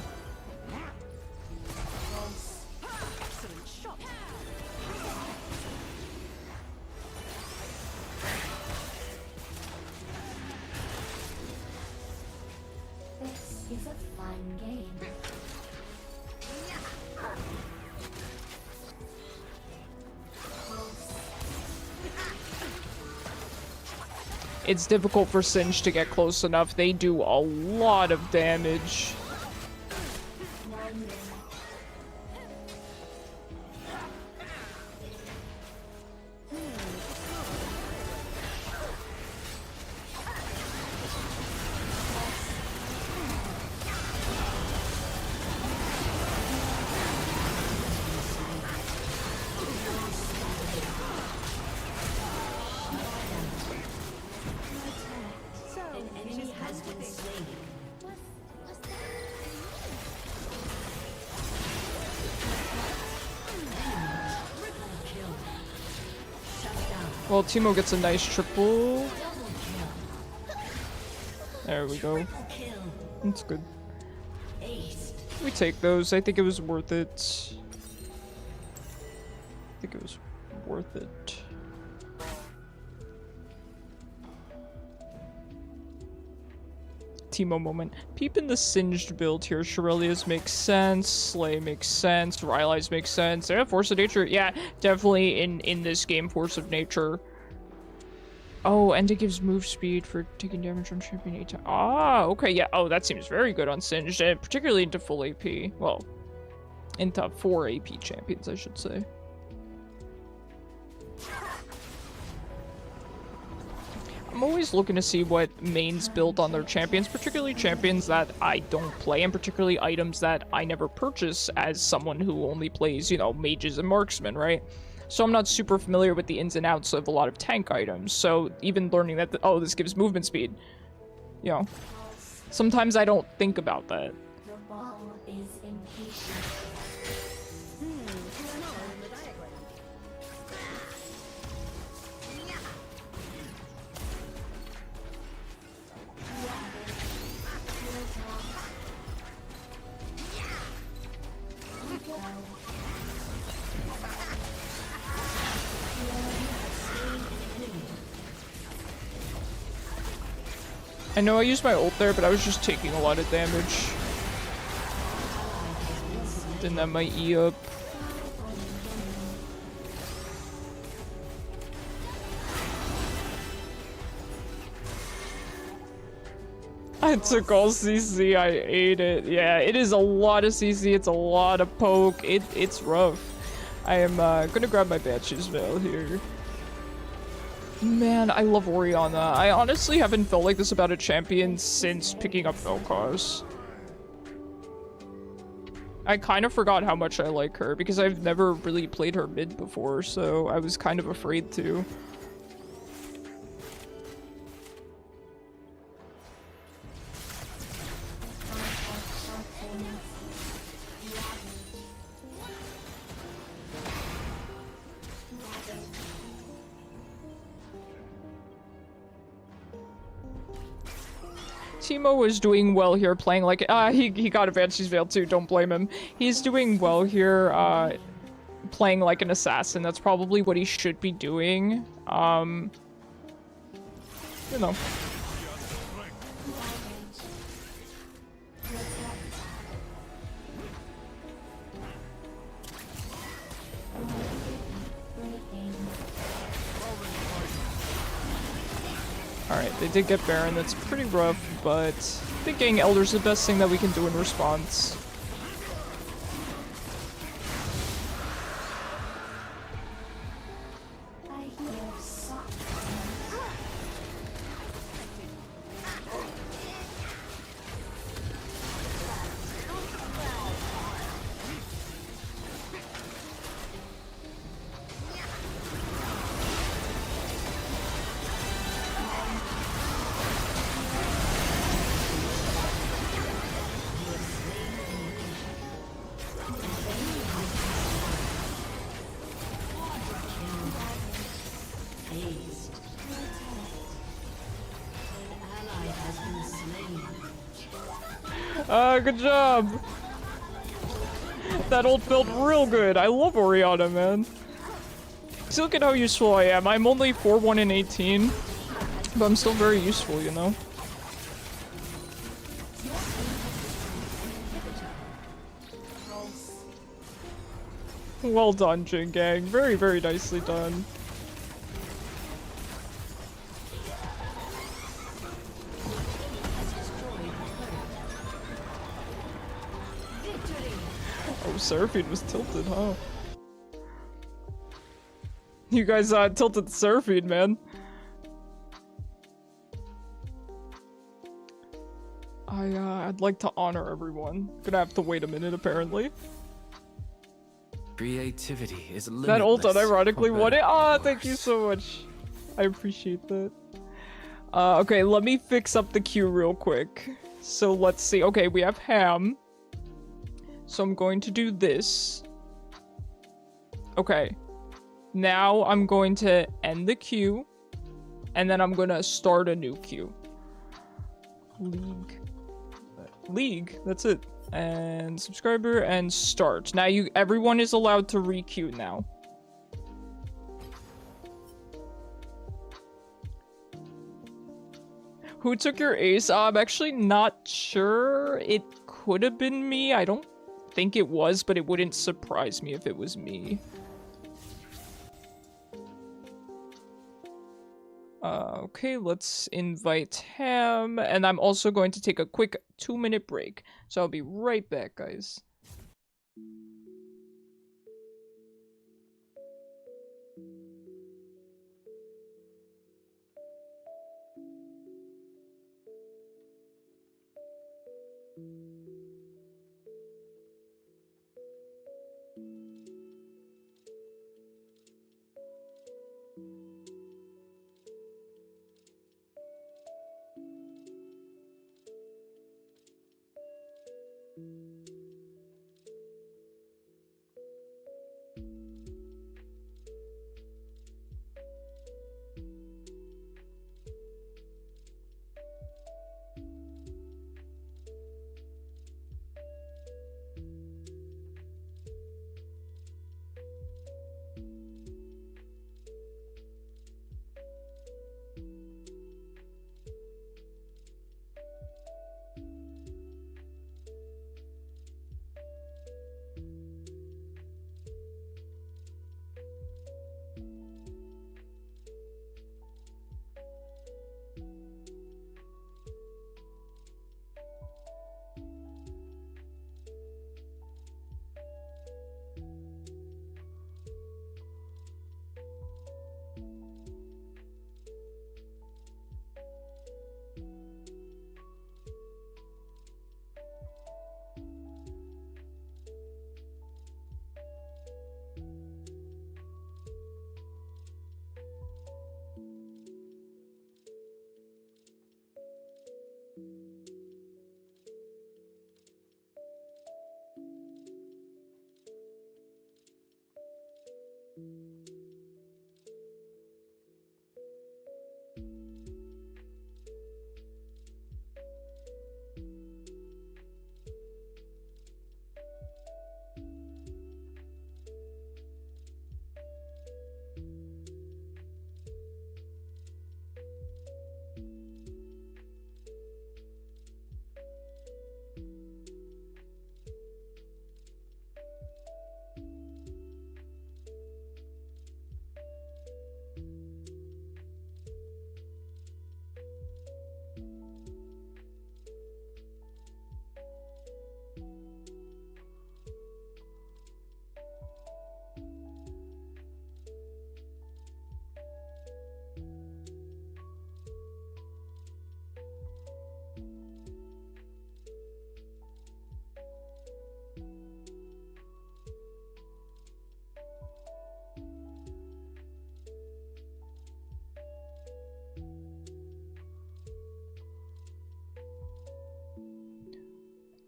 S6: This is a fun game.
S2: It's difficult for Singed to get close enough. They do a lot of damage. Well, Teemo gets a nice triple. There we go. That's good. We take those. I think it was worth it. I think it was worth it. Teemo moment. Peeping the singed build here. Shirelia's makes sense. Slay makes sense. Rylai's makes sense. Yeah, Force of Nature. Yeah, definitely in this game, Force of Nature. Oh, and it gives move speed for taking damage on champion 8 times. Ah, okay, yeah. Oh, that seems very good on Singed, particularly into full AP. Well, into 4 AP champions, I should say. I'm always looking to see what mains build on their champions, particularly champions that I don't play, and particularly items that I never purchase as someone who only plays, you know, mages and marksmen, right? So I'm not super familiar with the ins and outs of a lot of tank items, so even learning that, oh, this gives movement speed, you know, sometimes I don't think about that.
S6: The ball is impatient.
S2: I know I used my ult there, but I was just taking a lot of damage. Didn't have my E up. I took all CC, I ate it. Yeah, it is a lot of CC, it's a lot of poke. It's rough. I am gonna grab my Banshee's Veil here. Man, I love Orianna. I honestly haven't felt like this about a champion since picking up Vel'koz. I kind of forgot how much I like her because I've never really played her mid before, so I was kind of afraid to. Teemo is doing well here, playing like he got a Banshee's Veil too. Don't blame him. He's doing well here, playing like an assassin. That's probably what he should be doing. You know. Alright, they did get Baron. That's pretty rough, but I think getting Elder's the best thing that we can do in response.
S6: I hear soft.
S2: Good job! That ult felt real good. I love Orianna, man. See, look at how useful I am. I'm only 4-1 in 18, but I'm still very useful, you know? Well done, Jin Gang. Very, very nicely done. Oh, Seraphine was tilted, huh? You guys tilted Seraphine, man. I'd like to honor everyone. Gonna have to wait a minute, apparently.
S1: Creativity is limitless.
S2: That ult unironically
S1: for
S2: won it.
S1: better
S2: Ah,
S1: or
S2: thank you
S1: worse.
S2: so much. I appreciate that. Okay, let me fix up the queue real quick. So let's see. Okay, we have Ham. So I'm going to do this. Okay. Now I'm going to end the queue. And then I'm going to start a new queue. League. That's it. And subscriber and start. Now everyone is allowed to re-queue now. Who took your ace? I'm actually not sure. It could have been me. I don't think it was, but it wouldn't surprise me if it was me. Okay, let's invite him. And I'm also going to take a quick 2-minute break. So I'll be right back, guys.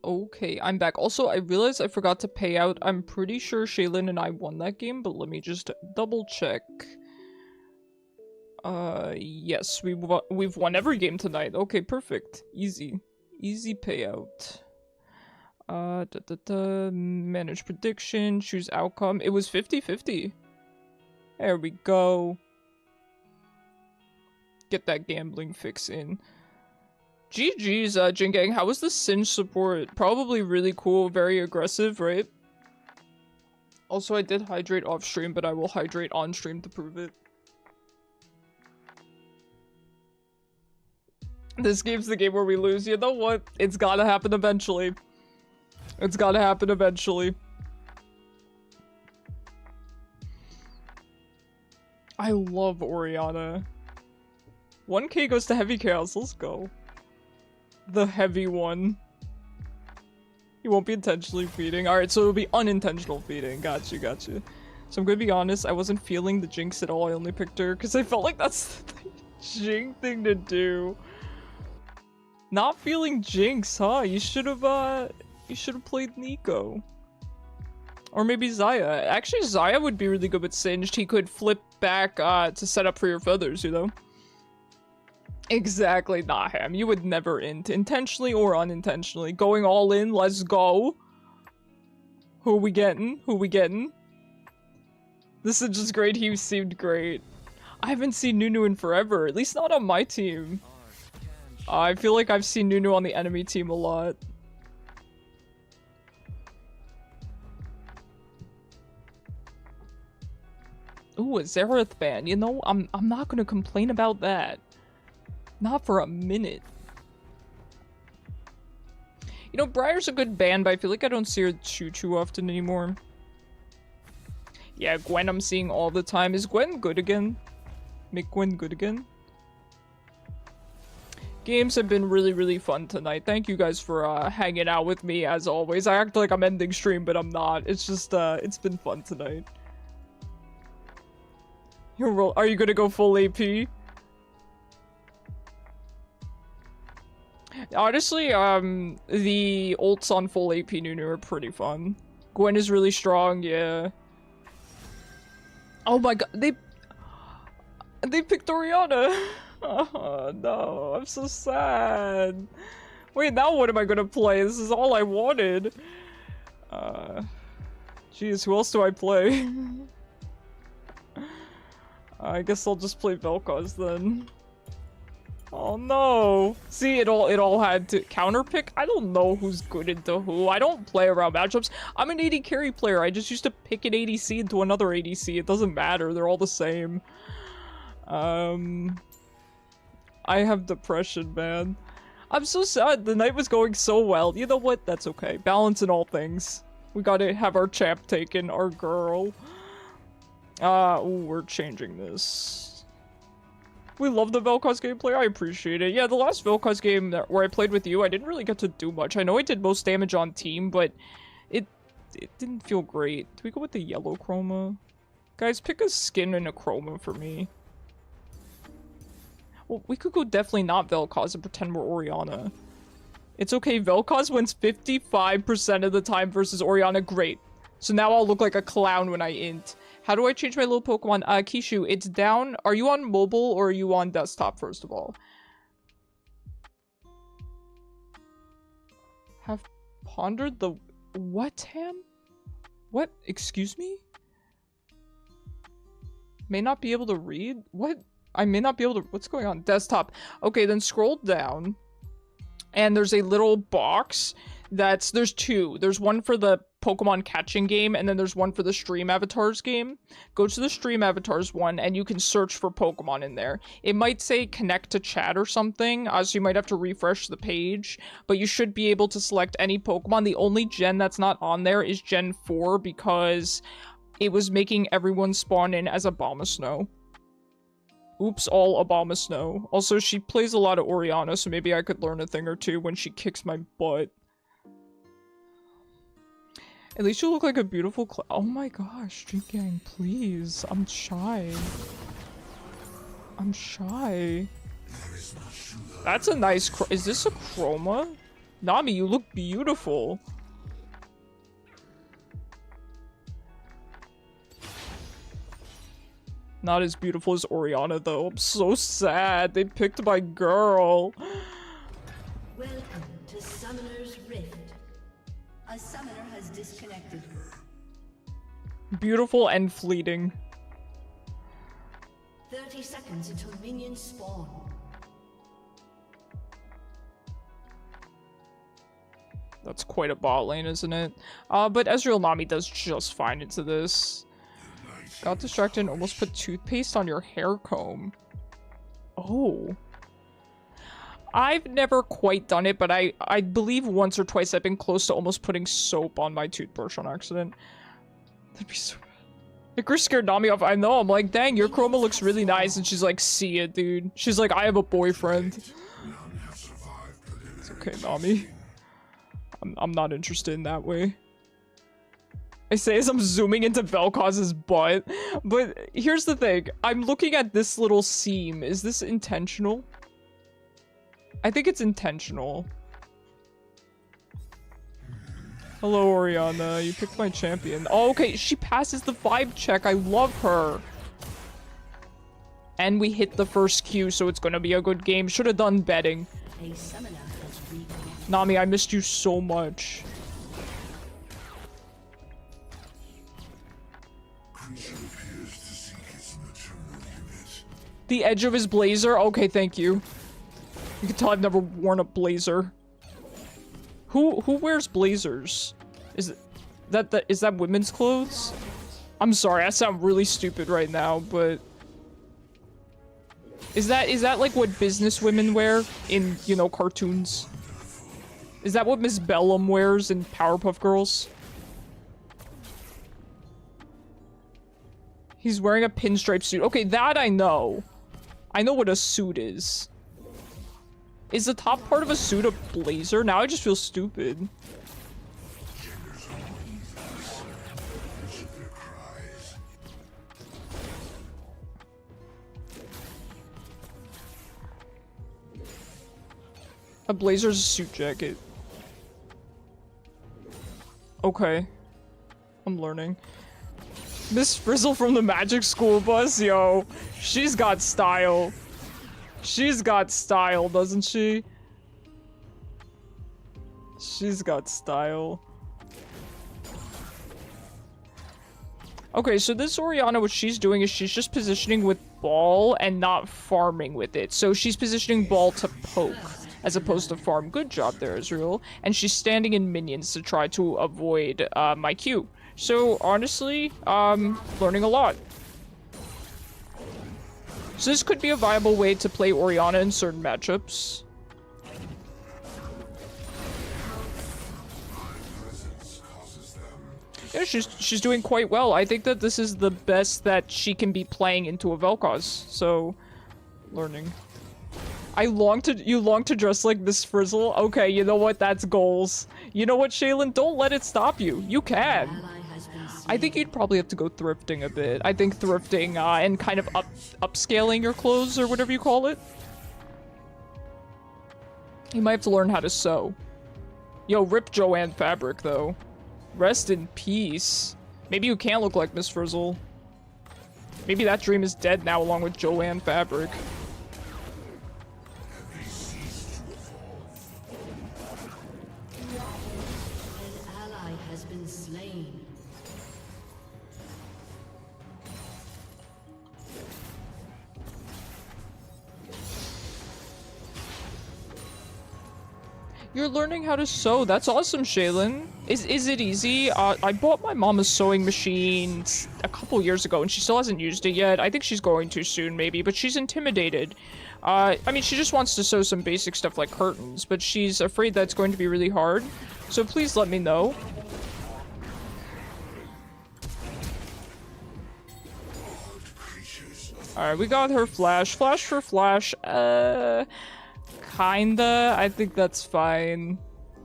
S2: Okay, I'm back. Also, I realized I forgot to pay out. I'm pretty sure Shaylin and I won that game, but let me just double check. Yes, we've won every game tonight. Okay, perfect. Easy. Easy payout. Manage prediction, choose outcome. It was 50-50. There we go. Get that gambling fix in. GG's, Jingang. How was the Singe support? Probably really cool, very aggressive, right? Also, I did hydrate off stream, but I will hydrate on stream to prove it. This game's the game where we lose. You know what? It's gotta happen eventually. It's gotta happen eventually. I love Orianna. 1K goes to Heavy Chaos. Let's go. The heavy one. He won't be intentionally feeding. Alright, so it'll be unintentional feeding. Got you, got you. So I'm gonna be honest, I wasn't feeling the Jinx at all. I only picked her because I felt like that's the Jinx thing to do. Not feeling Jinx, huh? You should have played Nico. Or maybe Xayah. Actually, Xayah would be really good with Singed. He could flip back to set up for your feathers, you know? Exactly, nah, Ham. You would never int. Intentionally or unintentionally. Going all in, let's go. Who we getting? Who we getting? This is just great. He seemed great. I haven't seen Nunu in forever. At least not on my team. I feel like I've seen Nunu on the enemy team a lot. Ooh, a Zerath ban. You know, I'm not gonna complain about that. Not for a minute. You know, Briar's a good ban, but I feel like I don't see her too often anymore. Yeah, Gwen I'm seeing all the time. Is Gwen good again? Make Gwen good again? Games have been really fun tonight. Thank you guys for hanging out with me as always. I act like I'm ending stream, but I'm not. It's just, it's been fun tonight. Are you gonna go full AP? Honestly, the ults on full AP Nunu are pretty fun. Gwen is really strong, yeah. Oh my god, they picked Orianna. Oh no, I'm so sad. Wait, now what am I gonna play? This is all I wanted. Jeez, who else do I play? I guess I'll just play Vel'koz then. Oh no. See, it all had to counterpick. I don't know who's good into who. I don't play around matchups. I'm an AD carry player. I just used to pick an ADC into another ADC. It doesn't matter. They're all the same. I have depression, man. I'm so sad. The night was going so well. You know what? That's okay. Balance in all things. We gotta have our champ taken, our girl. Ooh, we're changing this. We love the Vel'koz gameplay. I appreciate it. Yeah, the last Vel'koz game where I played with you, I didn't really get to do much. I know I did most damage on team, but it didn't feel great. Do we go with the yellow chroma? Guys, pick a skin and a chroma for me. Well, we could go definitely not Vel'koz and pretend we're Orianna. It's okay, Vel'koz wins 55% of the time versus Orianna. Great. So now I'll look like a clown when I int. How do I change my little Pokemon? Kishu, it's down. Are you on mobile or are you on desktop, first of all? Have pondered the... What, Ham? What? Excuse me? May not be able to read? What? I may not be able to... What's going on? Desktop. Okay, then scroll down. And there's a little box that's... There's two. There's one for the Pokemon catching game, and then there's one for the stream avatars game. Go to the stream avatars one, and you can search for Pokemon in there. It might say connect to chat or something, so you might have to refresh the page, but you should be able to select any Pokemon. The only gen that's not on there is Gen 4, because it was making everyone spawn in as Abomasnow. Oops, all Abomasnow. Also, she plays a lot of Orianna, so maybe I could learn a thing or two when she kicks my butt. At least you look like a beautiful oh my gosh, Street Gang, please. I'm shy. I'm shy. That's a nice is this a chroma? Nami, you look beautiful. Not as beautiful as Orianna, though. I'm so sad. They picked my girl.
S3: Welcome to Summoner's Rift. A summoner has disconnected.
S2: Beautiful and fleeting.
S3: 30 seconds until minions spawn.
S2: That's quite a bot lane, isn't it? But Ezreal Nami does just fine into this. Got distracted and almost put toothpaste on your hair comb. Oh. I've never quite done it, but I believe once or twice I've been close to almost putting soap on my toothbrush on accident. That'd be so bad. Icarus scared Nami off. I know, I'm like, dang, your chroma looks really nice. And she's like, see it, dude. She's like, I have a boyfriend. It's okay, Nami. I'm not interested in that way. I say as I'm zooming into Vel'koz's butt. But here's the thing. I'm looking at this little seam. Is this intentional? I think it's intentional. Hello, Orianna. You picked my champion. Oh, okay. She passes the vibe check. I love her. And we hit the first Q, so it's gonna be a good game. Should have done betting.
S3: A summoner has reconnected.
S2: Nami, I missed you so much.
S5: Creature appears to seek its maternal unit.
S2: The edge of his blazer? Okay, thank you. You can tell I've never worn a blazer. Who wears blazers? Is that women's clothes? I'm sorry, I sound really stupid right now, but is that like what business women wear in, you know, cartoons? Is that what Miss Bellum wears in Powerpuff Girls? He's wearing a pinstripe suit. Okay, that I know. I know what a suit is. Is the top part of a suit a blazer? Now I just feel stupid. A blazer's a suit jacket. Okay. I'm learning. Miss Frizzle from the Magic School Bus, yo. She's got style. She's got style, doesn't she? She's got style. Okay, so this Orianna, what she's doing is she's just positioning with ball and not farming with it. So she's positioning ball to poke as opposed to farm. Good job there, Israel. And she's standing in minions to try to avoid my Q. So honestly, learning a lot. So this could be a viable way to play Orianna in certain matchups. Yeah, she's doing quite well. I think that this is the best that she can be playing into a Vel'koz. So, learning. You long to dress like Miss Frizzle? Okay, you know what? That's goals. You know what, Shaylin? Don't let it stop you. You can. I think you'd probably have to go thrifting a bit. I think thrifting and kind of upscaling your clothes or whatever you call it. You might have to learn how to sew. Yo, rip Joanne fabric though. Rest in peace. Maybe you can't look like Miss Frizzle. Maybe that dream is dead now along with Joanne fabric.
S3: An ally has been slain.
S2: You're learning how to sew. That's awesome, Shaylin. Is it easy? I bought my mom a sewing machine a couple years ago, and she still hasn't used it yet. I think she's going to soon, maybe, but she's intimidated. I mean, she just wants to sew some basic stuff like curtains, but she's afraid that it's going to be really hard. So please let me know. Alright, we got her flash. Flash for flash. Kinda. I think that's fine.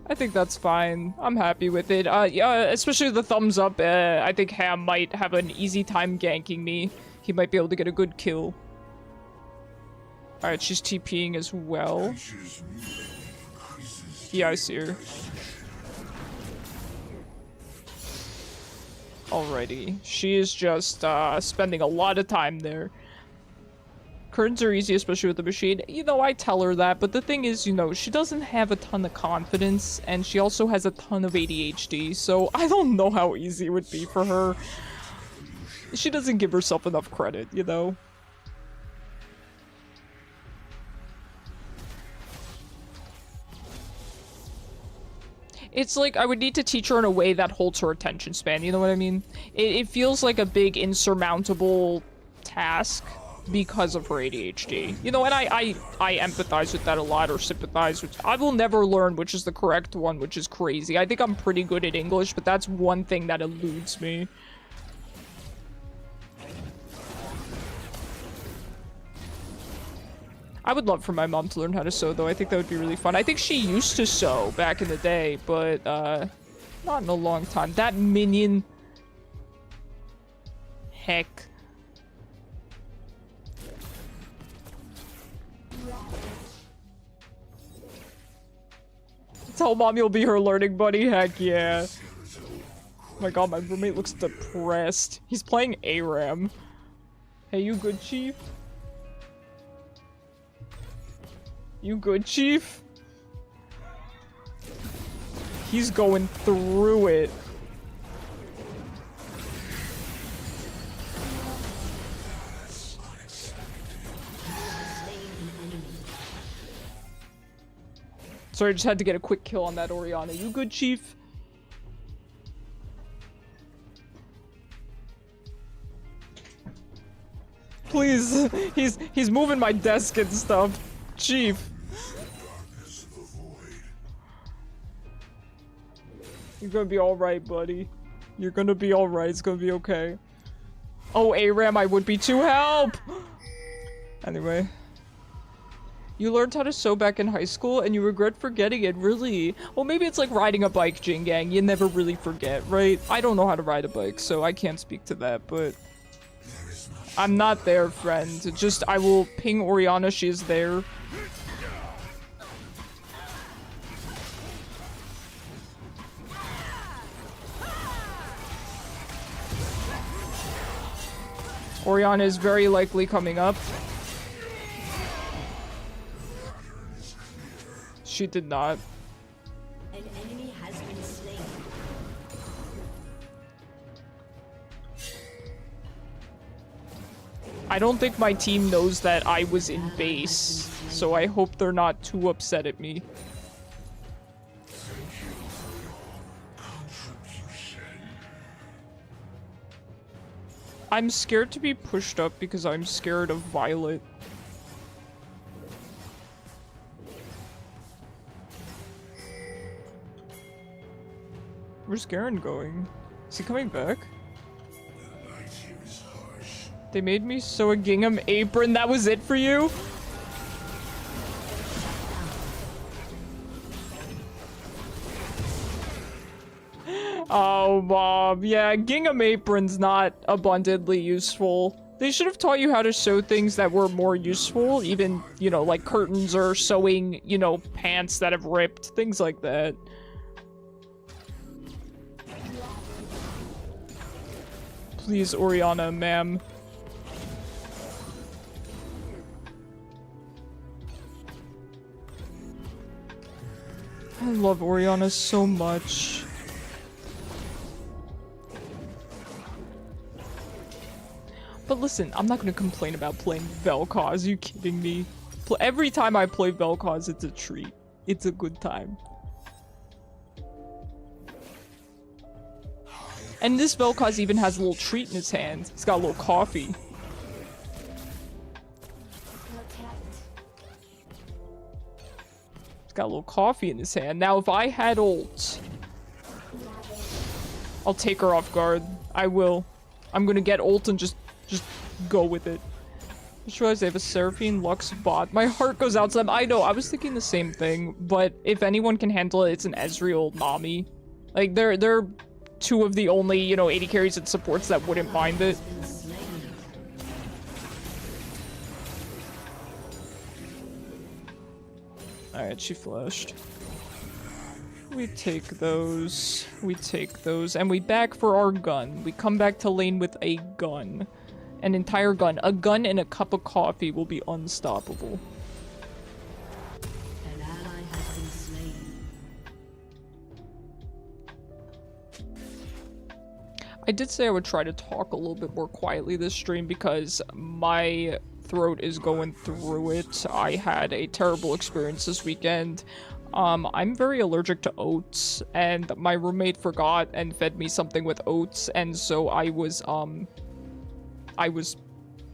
S2: I think that's fine. I'm happy with it. Yeah, especially the thumbs up. I think Ham might have an easy time ganking me. He might be able to get a good kill. Alright, she's TPing as well. Yeah, I see her. Alrighty. She is just spending a lot of time there. Curtains are easy, especially with the machine. You know, I tell her that, but the thing is, you know, she doesn't have a ton of confidence, and she also has a ton of ADHD, so I don't know how easy it would be for her. She doesn't give herself enough credit, you know? It's like, I would need to teach her in a way that holds her attention span, you know what I mean? It feels like a big, insurmountable task because of her ADHD. You know, and I empathize with that a lot, or sympathize, which I will never learn which is the correct one, which is crazy. I think I'm pretty good at English, but that's one thing that eludes me. I would love for my mom to learn how to sew, though. I think that would be really fun. I think she used to sew back in the day, but, not in a long time. That minion... Heck. Tell mom you'll be her learning buddy? Heck yeah. Oh my god, my roommate looks depressed. He's playing ARAM. Hey, you good, Chief? You good, Chief? He's going through it. Sorry, I just had to get a quick kill on that Orianna. You good, Chief? Please, he's moving my desk and stuff. Chief.
S5: Darkness of the void.
S2: You're gonna be alright, buddy. You're gonna be alright. It's gonna be okay. Oh, ARAM, I would be too. Help! Anyway. You learned how to sew back in high school and you regret forgetting it, really? Well, maybe it's like riding a bike, Jing Gang. You never really forget, right? I don't know how to ride a bike, so I can't speak to that, but... I'm not there, friend. Just, I will ping Orianna, she is there. Orianna is very likely coming up. She did not.
S3: An enemy has been slain.
S2: I don't think my team knows that I was in base, so I hope they're not too upset at me. I'm scared to be pushed up because I'm scared of Violet. Where's Garen going? Is he coming back? They made me sew a gingham apron. That was it for you? Oh, Bob. Yeah, gingham apron's not abundantly useful. They should have taught you how to sew things that were more useful. Even, you know, like curtains or sewing, you know, pants that have ripped. Things like that. Please, Orianna, ma'am. I love Orianna so much. But listen, I'm not gonna complain about playing Vel'koz. Are you kidding me? Every time I play Vel'koz, it's a treat. It's a good time. And this Vel'koz even has a little treat in his hand. He's got a little coffee. He's got a little coffee in his hand. Now, if I had ult, I'll take her off guard. I will. I'm gonna get ult and just go with it. I just realized they have a Seraphine Lux bot. My heart goes out to them. I know, I was thinking the same thing, but if anyone can handle it, it's an Ezreal Nami. Like, they're two of the only, you know, 80 carries and supports that wouldn't mind it. Alright, she flashed. We take those. We take those. And we back for our gun. We come back to lane with a gun. An entire gun. A gun and a cup of coffee will be unstoppable.
S3: An ally has been slain.
S2: I did say I would try to talk a little bit more quietly this stream because my throat is going through it. I had a terrible experience this weekend. I'm very allergic to oats, and my roommate forgot and fed me something with oats, and so I was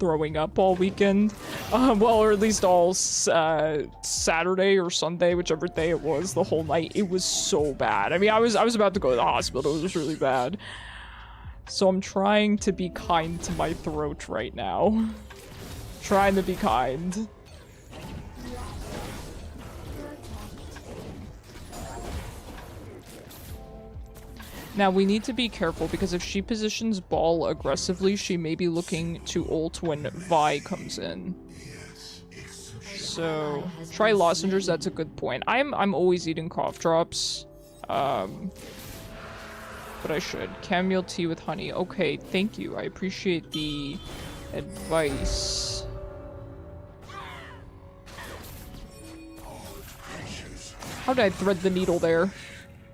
S2: throwing up all weekend. Well, or at least all Saturday or Sunday, whichever day it was, the whole night. It was so bad. I mean, I was about to go to the hospital. It was really bad. So I'm trying to be kind to my throat right now. Trying to be kind. Now, we need to be careful because if she positions ball aggressively, she may be looking to ult when Vi comes in. So, try lozenges, that's a good point. I'm always eating cough drops. But I should. Chamomile tea with honey. Okay, thank you. I appreciate the advice. How did I thread the needle there?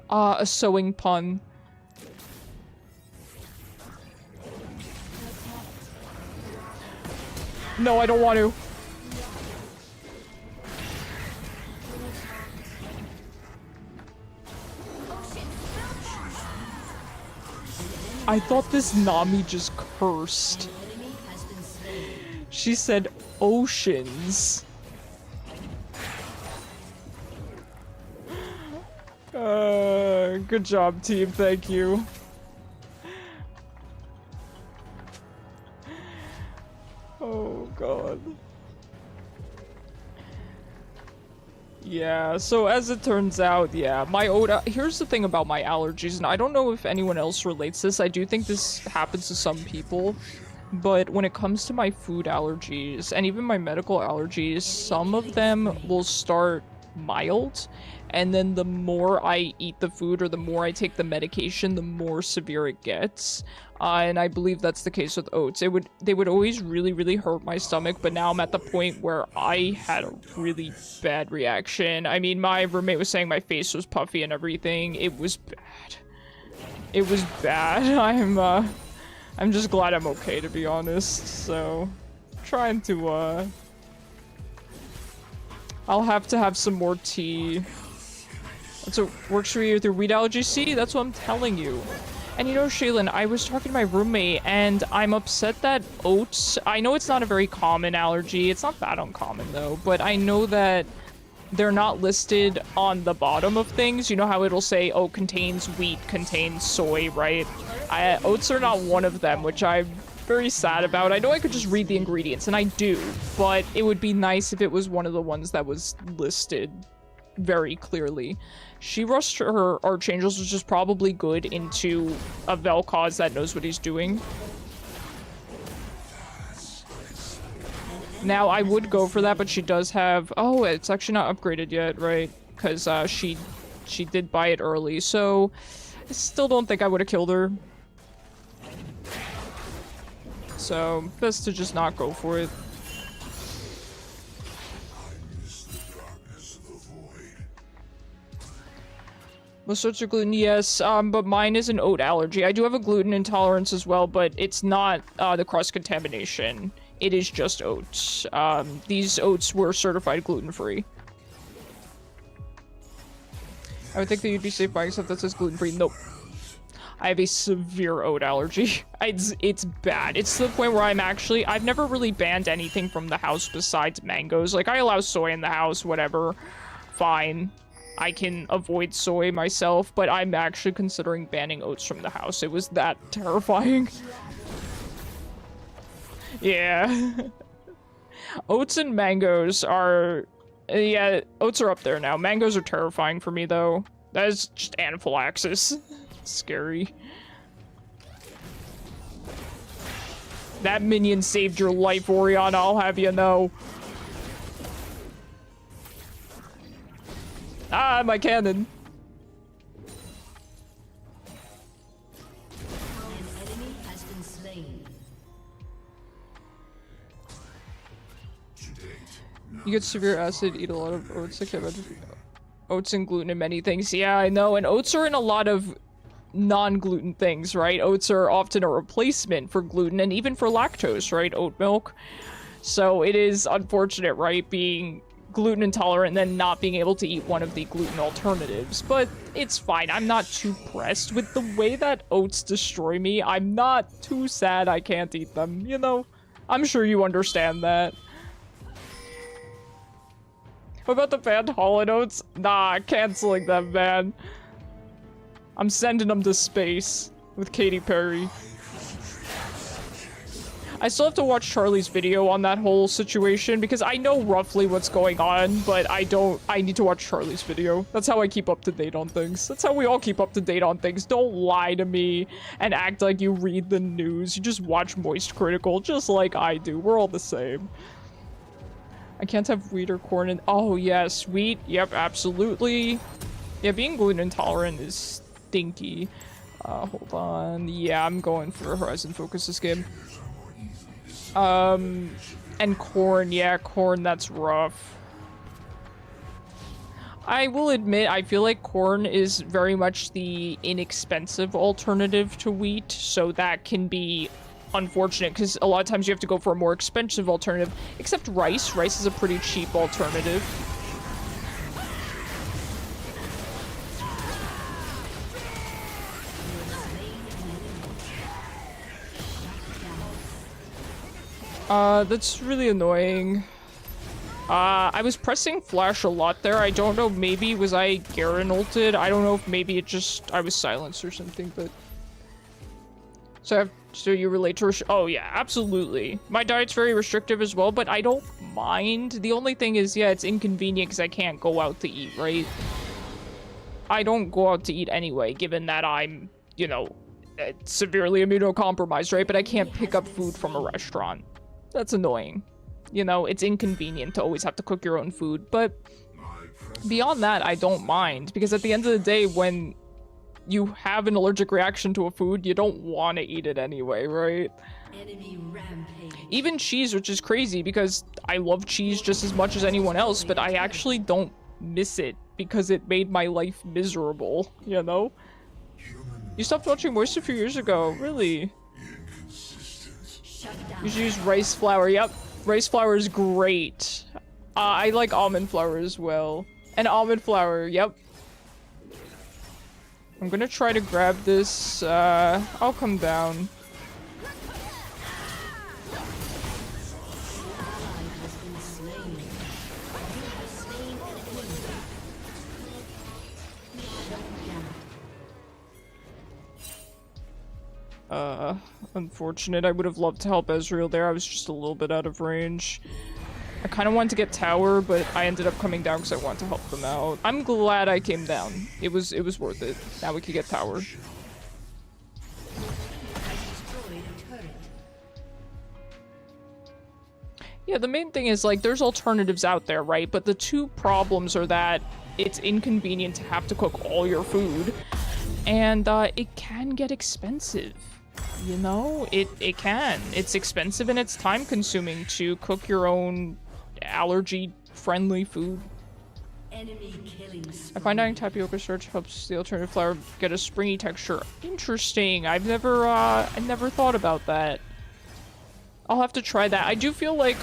S2: A sewing pun. No, I don't want to. I thought this Nami just cursed. She said oceans. Good job, team. Thank you. Oh, God. Yeah, so as it turns out, yeah, my here's the thing about my allergies, and I don't know if anyone else relates this. I do think this happens to some people, but when it comes to my food allergies, and even my medical allergies, some of them will start mild, and then the more I eat the food or the more I take the medication, the more severe it gets. And I believe that's the case with oats. They would always really hurt my stomach, but now I'm at the point where I had a really bad reaction. I mean, my roommate was saying my face was puffy and everything. It was bad. It was bad. I'm just glad I'm okay, to be honest. So, trying to, I'll have to have some more tea. That's what works for you with your wheat allergy. See, that's what I'm telling you. And you know, Shaylin, I was talking to my roommate, and I'm upset that oats... I know it's not a very common allergy. It's not that uncommon, though. But I know that they're not listed on the bottom of things. You know how it'll say, oh, contains wheat, contains soy, right? Oats are not one of them, which I'm very sad about. I know I could just read the ingredients, and I do. But it would be nice if it was one of the ones that was listed very clearly. She rushed her Archangels, which is probably good, into a Vel'koz that knows what he's doing. Now, I would go for that, but she does have... Oh, it's actually not upgraded yet, right? Because she did buy it early, so I still don't think I would have killed her. So, best to just not go for it. Most sorts of gluten, yes, but mine is an oat allergy. I do have a gluten intolerance as well, but it's not the cross-contamination. It is just oats. These oats were certified gluten-free. I would think that you'd be safe buying stuff that says gluten-free. Nope. I have a severe oat allergy. It's bad. It's to the point where I've never really banned anything from the house besides mangoes. Like, I allow soy in the house, whatever. Fine. I can avoid soy myself, but I'm actually considering banning oats from the house. It was that terrifying. Yeah. Oats and mangoes are... Yeah, oats are up there now. Mangoes are terrifying for me, though. That is just anaphylaxis. Scary. That minion saved your life, Orianna, I'll have you know. Ah, my cannon.
S3: An enemy has been slain.
S2: You get severe acid, eat a lot of oats. I can't imagine. Oats and gluten and many things. Yeah, I know. And oats are in a lot of non-gluten things, right? Oats are often a replacement for gluten and even for lactose, right? Oat milk. So it is unfortunate, right? Being gluten intolerant and then not being able to eat one of the gluten alternatives, but it's fine. I'm not too pressed with the way that oats destroy me. I'm not too sad I can't eat them, you know? I'm sure you understand that. What about the banned Holland Oats? Nah, canceling them, man. I'm sending them to space with Katy Perry. I still have to watch Charlie's video on that whole situation because I know roughly what's going on, but I need to watch Charlie's video. That's how I keep up to date on things. That's how we all keep up to date on things. Don't lie to me and act like you read the news. You just watch Moist Critical just like I do. We're all the same. I can't have wheat or corn and oh yes, wheat. Yep, absolutely. Yeah, being gluten intolerant is stinky. Hold on. Yeah, I'm going for Horizon Focus this game. And corn, yeah, corn, that's rough. I will admit, I feel like corn is very much the inexpensive alternative to wheat, so that can be unfortunate, because a lot of times you have to go for a more expensive alternative, except rice. Rice is a pretty cheap alternative. That's really annoying. I was pressing flash a lot there. I don't know, maybe was I Garen ulted? I don't know if maybe it just, I was silenced or something, but... So you relate to oh yeah, absolutely. My diet's very restrictive as well, but I don't mind. The only thing is, yeah, it's inconvenient because I can't go out to eat, right? I don't go out to eat anyway, given that I'm, you know, severely immunocompromised, right? But I can't pick up food from a restaurant. That's annoying. You know, it's inconvenient to always have to cook your own food, but beyond that, I don't mind, because at the end of the day, when you have an allergic reaction to a food, you don't want to eat it anyway, right?
S3: Enemy rampage.
S2: Even cheese, which is crazy, because I love cheese just as much as anyone else, but I actually don't miss it, because it made my life miserable, you know? You stopped watching Moist a few years ago, really? You should use rice flour, yep. Rice flour is great. I like almond flour as well. And almond flour, yep. I'm gonna try to grab this. I'll come down. Unfortunate. I would have loved to help Ezreal there. I was just a little bit out of range. I kind of wanted to get tower, but I ended up coming down because I wanted to help them out. I'm glad I came down. It was worth it. Now we can get tower. Yeah, the main thing is, like, there's alternatives out there, right? But the two problems are that it's inconvenient to have to cook all your food, and it can get expensive. You know, it can. It's expensive and it's time consuming to cook your own allergy-friendly food.
S3: Enemy killing spree.
S2: I find adding tapioca starch helps the alternative flour get a springy texture. Interesting. I've never thought about that. I'll have to try that. I do feel like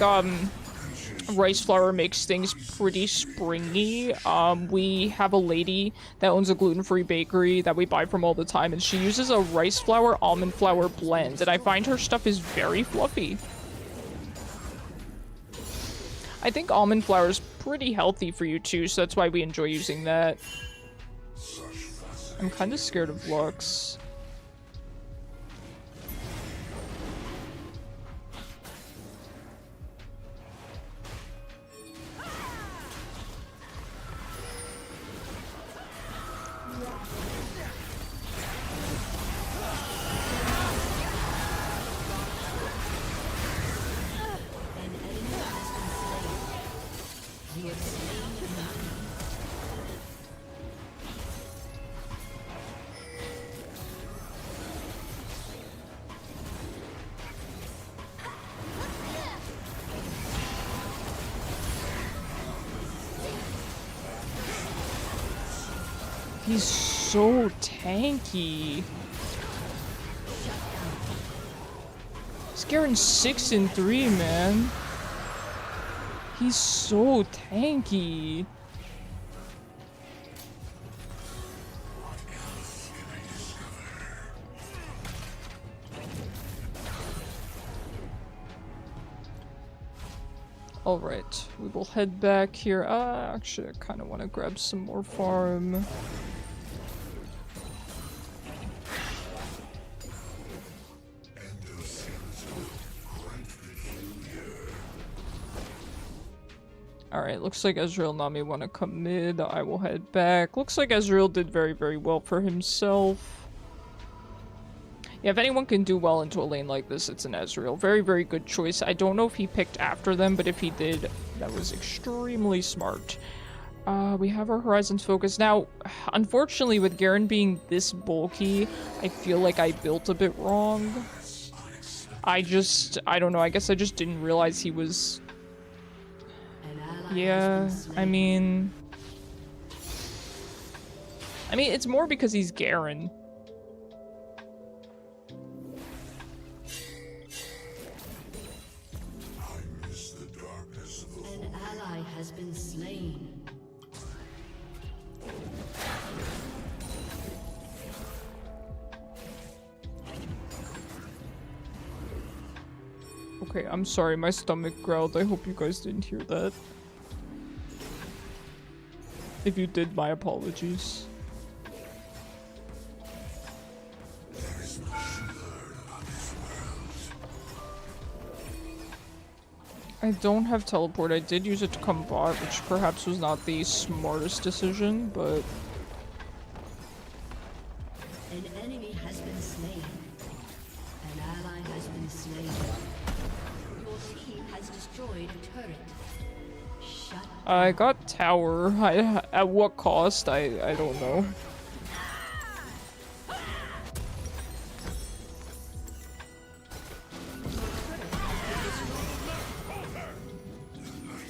S2: rice flour makes things pretty springy. We have a lady that owns a gluten-free bakery that we buy from all the time, and she uses a rice flour almond flour blend, and I find her stuff is very fluffy. I think almond flour is pretty healthy for you too, so that's why we enjoy using that. I'm kind of scared of Lux. He's so tanky. Scaring 6 and 3, man. He's so tanky. Alright, we will head back here. Actually, I kind of want to grab some more farm. Alright, looks like Ezreal and Nami want to come mid. I will head back. Looks like Ezreal did very, very well for himself. Yeah, if anyone can do well into a lane like this, it's an Ezreal. Very, very good choice. I don't know if he picked after them, but if he did, that was extremely smart. We have our Horizons focus. Now, unfortunately, with Garen being this bulky, I feel like I built a bit wrong. I don't know, I guess I just didn't realize he was... Yeah, I mean... I mean, it's more because he's Garen.
S5: I miss the darkness of the
S3: An ally has been slain.
S2: Okay, I'm sorry, my stomach growled. I hope you guys didn't hear that. If you did, my apologies.
S5: There is much to learn about this world.
S2: I don't have teleport. I did use it to come bot, which perhaps was not the smartest decision, but...
S3: An enemy has been slain. An ally has been slain. Your team has destroyed a turret. Shut
S2: I got tower. At what cost? I don't know.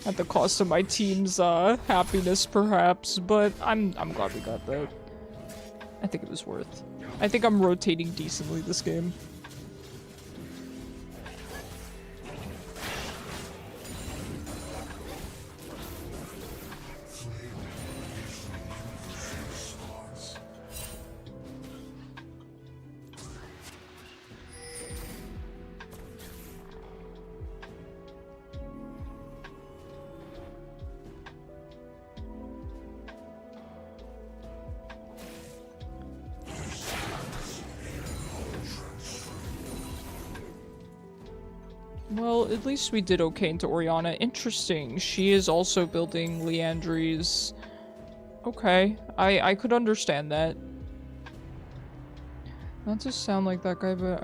S2: At the cost of my team's happiness, perhaps, but I'm glad we got that. I think it was worth. I think I'm rotating decently this game. Well, at least we did okay into Orianna. Interesting. She is also building Leandri's. Okay. I could understand that. Not to sound like that guy, but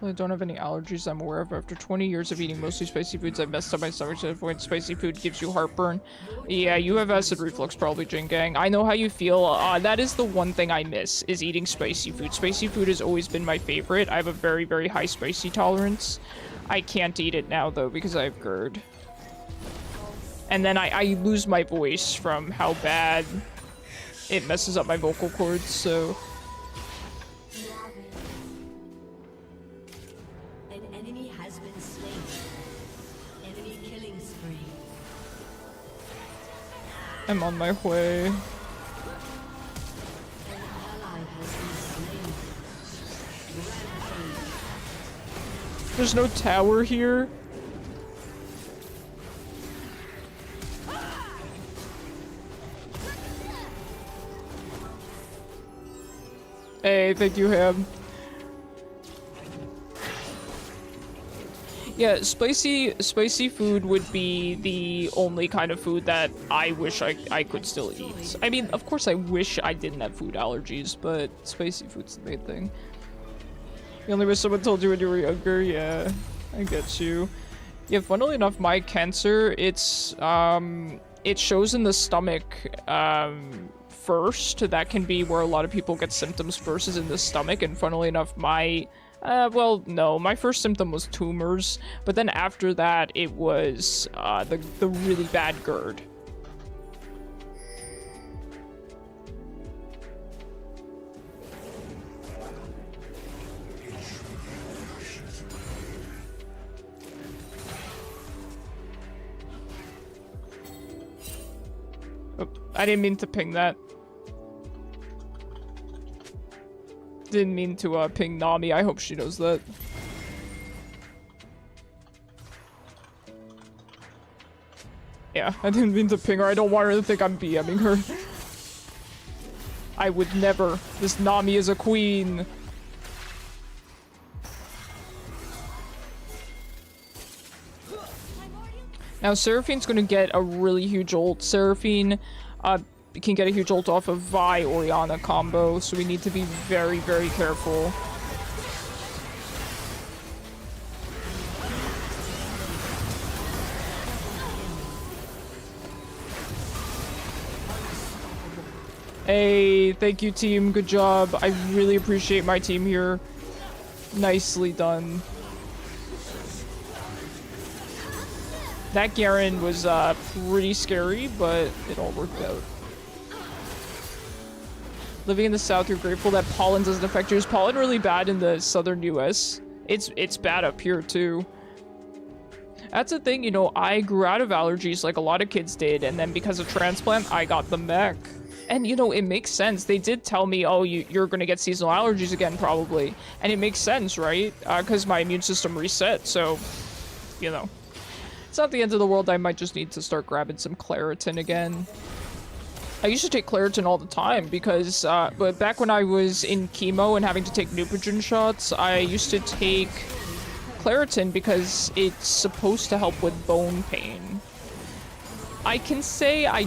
S2: I don't have any allergies I'm aware of. After 20 years of eating mostly spicy foods, I've messed up my stomach to the point spicy food gives you heartburn. Yeah, you have acid reflux probably, Jin Gang. I know how you feel. That is the one thing I miss, is eating spicy food. Spicy food has always been my favorite. I have a very, very high spicy tolerance. I can't eat it now, though, because I have GERD. And then I lose my voice from how bad it messes up my vocal cords, so...
S3: An enemy has been slain. Enemy killing spree.
S2: I'm on my way.
S3: An ally has been slain. Rampage.
S2: There's no tower here. Hey, thank you, Ham. Yeah, spicy food would be the only kind of food that I wish I could still eat. I mean, of course I wish I didn't have food allergies, but spicy food's the main thing. You only wish someone told you when you were younger? Yeah, I get you. Yeah, funnily enough, my cancer, it's, it shows in the stomach, first. That can be where a lot of people get symptoms first, is in the stomach, and funnily enough, my, well, no, my first symptom was tumors, but then after that, it was, the really bad GERD. Oh, I didn't mean to ping that. Didn't mean to ping Nami. I hope she knows that. Yeah, I didn't mean to ping her. I don't want her to think I'm BMing her. I would never. This Nami is a queen. Now, Seraphine's gonna get a really huge ult. Seraphine can get a huge ult off of Vi Orianna combo, so we need to be very, very careful. Hey, thank you, team. Good job. I really appreciate my team here. Nicely done. That Garen was pretty scary, but it all worked out. Living in the South, you're grateful that pollen doesn't affect you. Is pollen really bad in the southern US? It's bad up here too. That's the thing, you know, I grew out of allergies like a lot of kids did, and then because of transplant, I got them back. And, you know, it makes sense. They did tell me, oh, you're gonna get seasonal allergies again, probably. And it makes sense, right? Because my immune system reset, so, you know. It's not the end of the world. I might just need to start grabbing some Claritin again. I used to take Claritin all the time because, but back when I was in chemo and having to take Neupogen shots, I used to take Claritin because it's supposed to help with bone pain. I can say I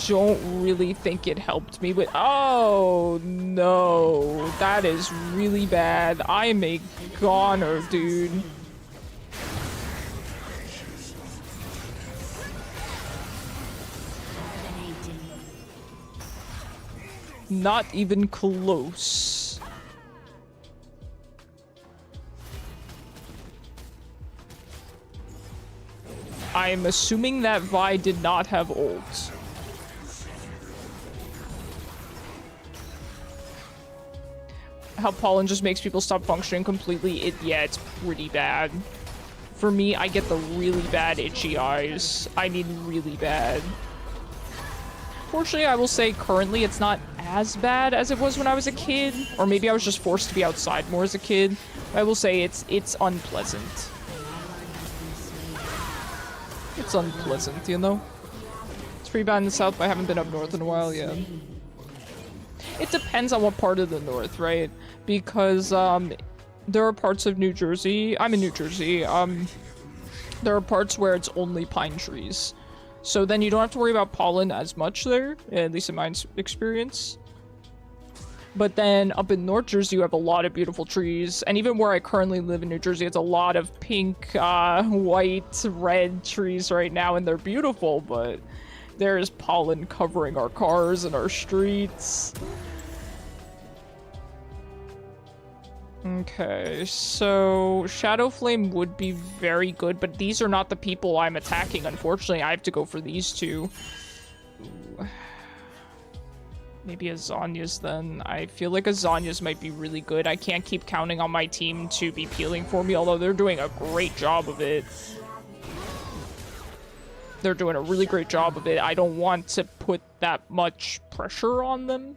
S2: don't really think it helped me with— oh no, that is really bad. I'm a goner, dude. Not even close. I'm assuming that Vi did not have ult. How pollen just makes people stop functioning completely. Yeah, it's pretty bad. For me, I get the really bad itchy eyes. I mean, really bad. Fortunately, I will say currently it's not as bad as it was when I was a kid. Or maybe I was just forced to be outside more as a kid. I will say it's unpleasant. It's unpleasant, you know? It's pretty bad in the south, but I haven't been up north in a while yet. It depends on what part of the north, right? Because there are parts of New Jersey— I'm in New Jersey— there are parts where it's only pine trees. So then you don't have to worry about pollen as much there, at least in my experience. But then up in North Jersey, you have a lot of beautiful trees. And even where I currently live in New Jersey, it's a lot of pink, white, red trees right now, and they're beautiful, but there's pollen covering our cars and our streets. Okay, so Shadow Flame would be very good, but these are not the people I'm attacking. Unfortunately, I have to go for these two. Ooh. Maybe a Zanya's then. I feel like a Zanya's might be really good. I can't keep counting on my team to be peeling for me, although they're doing a great job of it. They're doing a really great job of it. I don't want to put that much pressure on them.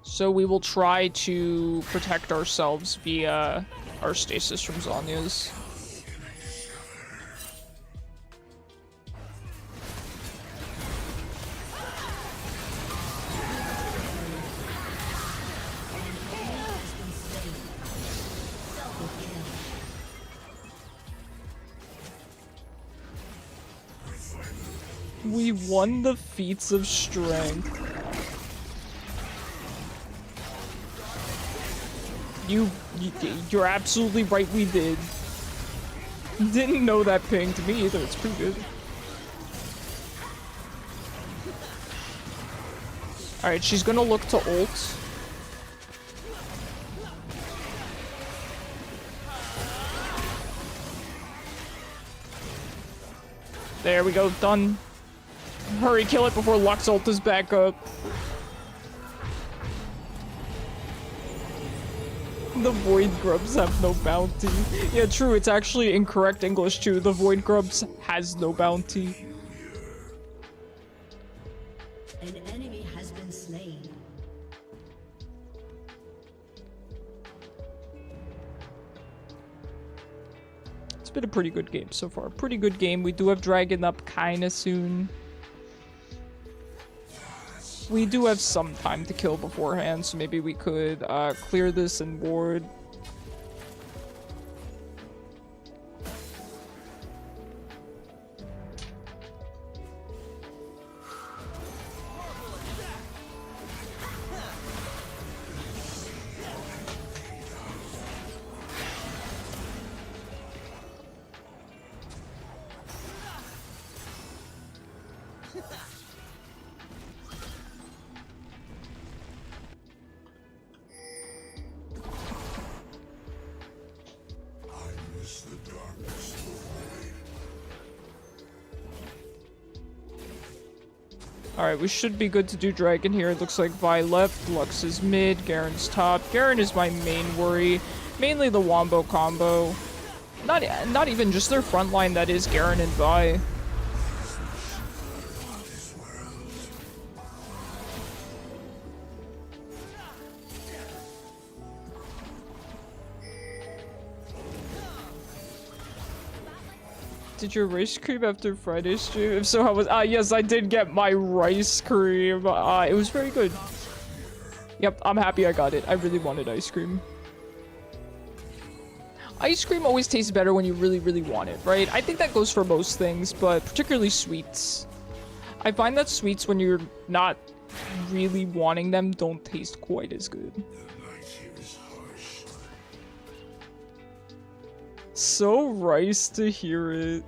S2: So we will try to protect ourselves via our stasis from Zanya's. We won the feats of strength. You're absolutely right, we did. Didn't know that pinged me either, it's pretty good. Alright, she's gonna look to ult. There we go, done. Hurry, kill it before Lux ult is back up. The Void Grubs have no bounty. Yeah, true, it's actually incorrect English too. The Void Grubs has no bounty.
S3: An enemy has been slain.
S2: It's been a pretty good game so far. Pretty good game. We do have Dragon up kinda soon. We do have some time to kill beforehand, so maybe we could clear this and ward. Alright, we should be good to do dragon here. It looks like Vi left, Lux is mid, Garen's top. Garen is my main worry. Mainly the Wombo combo. Not even just their front line, that is Garen and Vi. Did your rice cream after Friday's stream? If so, how was— yes, I did get my rice cream. It was very good. Yep, I'm happy I got it. I really wanted ice cream. Ice cream always tastes better when you really, really want it, right? I think that goes for most things, but particularly sweets. I find that sweets, when you're not really wanting them, don't taste quite as good. So rice to hear it.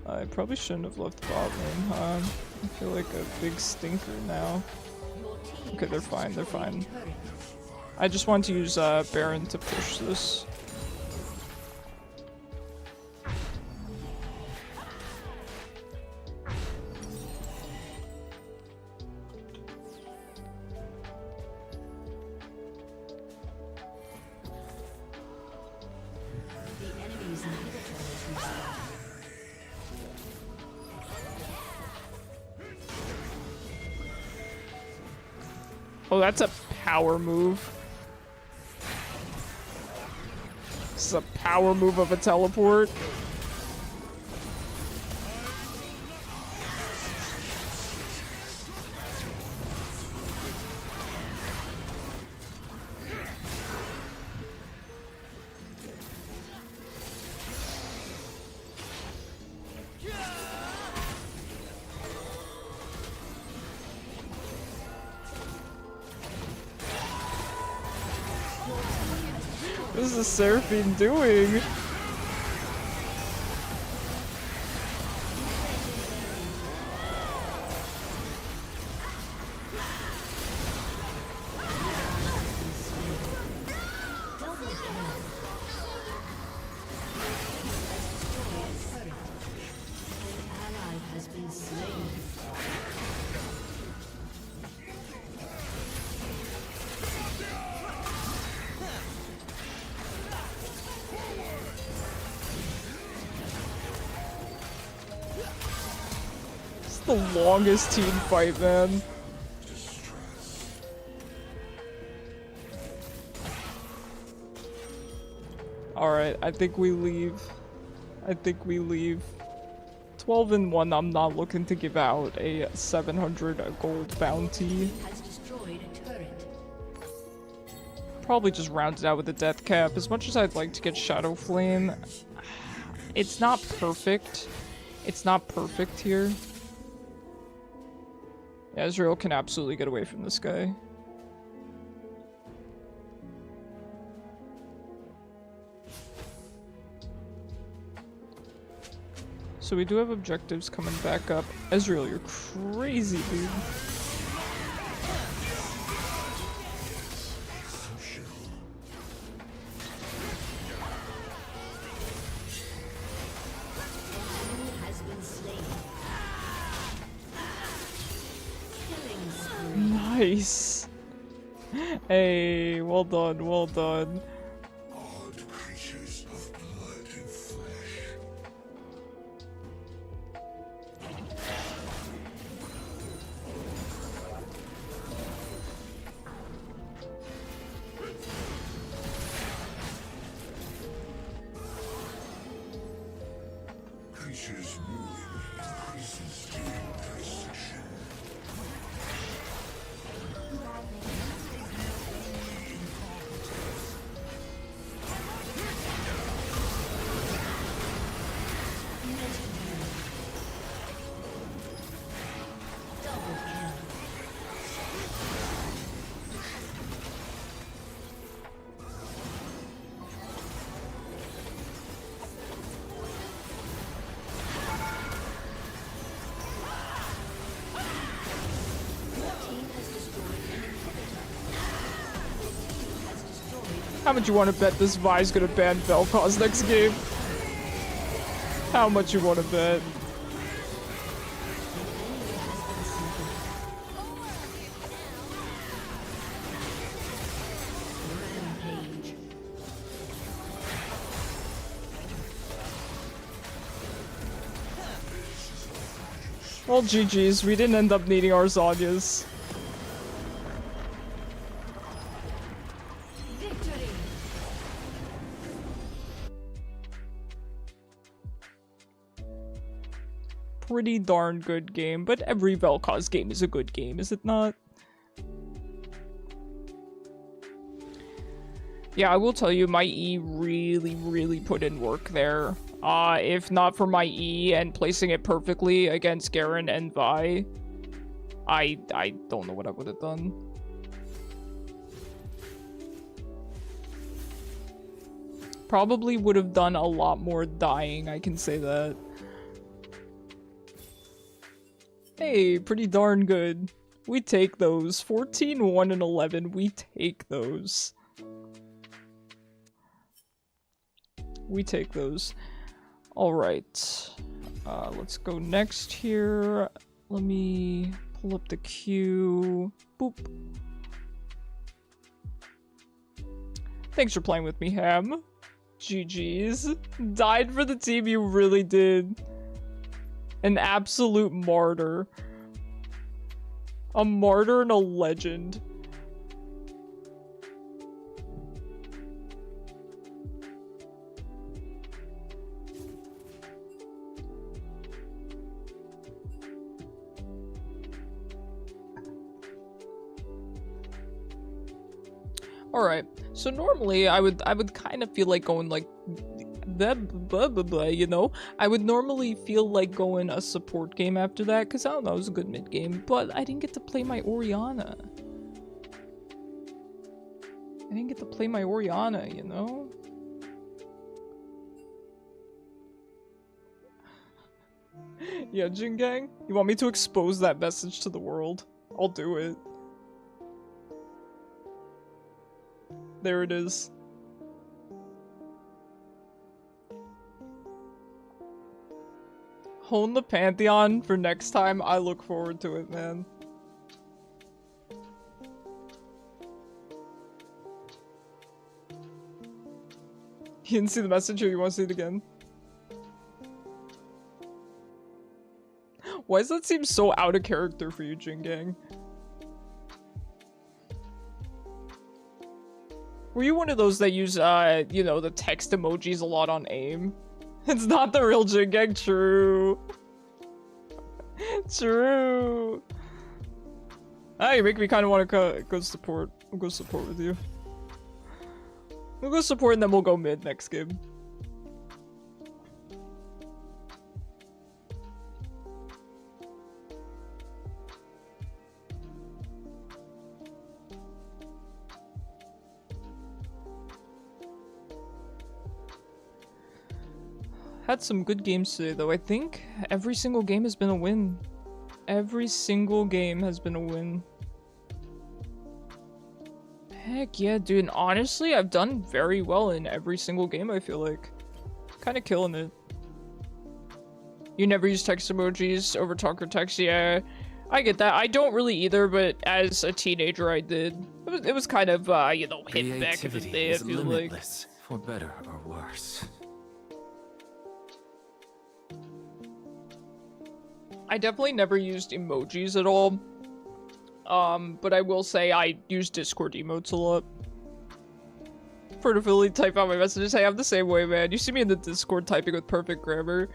S2: I probably shouldn't have left bot lane, huh? I feel like a big stinker now. Okay, they're fine, they're fine. I just want to use Baron to push this. Oh, that's a power move. This is a power move of a teleport. What is the Seraphine doing? The longest team fight, man. Alright, I think we leave. I think we leave. 12-1, I'm not looking to give out a 700 gold bounty. Probably just round it out with a death cap. As much as I'd like to get Shadow Flame, it's not perfect. It's not perfect here. Yeah, Ezreal can absolutely get away from this guy. So we do have objectives coming back up. Ezreal, you're crazy, dude. Nice. Hey, well done, well done.
S5: Odd creatures of blood and flesh. Creatures moving increases during dissection.
S2: How much you want to bet this Vi's gonna ban Vel'koz next game? How much you want to bet? Well, GG's, we didn't end up needing our Zanyas.
S3: Victory!
S2: Pretty darn good game, but every Vel'koz game is a good game, is it not? Yeah, I will tell you, my E really put in work there. If not for my E and placing it perfectly against Garen and Vi, I don't know what I would have done. Probably would have done a lot more dying, I can say that. Hey, pretty darn good. We take those. 14, 1, and 11, we take those. We take those. Alright. Let's go next here. Let me pull up the queue. Boop. Thanks for playing with me, Ham. GG's. Died for the team, you really did. An absolute martyr. A martyr and a legend. Alright, so normally I would kind of feel like going like you know? I would normally feel like going a support game after that, because I don't know, it was a good mid game, but I didn't get to play my Orianna. You know? Yeah, Jingang, you want me to expose that message to the world? I'll do it. There it is. Hone the Pantheon for next time. I look forward to it, man. You didn't see the message, or you want to see it again? Why does that seem so out of character for you, Jingang? Were you one of those that use, you know, the text emojis a lot on AIM? It's not the real Jingang, true. True. Ah, you make me kind of want to go support. I'll go support with you. We'll go support and then we'll go mid next game. Had some good games today, though. I think every single game has been a win. Every single game has been a win. Heck yeah, dude. And honestly, I've done very well in every single game, I feel like. Kind of killing it. You never use text emojis over talk or text? Yeah, I get that. I don't really either, but as a teenager, I did. It was kind of, you know, hit back in the day, I feel like.
S1: For better or worse.
S2: I definitely never used emojis at all. But I will say I use Discord emotes a lot. Perfectly type out my messages. Hey, I'm the same way, man. You see me in the Discord typing with perfect grammar.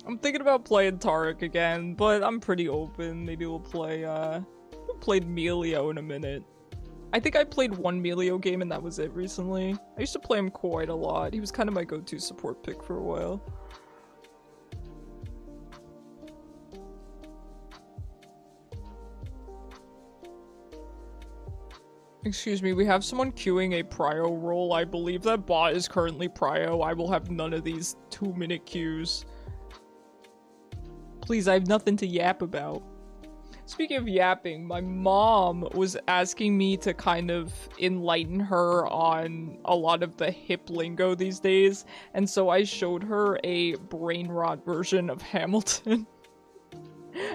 S2: I'm thinking about playing Taric again, but I'm pretty open. Maybe we'll play, we played Melio in a minute. I think I played one Melio game and that was it recently. I used to play him quite a lot. He was kind of my go-to support pick for a while. Excuse me, we have someone queuing a prio role. I believe that bot is currently prio. I will have none of these 2-minute queues. Please, I have nothing to yap about. Speaking of yapping, my mom was asking me to kind of enlighten her on a lot of the hip lingo these days, and so I showed her a brain rot version of Hamilton.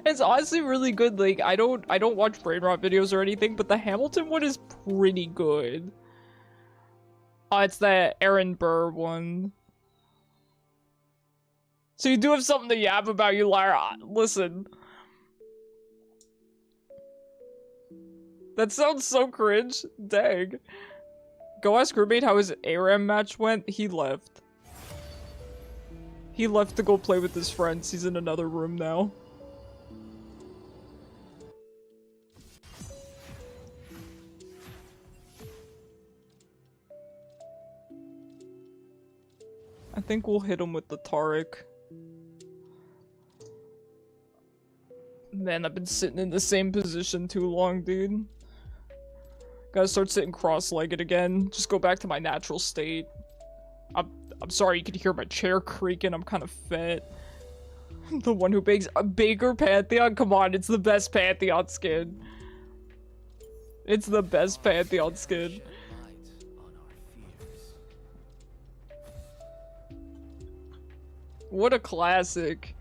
S2: It's honestly really good. Like, I don't watch brain rot videos or anything, but the Hamilton one is pretty good. It's the Aaron Burr one. So you do have something to yap about, you liar. Listen. That sounds so cringe. Dang. Go ask roommate how his ARAM match went. He left. He left to go play with his friends. He's in another room now. I think we'll hit him with the Taric. Man, I've been sitting in the same position too long, dude. Gotta start sitting cross-legged again. Just go back to my natural state. I'm sorry you can hear my chair creaking. I'm kind of fat. The one who bakes a Baker Pantheon? Come on, it's the best Pantheon skin. It's the best Pantheon skin. What a classic.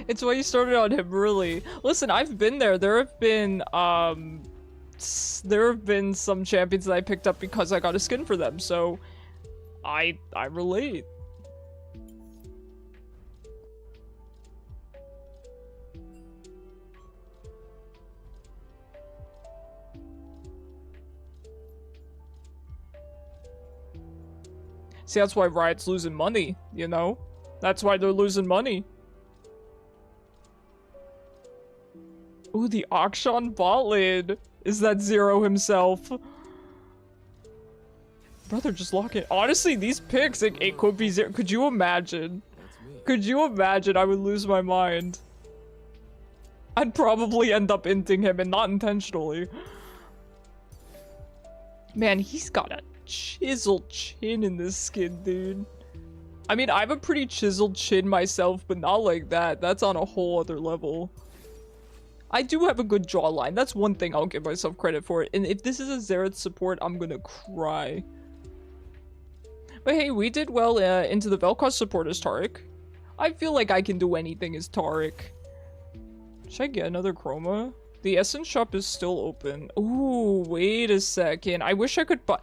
S2: It's why you started on him, really. Listen, I've been there. There have been some champions that I picked up because I got a skin for them, so I relate. See, that's why Riot's losing money, you know? That's why they're losing money. Ooh, the Akshan bot lane. Is that Zero himself? Brother, just lock it. Honestly, these picks, it could be Zero. Could you imagine? Could you imagine? I would lose my mind. I'd probably end up inting him, and not intentionally. Man, he's got a chiseled chin in this skin, dude. I mean, I have a pretty chiseled chin myself, but not like that. That's on a whole other level. I do have a good jawline. That's one thing I'll give myself credit for. And if this is a Xerath support, I'm gonna cry. But hey, we did well into the Vel'koz support as Taric. I feel like I can do anything as Taric. Should I get another chroma? The Essence shop is still open. Ooh, wait a second. I wish I could buy...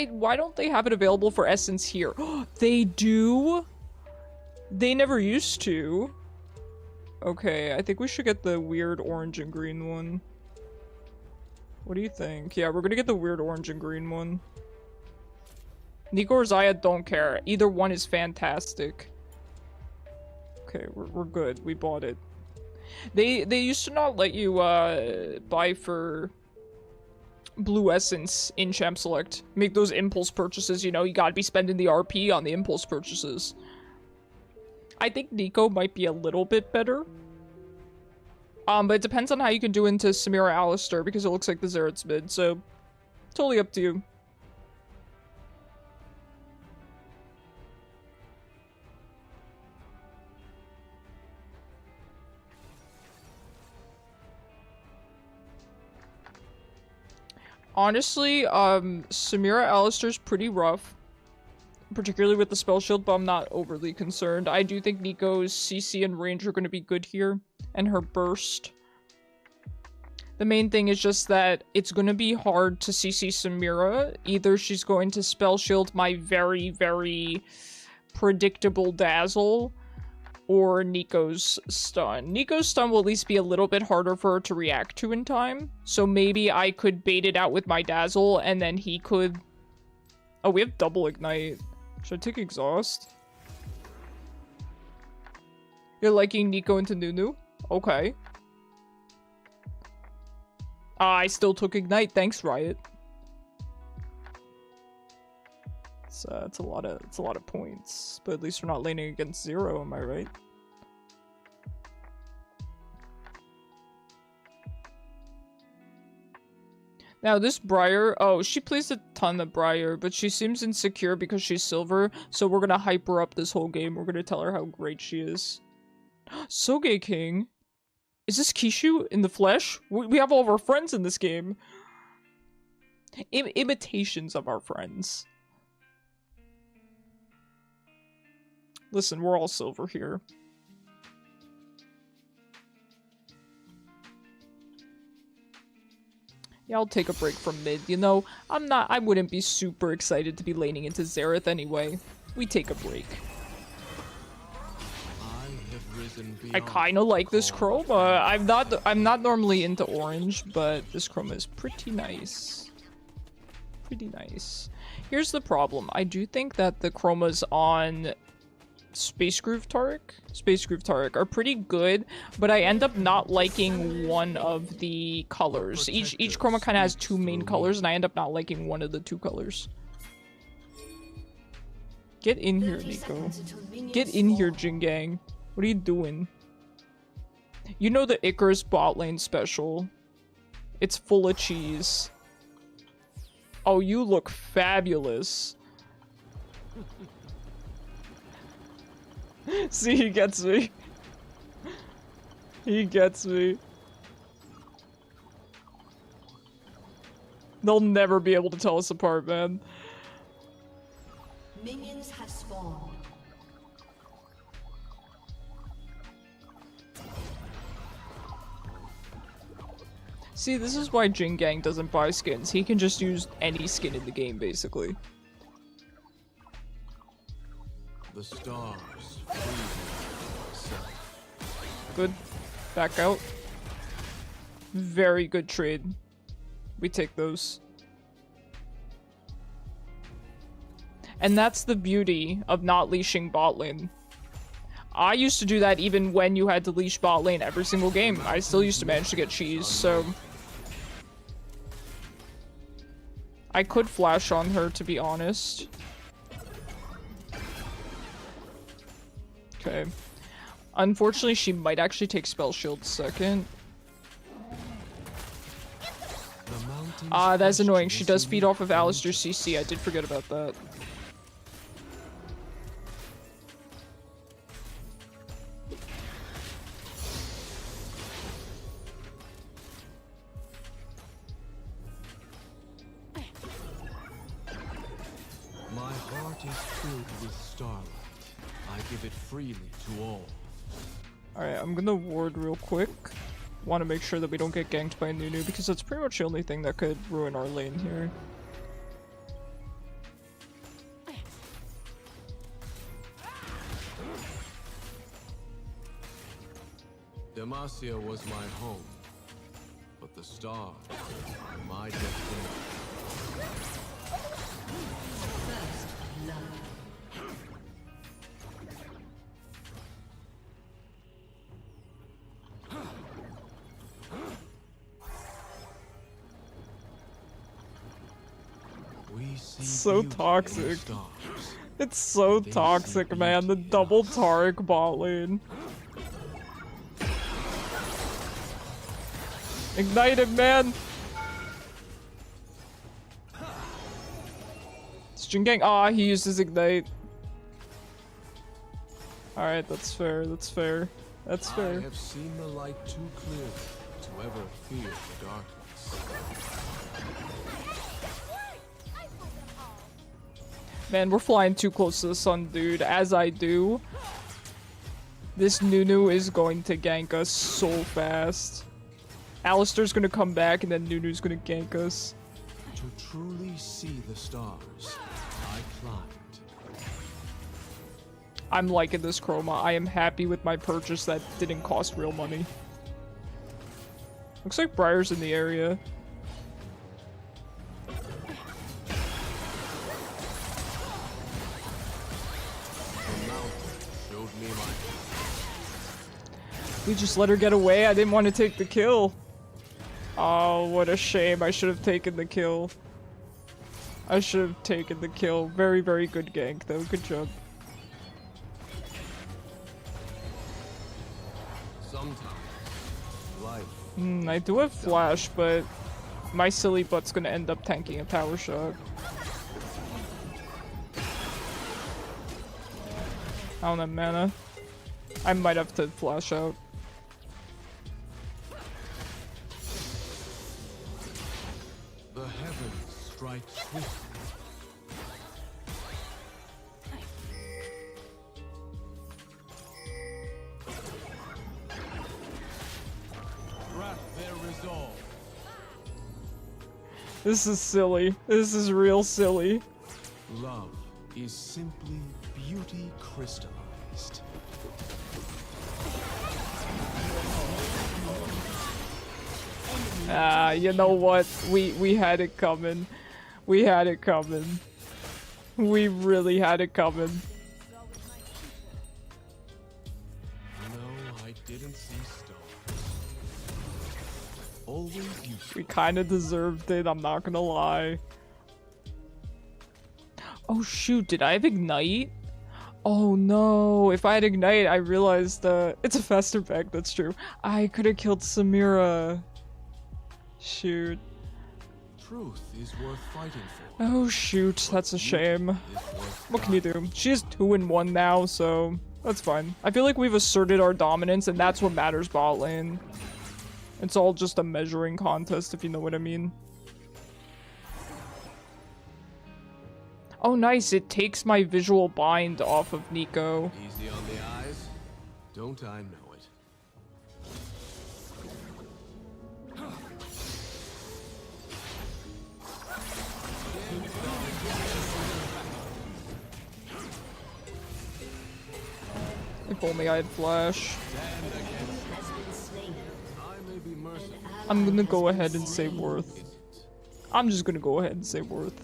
S2: Why don't they have it available for Essence here? They do? They never used to. Okay, I think we should get the weird orange and green one. What do you think? Yeah, we're gonna get the weird orange and green one. Nico or Zaya, don't care. Either one is fantastic. Okay, we're good. We bought it. They used to not let you buy for blue essence in Champ Select. Make those impulse purchases, you know, you gotta be spending the RP on the impulse purchases. I think Nico might be a little bit better. But it depends on how you can do into Samira Alistar, because it looks like the Xerath's mid, so totally up to you. Honestly, Samira Alistar's pretty rough. Particularly with the spell shield, but I'm not overly concerned. I do think Nico's CC and range are going to be good here, and her burst. The main thing is just that it's going to be hard to CC Samira. Either she's going to spell shield my very, very predictable Dazzle, or Nico's stun. Nico's stun will at least be a little bit harder for her to react to in time, so maybe I could bait it out with my Dazzle, and then he could... Oh, we have double ignite. Should I take exhaust? You're liking Nico into Nunu? Okay. I still took ignite. Thanks, Riot. It's a lot of points. But at least we're not laning against 0, am I right? Now this Briar, oh, she plays a ton of Briar, but she seems insecure because she's silver, so we're gonna hype her up this whole game. We're gonna tell her how great she is. Soge King? Is this Kishu in the flesh? We have all of our friends in this game. Imitations of our friends. Listen, we're all silver here. Yeah, I'll take a break from mid, you know? I wouldn't be super excited to be laning into Xerath anyway. We take a break. I kinda like this chroma. I'm not normally into orange, but this chroma is pretty nice. Pretty nice. Here's the problem. I do think that the chromas on Space Groove Taric are pretty good, but I end up not liking one of the colors. Each chroma kind of has 2 main colors, and I end up not liking one of the 2 colors. Get in here, Nico. Get in here, Jingang. What are you doing? You know the Icarus bot lane special. It's full of cheese. Oh, you look fabulous. See, he gets me. He gets me. They'll never be able to tell us apart, man.
S3: Minions have spawned.
S2: See, this is why Jingang doesn't buy skins. He can just use any skin in the game, basically.
S4: The stars.
S2: Good. Back out. Very good trade. We take those. And that's the beauty of not leashing bot lane. I used to do that even when you had to leash bot lane every single game. I still used to manage to get cheese, so... I could flash on her, to be honest. Okay. Unfortunately, she might actually take Spell Shield second. Ah, that's annoying. She does feed off of Alistar's CC. I did forget about that.
S4: My heart is filled with starlight. I give it freely to all.
S2: Alright, I'm gonna ward real quick. Want to make sure that we don't get ganked by Nunu, because that's pretty much the only thing that could ruin our lane here.
S4: Demacia was my home, but the stars are my destiny.
S3: First love.
S2: It's so toxic. It's so toxic, man. The double Taric bot lane. Ignite him, man! It's Jingang. Ah, he used his ignite. Alright, that's fair, that's fair. That's fair.
S4: I have seen the light too clearly to ever fear the darkness.
S2: Man, we're flying too close to the sun, dude. As I do, this Nunu is going to gank us so fast. Alistar's gonna come back, and then Nunu's gonna gank us.
S4: To truly see the stars, I climbed.
S2: I'm liking this chroma. I am happy with my purchase that didn't cost real money. Looks like Briar's in the area. We just let her get away. I didn't want to take the kill. Oh, what a shame. I should have taken the kill. I should have taken the kill. Very, very good gank though. Good job.
S4: Sometimes life.
S2: I do have flash, but my silly butt's gonna end up tanking a tower shot. I don't have mana. I might have to flash out.
S4: The heavens strike swiftly. Grasp their resolve.
S2: This is silly. This is real silly.
S4: Love is simply beauty crystallized.
S2: Ah, you know what? We had it coming. We had it coming. We really had it coming.
S4: No, I didn't see stars. Always you.
S2: We kind of deserved it, I'm not gonna lie. Oh shoot, did I have Ignite? Oh no, if I had Ignite, I realized it's a faster back, that's true. I could have killed Samira. Shoot.
S4: Truth is worth fighting for.
S2: Oh shoot, that's a shame. What can you do? She is 2-1 now, so that's fine. I feel like we've asserted our dominance, and that's what matters bot lane. It's all just a measuring contest, if you know what I mean. Oh nice, it takes my visual bind off of Nico.
S4: Easy on the eyes. Don't I know it?
S2: If only I had flash.
S4: I may be merciful.
S2: I'm gonna go ahead and say worth. I'm just gonna go ahead and say worth.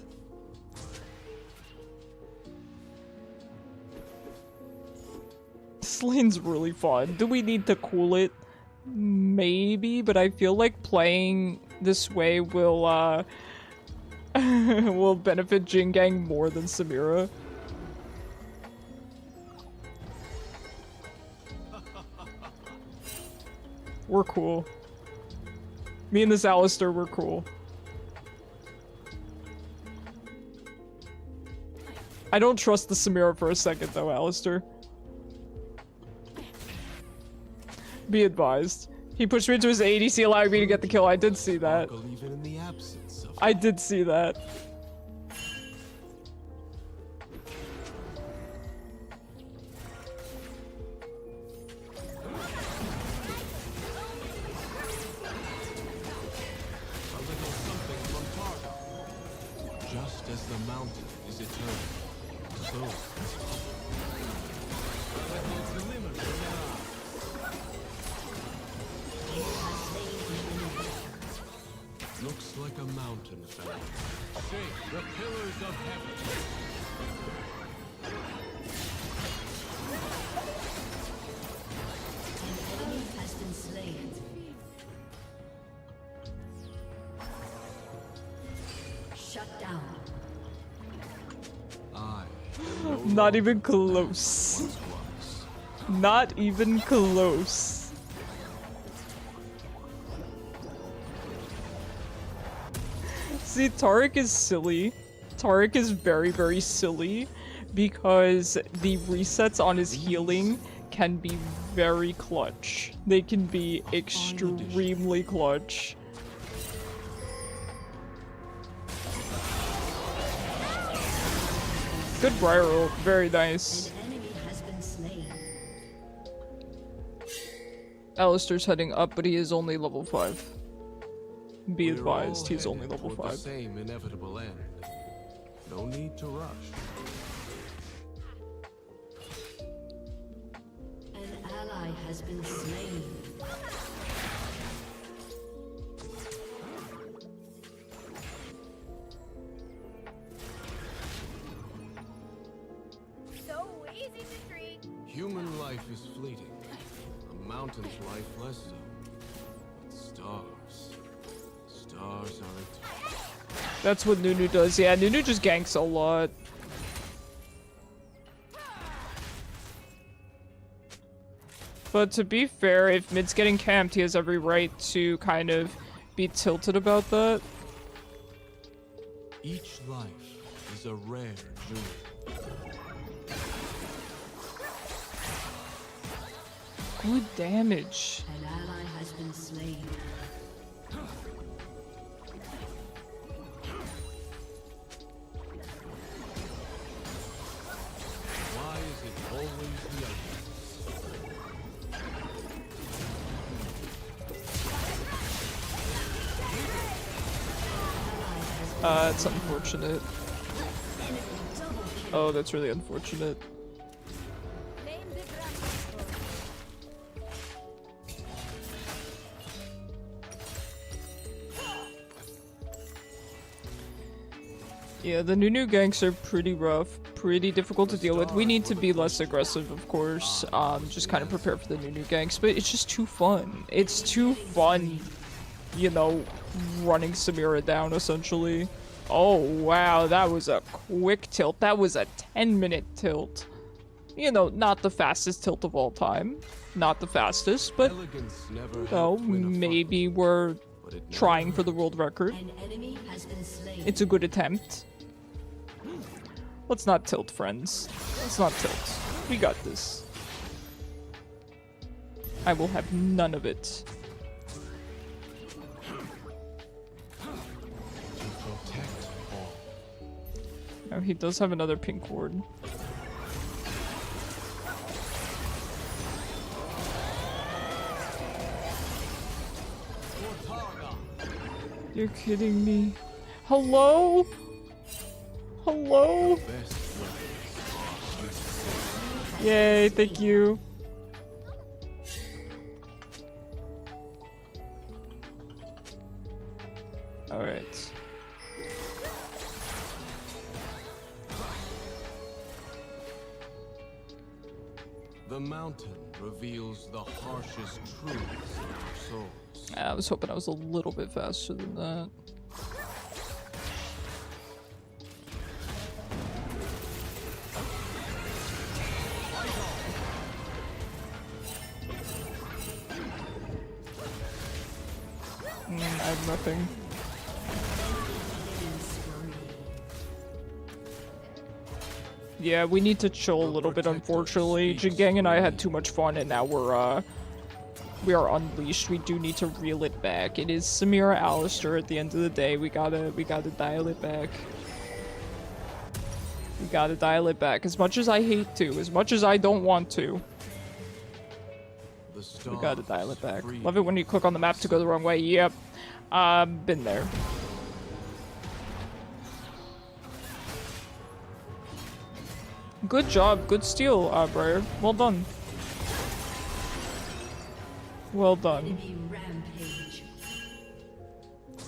S2: This lane's really fun. Do we need to cool it? Maybe, but I feel like playing this way will will benefit Jingang more than Samira. We're cool. Me and this Alistar, we're cool. I don't trust the Samira for a second though, Alistar. Be advised. He pushed me into his ADC, allowing me to get the kill. I did see that.
S4: Even in the absence of
S2: I did see that.
S4: a little something from Taric. Just as the mountain is eternal, so a little glimmer from their eyes. Looks like a mountain fell. Shake the pillars of heaven.
S3: An enemy has been slain. Shut down.
S4: I
S2: Not even close.
S4: was.
S2: Not even close. See, Taric is silly. Taric is very, very silly because the resets on his healing can be very clutch. They can be extremely clutch. Good Briar ult, very nice.
S3: An enemy has been slain.
S2: Alistar's heading up, but he is only level 5. Be
S4: We're
S2: advised,
S4: all
S2: he's only
S4: headed
S2: level
S4: toward the
S2: 5.
S4: same inevitable end. No need to rush.
S3: An ally has been slain.
S7: So easy to treat.
S4: Human life is fleeting. A mountain's life less so. But stars are eternal.
S2: That's what Nunu does. Yeah, Nunu just ganks a lot. But to be fair, if mid's getting camped, he has every right to kind of be tilted about that.
S4: Each life is a rare jewel.
S2: Good damage.
S3: An ally has been slain.
S4: Why is it always the others?
S2: It's unfortunate. Oh, that's really unfortunate. Yeah, the Nunu ganks are pretty rough, pretty difficult to deal with. We need to be less aggressive, of course. Just kind of prepare for the Nunu ganks, but it's just too fun. It's too fun, you know, running Samira down, essentially. Oh, wow, that was a quick tilt. That was a 10-minute tilt. You know, not the fastest tilt of all time. Not the fastest, but, you know, maybe we're trying for the world record.
S3: An enemy has been slain.
S2: It's a good attempt. Let's not tilt, friends. Let's not tilt. We got this. I will have none of it. Oh, he does have another pink ward. You're kidding me. Hello? Hello? Yay, thank you. Alright.
S4: The mountain reveals the harshest truths in our souls.
S2: I was hoping I was a little bit faster than that. I have nothing. Yeah, we need to chill a little bit, unfortunately. Jingang and I had too much fun, and now we are unleashed. We do need to reel it back. It is Samira Alistar at the end of the day. We gotta dial it back. We gotta dial it back. As much as I hate to, as much as I don't want to. We gotta dial it back. Love it when you click on the map to go the wrong way. Yep. Been there. Good job. Good steal, Briar. Well done. Well done.
S3: Enemy rampage.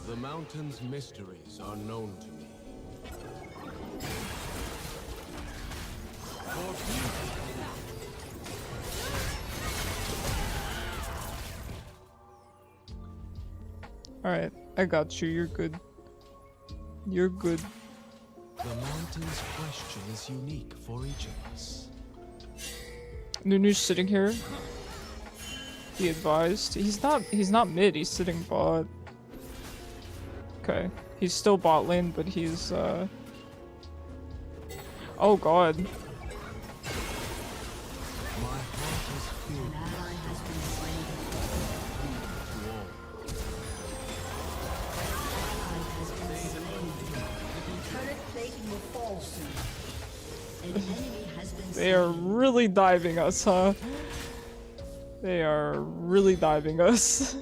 S4: The mountain's mysteries are known to me.
S2: Alright, I got you. You're good. You're good.
S4: The mountain's question is unique for each of us.
S2: Nunu's sitting here. Be advised. He's not mid, he's sitting bot. Okay. He's still bot lane, but he's oh god.
S3: An ally has been slain. Ally has been slain. Turret plating will fall soon. An enemy has been slain.
S2: They are really diving us, huh? They are really diving us.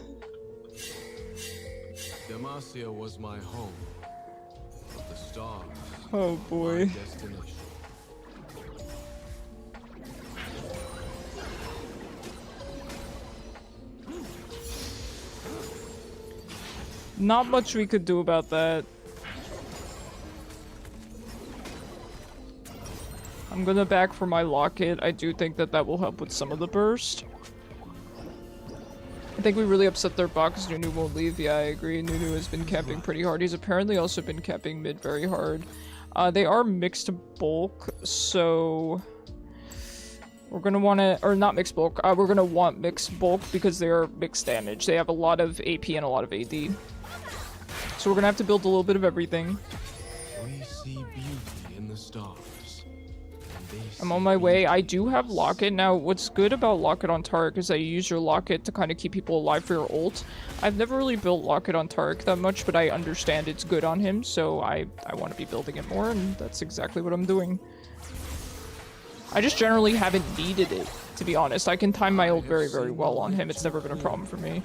S4: Demacia was my home, but the stars,
S2: Oh boy.
S4: my destination.
S2: Not much we could do about that. I'm gonna back for my locket. I do think that that will help with some of the burst. I think we really upset their bot because Nunu won't leave. Yeah, I agree. Nunu has been camping pretty hard. He's apparently also been camping mid very hard. They are mixed bulk, so we're gonna want to, or not mixed bulk. We're gonna want mixed bulk because they are mixed damage. They have a lot of AP and a lot of AD. So we're gonna have to build a little bit of everything.
S4: We see beauty in the stars.
S2: I'm on my way. I do have Locket. Now, what's good about Locket on Taric is that you use your Locket to kind of keep people alive for your ult. I've never really built Locket on Taric that much, but I understand it's good on him, so I want to be building it more, and that's exactly what I'm doing. I just generally haven't needed it, to be honest. I can time my ult very, very well on him. It's never been a problem for me.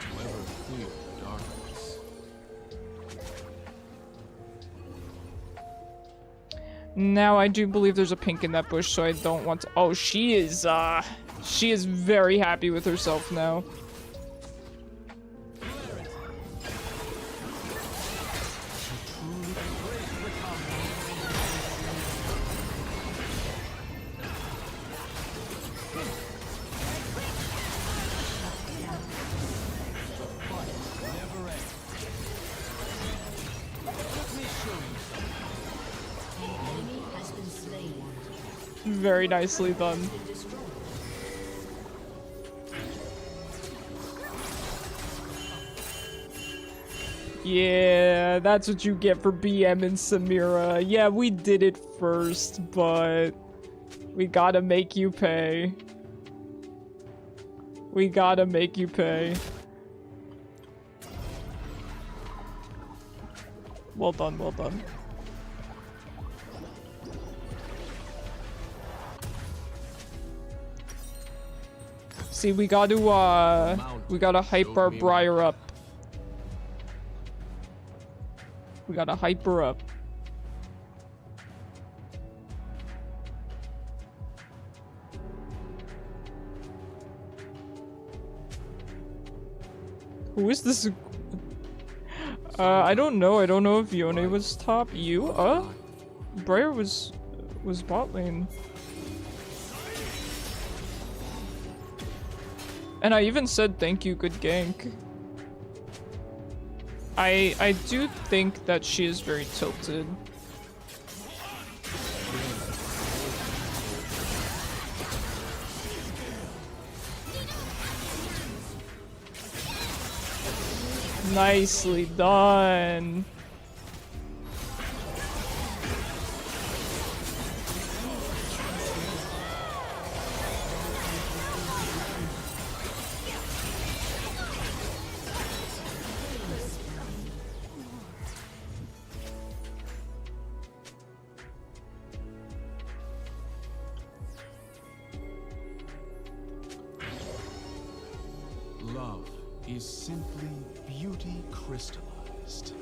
S2: Now, I do believe there's a pink in that bush, so I don't want to— oh, she is very happy with herself now. Very nicely done. Yeah, that's what you get for BM and Samira. Yeah, we did it first, but we gotta make you pay. We gotta make you pay. Well done, well done. See, we gotta hype our Briar up. We gotta hype her up. Who is this? I don't know. I don't know if Yone was top. You? Briar was bot lane. And I even said thank you, good gank. I do think that she is very tilted. Nicely done.
S4: Love is simply beauty crystallized.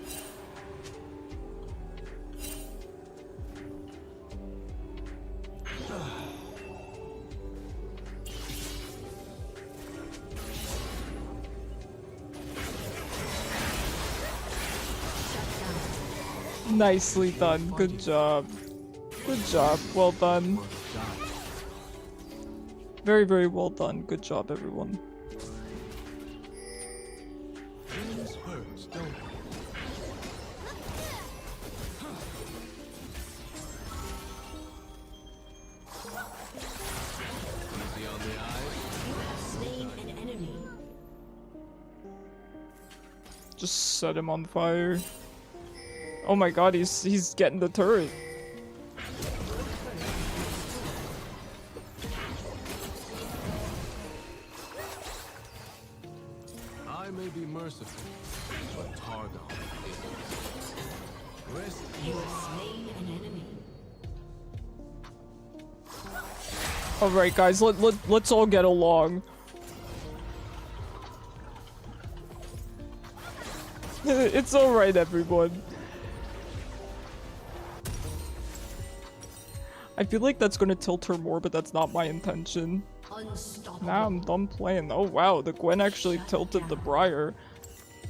S2: Nicely done. Good job. Good job. Well done. Very, very well done. Good job, everyone. Just set him on fire. Oh my god, he's getting the turret.
S4: I may be merciful, but Targon is. Rest
S3: You have slain an enemy.
S2: Alright guys, let's all get along. It's alright, everyone. I feel like that's gonna tilt her more, but that's not my intention. Now I'm done playing. Oh wow, the Gwen actually tilted the Briar.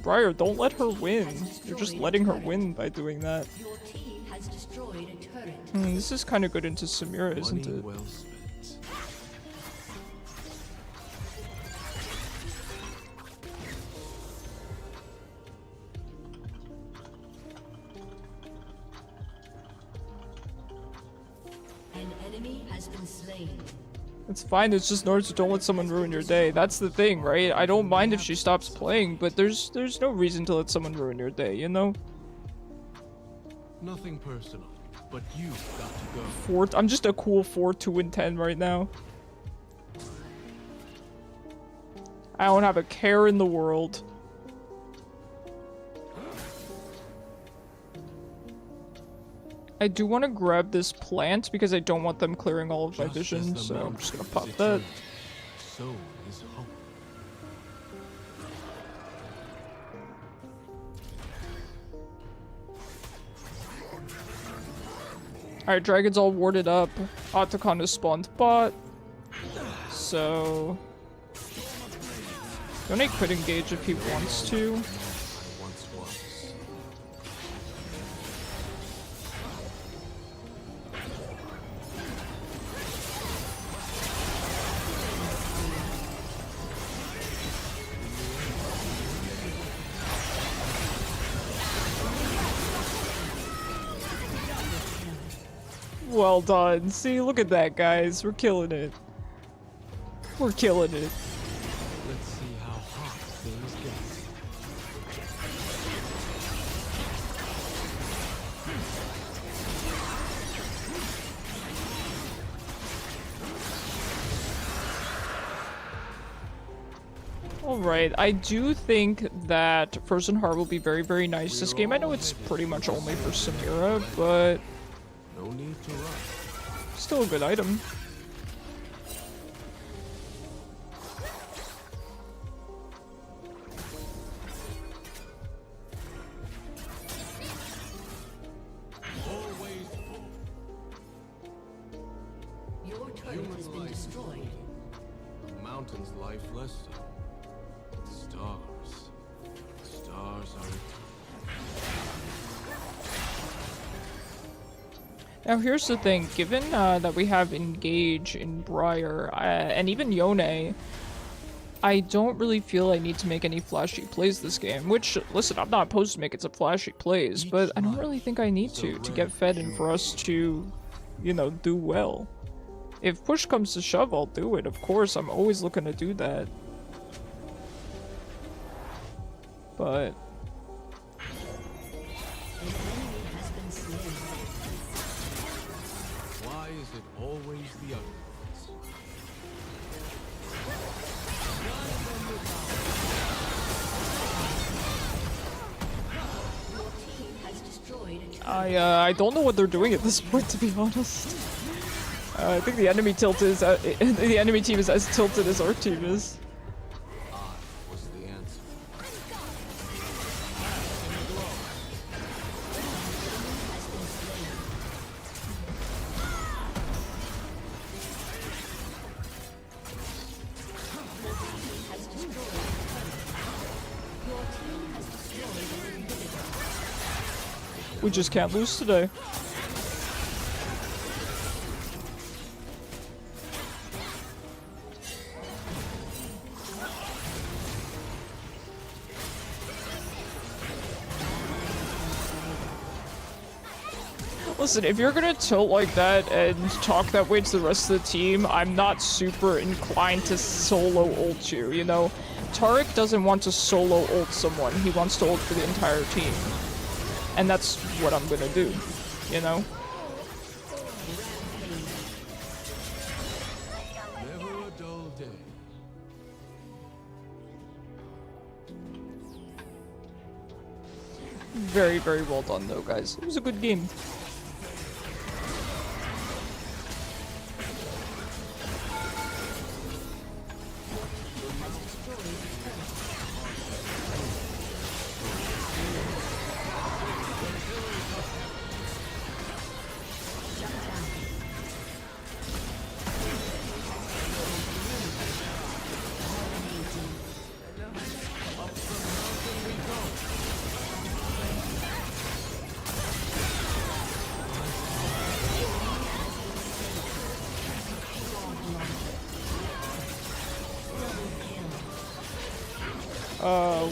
S2: Briar, don't let her win. You're just letting her win by doing that.
S3: Your team has destroyed a turret.
S2: This is kind of good into Samira, isn't it?
S4: Well spent.
S3: has been slain.
S2: It's fine, it's just Naruto, don't let someone ruin your day. That's the thing, right? I don't mind if she stops playing, but there's no reason to let someone ruin your day, you know?
S4: Nothing personal, but you've got to go.
S2: I'm just a cool 4-2-10 right now. I don't have a care in the world. I do want to grab this plant because I don't want them clearing all of my vision, so I'm just gonna pop that.
S4: So is hope.
S2: Alright, dragon's all warded up. Otacon is spawned bot. So... Yone could engage if he wants to.
S4: I once was.
S2: Well done. See, look at that, guys. We're killing it. We're killing it.
S4: Let's see how hot things get.
S2: Alright, I do think that Frozen Heart will be very, very nice this game. I know it's pretty much only for Samira, but
S4: No need to rush.
S2: still a good item.
S4: Always full.
S3: Your turret has been destroyed.
S4: The mountain's lifeless. Stars. Stars are
S2: Now here's the thing, given that we have Engage in Briar, and even Yone, I don't really feel I need to make any flashy plays this game, which, listen, I'm not opposed to making some flashy plays, but I don't really think I need to get fed and for us to, you know, do well. If push comes to shove, I'll do it, of course, I'm always looking to do that. But...
S4: Why is it always the other ones?
S3: Your team has destroyed a turret.
S2: I don't know what they're doing at this point, to be honest. I think the enemy tilt is the enemy team is as tilted as our team is.
S4: I was the answer.
S3: Has destroyed a turret. Your team has destroyed an inhibitor.
S2: We just can't lose today. Listen, if you're gonna tilt like that and talk that way to the rest of the team, I'm not super inclined to solo ult you, you know? Taric doesn't want to solo ult someone, he wants to ult for the entire team. And that's what I'm gonna do, you know?
S4: Never a dull day.
S2: Very, very well done though, guys. It was a good game.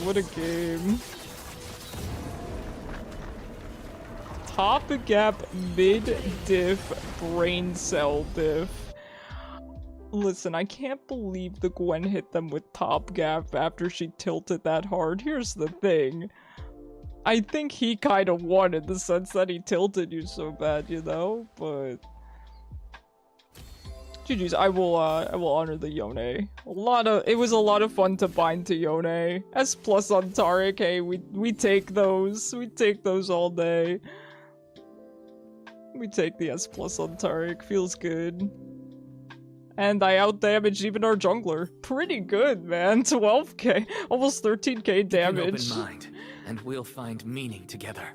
S2: What a game. Top gap mid diff brain cell diff. Listen, I can't believe the Gwen hit them with top gap after she tilted that hard. Here's the thing. I think he kind of won in the sense that he tilted you so bad, you know? But... GG's, I will honor the Yone. It was a lot of fun to bind to Yone. S+ on Taric, hey, we take those. We take those all day. We take the S+ on Taric, feels good. And I outdamaged even our jungler. Pretty good, man. 12k, almost 13k damage.
S1: Keep an open mind, and we'll find meaning together.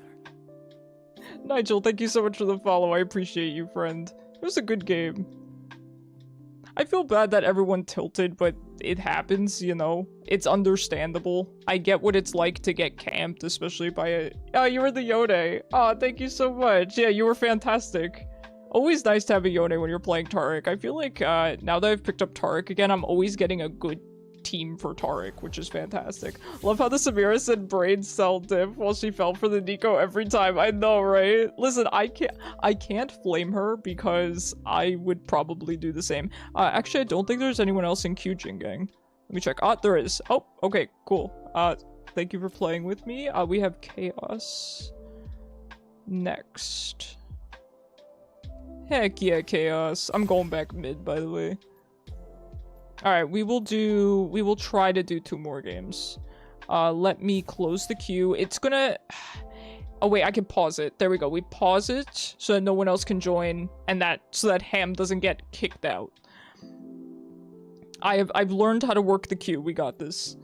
S2: Nigel, thank you so much for the follow. I appreciate you, friend. It was a good game. I feel bad that everyone tilted, but it happens, you know? It's understandable. I get what it's like to get camped, especially by a... Oh, you were the Yone. Oh, thank you so much. Yeah, you were fantastic. Always nice to have a Yone when you're playing Taric. I feel like now that I've picked up Taric again, I'm always getting a good team for Taric, which is fantastic. Love how the Samira said brain cell diff while she fell for the Nico every time. I know, right? Listen, I can't flame her because I would probably do the same. Actually, I don't think there's anyone else in Q Jing Gang. Let me check. There is. Oh, okay, cool. Thank you for playing with me. We have Chaos next. Heck yeah, Chaos. I'm going back mid, by the way. Alright, we will try to do 2 more games. Let me close the queue. It's gonna... Oh wait, I can pause it. There we go. We pause it so that no one else can join, and so that Ham doesn't get kicked out. I've learned how to work the queue. We got this.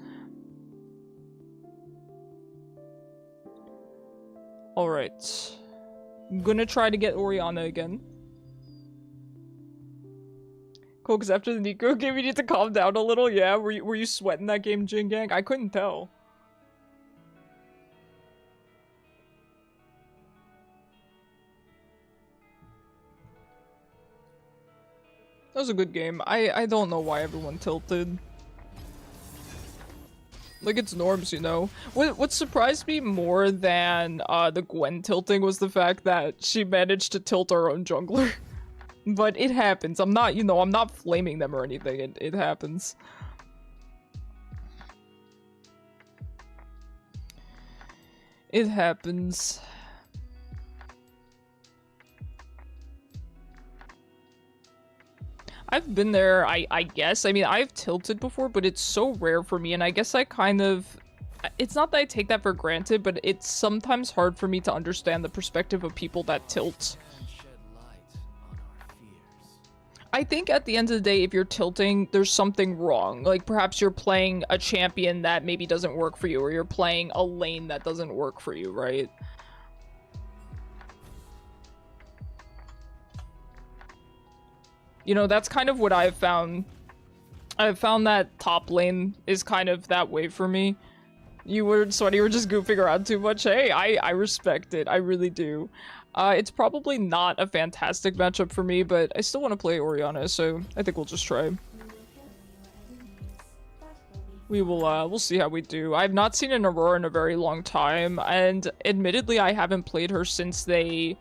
S2: Alright. I'm gonna try to get Orianna again. Cool, because after the Nico game, you need to calm down a little. Yeah, were you sweating that game, Jing Gang? I couldn't tell. That was a good game. I don't know why everyone tilted. Like, it's norms, you know? What surprised me more than the Gwen tilting was the fact that she managed to tilt our own jungler. But it happens. I'm not, you know, I'm not flaming them or anything. It happens. It happens. I've been there, I guess. I mean, I've tilted before, but it's so rare for me, and I guess I kind of... It's not that I take that for granted, but it's sometimes hard for me to understand the perspective of people that tilt. I think at the end of the day, if you're tilting, there's something wrong. Like, perhaps you're playing a champion that maybe doesn't work for you, or you're playing a lane that doesn't work for you, right? You know, that's kind of what I've found. I've found that top lane is kind of that way for me. You were just goofing around too much. Hey, I respect it. I really do. It's probably not a fantastic matchup for me, but I still want to play Orianna, so I think we'll just try. We will, we'll see how we do. I've not seen an Aurora in a very long time, and admittedly, I haven't played her since they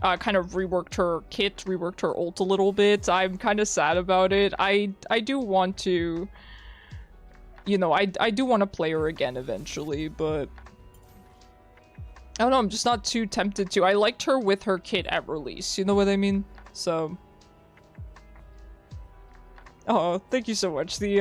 S2: kind of reworked her kit, reworked her ult a little bit. I'm kind of sad about it. I do want to, you know, I do want to play her again eventually, but I don't know, I'm just not too tempted to. I liked her with her kit at release, you know what I mean? So... Oh, thank you so much. The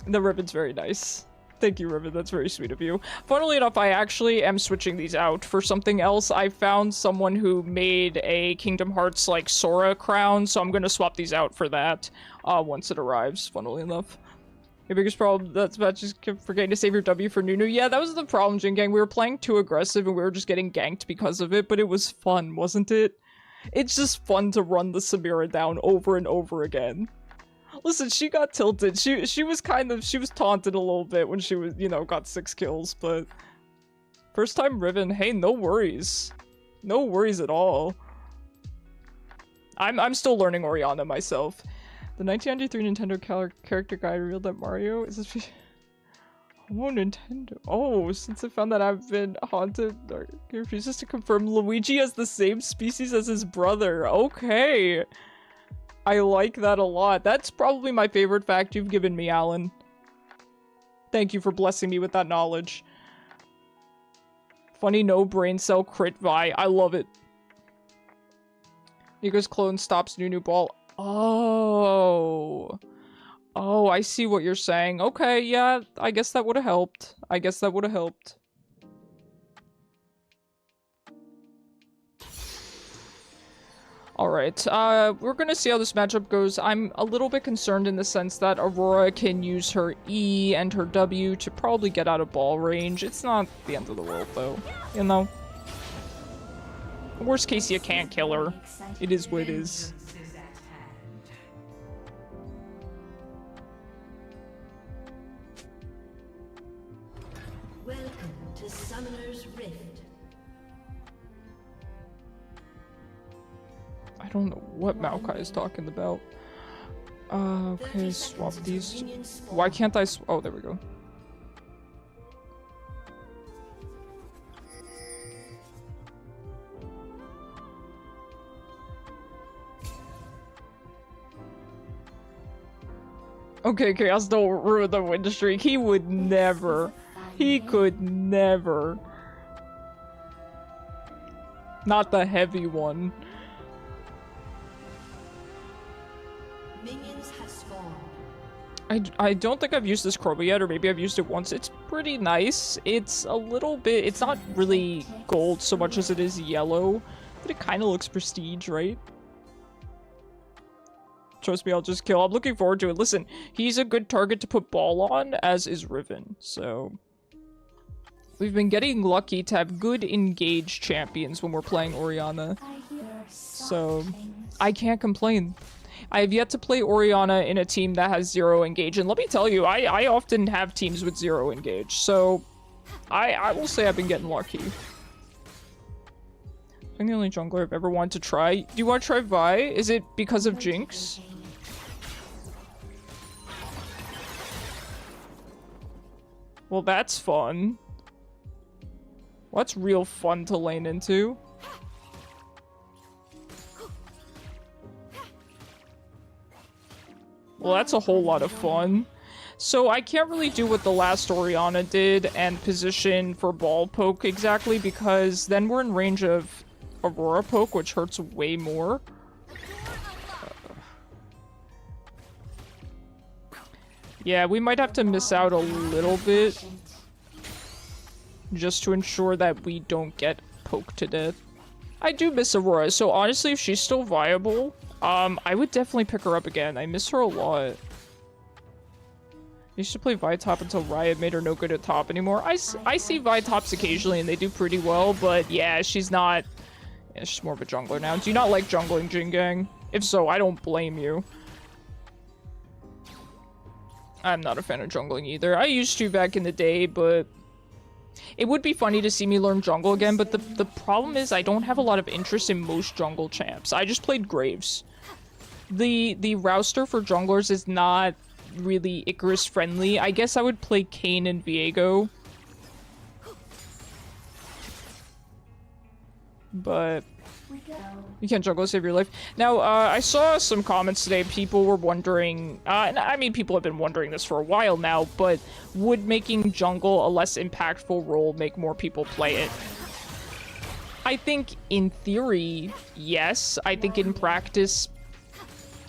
S2: ribbon's very nice. Thank you, Ribbon, that's very sweet of you. Funnily enough, I actually am switching these out for something else. I found someone who made a Kingdom Hearts, like, Sora crown, so I'm gonna swap these out for that once it arrives, funnily enough. Your biggest problem, that's about just forgetting to save your W for Nunu. Yeah, that was the problem, Jin Gang. We were playing too aggressive and we were just getting ganked because of it, but it was fun, wasn't it? It's just fun to run the Samira down over and over again. Listen, she got tilted. She was taunted a little bit when she was, you know, got 6 kills, but... First time Riven, hey, no worries. No worries at all. I'm still learning Orianna myself. The 1993 Nintendo character guide revealed that Mario is this... Oh, Nintendo. Oh, since I found that I've been haunted, he refuses to confirm Luigi has the same species as his brother. Okay. I like that a lot. That's probably my favorite fact you've given me, Alan. Thank you for blessing me with that knowledge. Funny no brain cell crit Vi. I love it. Ego's clone stops Nunu Ball. Oh. Oh, I see what you're saying. Okay, yeah, I guess that would have helped. I guess that would have helped. Alright, we're gonna see how this matchup goes. I'm a little bit concerned in the sense that Aurora can use her E and her W to probably get out of ball range. It's not the end of the world, though, you know? Worst case, you can't kill her. It is what it is.
S3: Welcome to Summoner's Rift.
S2: I don't know what Maokai is talking about. Okay, swap these. Why can't I oh, there we go. Okay, Chaos, don't ruin the win streak. He would never. He could never. Not the heavy one.
S3: Minions have spawned.
S2: I don't think I've used this Kroba yet, or maybe I've used it once. It's pretty nice. It's a little bit... It's not really gold so much as it is yellow, but it kind of looks prestige, right? Trust me, I'll just kill. I'm looking forward to it. Listen, he's a good target to put ball on, as is Riven, so... We've been getting lucky to have good engaged champions when we're playing Orianna. So, I can't complain. I have yet to play Orianna in a team that has 0 engage, and let me tell you, I often have teams with 0 engage, so I will say I've been getting lucky. I'm the only jungler I've ever wanted to try. Do you want to try Vi? Is it because of Jinx? Well, that's fun. What's real fun to lane into? Well, that's a whole lot of fun. So I can't really do what the last Orianna did and position for ball poke exactly, because then we're in range of Aurora poke, which hurts way more. Yeah, we might have to miss out a little bit just to ensure that we don't get poked to death. I do miss Aurora, so honestly, if she's still viable, I would definitely pick her up again. I miss her a lot. I used to play Vi top until Riot made her no good at top anymore. I see Vi tops occasionally and they do pretty well, but yeah, she's not... Yeah, she's more of a jungler now. Do you not like jungling, Jin Gang? If so, I don't blame you. I'm not a fan of jungling either. I used to back in the day, but... It would be funny to see me learn jungle again, but the problem is I don't have a lot of interest in most jungle champs. I just played Graves. The roster for junglers is not really Icarus friendly. I guess I would play Kayn and Viego. But you can't jungle to save your life. Now, I saw some comments today. People were wondering, and I mean, people have been wondering this for a while now, but would making jungle a less impactful role make more people play it? I think in theory, yes. I think in practice,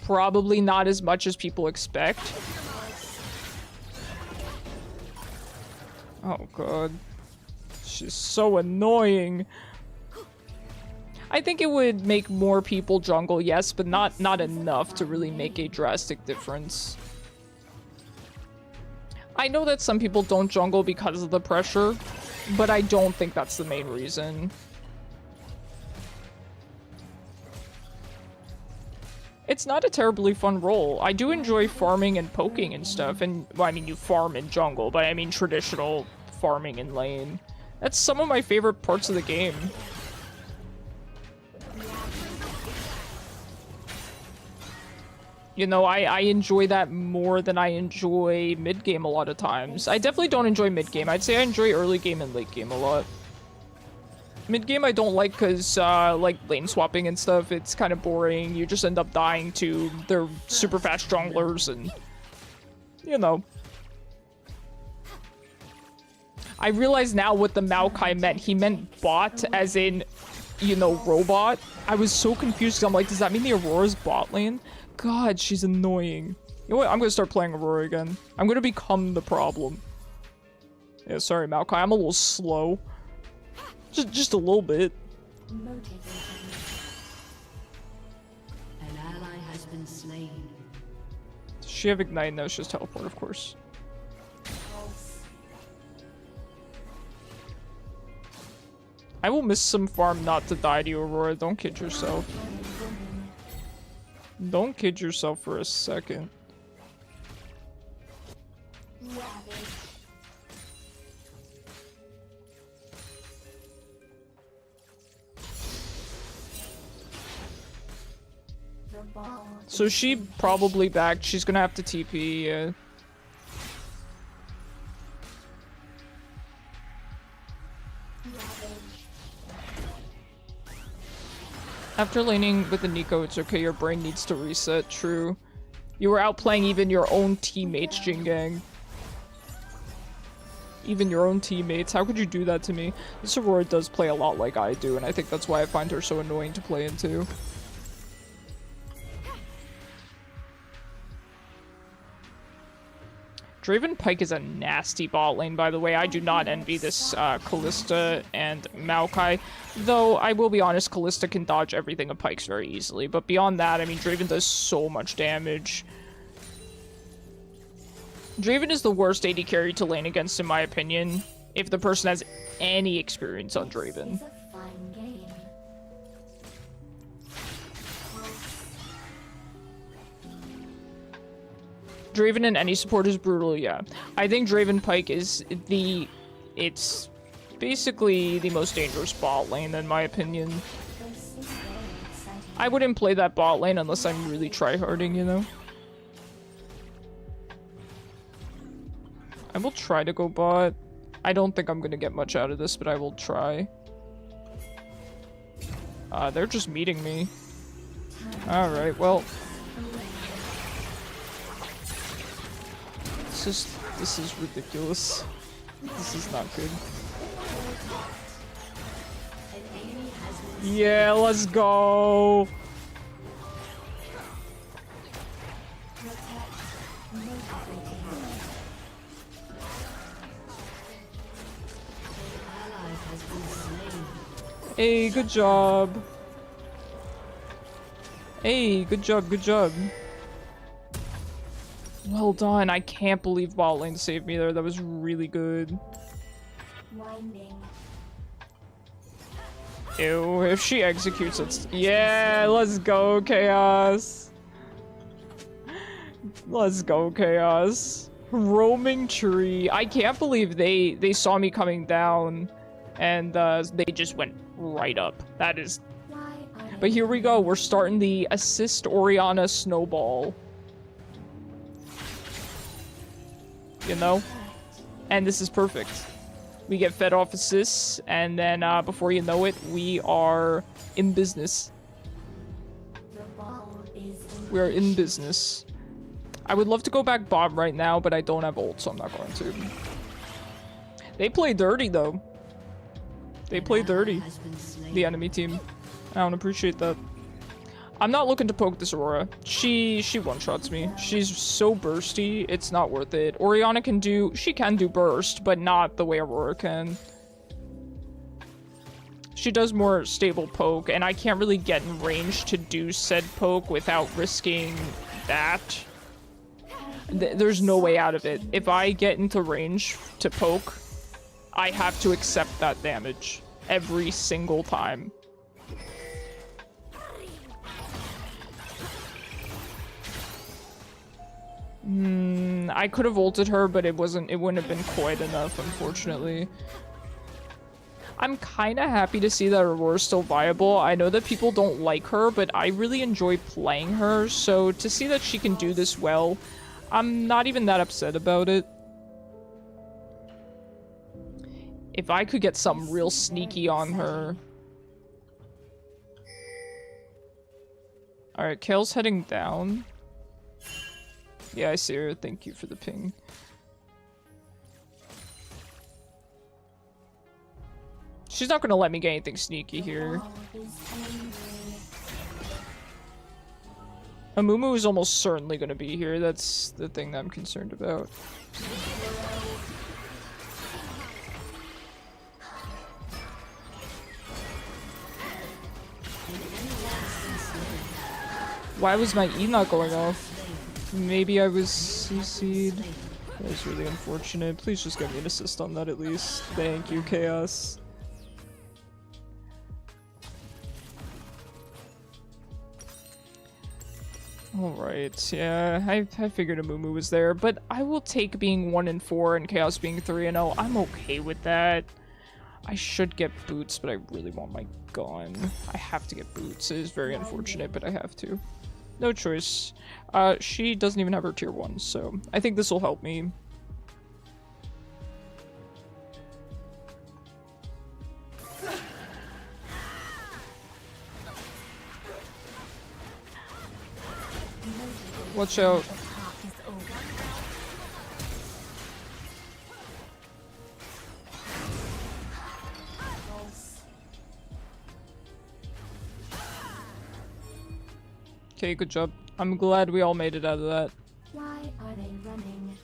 S2: probably not as much as people expect. Oh god. She's so annoying. I think it would make more people jungle, yes, but not enough to really make a drastic difference. I know that some people don't jungle because of the pressure, but I don't think that's the main reason. It's not a terribly fun role. I do enjoy farming and poking and stuff, and, well, I mean, you farm in jungle, but I mean traditional farming in lane. That's some of my favorite parts of the game. You know, I enjoy that more than I enjoy mid-game a lot of times. I definitely don't enjoy mid-game. I'd say I enjoy early game and late game a lot. Mid-game I don't like because, like, lane swapping and stuff, it's kind of boring. You just end up dying to their super fast junglers and, you know. I realize now what the Maokai meant. He meant bot as in, you know, robot. I was so confused 'cause I'm like, does that mean the Aurora's bot lane? God, she's annoying. You know what? I'm gonna start playing Aurora again. I'm gonna become the problem. Yeah, sorry, Maokai. I'm a little slow. Just a little bit.
S3: An ally has been slain.
S2: Does she have Ignite? No, she has Teleport, of course. I will miss some farm not to die to you, Aurora. Don't kid yourself. Don't kid yourself for a second. So she probably backed. She's gonna have to TP, yeah. After laning with the Nico, it's okay, your brain needs to reset, true. You were outplaying even your own teammates, Jingang. Even your own teammates, how could you do that to me? This Aurora does play a lot like I do, and I think that's why I find her so annoying to play into. Draven Pike is a nasty bot lane, by the way. I do not envy this Kalista and Maokai. Though, I will be honest, Kalista can dodge everything of Pike's very easily. But beyond that, I mean, Draven does so much damage. Draven is the worst AD carry to lane against, in my opinion, if the person has any experience on Draven. Draven in any support is brutal, yeah. I think Draven Pike is it's basically the most dangerous bot lane in my opinion. I wouldn't play that bot lane unless I'm really tryharding, you know? I will try to go bot. I don't think I'm gonna get much out of this, but I will try. They're just meeting me. Alright, well. This is ridiculous. This is not good. Yeah, let's go. Hey, good job. Hey, good job, good job. Well done. I can't believe bot lane saved me there. That was really good. Ew, if she executes it. Yeah, let's go, Chaos. Let's go, Chaos. Roaming tree. I can't believe they saw me coming down and they just went right up. That is... But here we go. We're starting the assist Orianna snowball. You know? And this is perfect. We get fed off assists, and then before you know it, we are in business. We're in business. I would love to go back bot right now, but I don't have ult, so I'm not going to. They play dirty, though. They play dirty. The enemy team. I don't appreciate that. I'm not looking to poke this Aurora. She one-shots me. She's so bursty, it's not worth it. Orianna can do... She can do burst, but not the way Aurora can. She does more stable poke, and I can't really get in range to do said poke without risking that. There's no way out of it. If I get into range to poke, I have to accept that damage every single time. I could have ulted her, but it wouldn't have been quite enough, unfortunately. I'm kind of happy to see that Aurora's still viable. I know that people don't like her, but I really enjoy playing her, so to see that she can do this well, I'm not even that upset about it. If I could get something real sneaky on her. Alright, Kale's heading down. Yeah, I see her. Thank you for the ping. She's not gonna let me get anything sneaky here. Amumu is almost certainly gonna be here. That's the thing that I'm concerned about. Why was my E not going off? Maybe I was CC'd. That was really unfortunate. Please just give me an assist on that at least. Thank you, Chaos. Alright, yeah, I figured Amumu was there, but I will take being 1-4 and Chaos being 3-0. I'm okay with that. I should get boots, but I really want my gun. I have to get boots. It is very unfortunate, but I have to. No choice. She doesn't even have her tier 1, so I think this will help me. Watch out. Okay, good job. I'm glad we all made it out of that.
S6: Why are they running?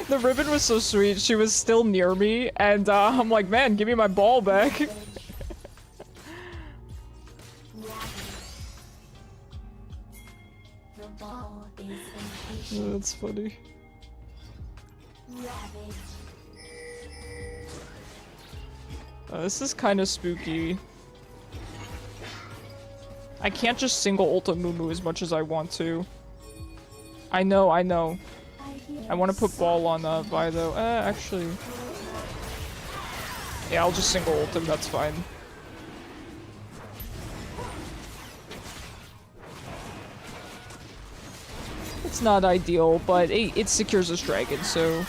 S2: The ribbon was so sweet. She was still near me, and I'm like, man, give me my ball back.
S6: The ball is impatient.
S2: Oh, that's funny. This is kind of spooky. I can't just single ult Mumu as much as I want to. I know. I want to put ball on Vi though. Actually. Yeah, I'll just single ult him, that's fine. It's not ideal, but it secures this dragon, so...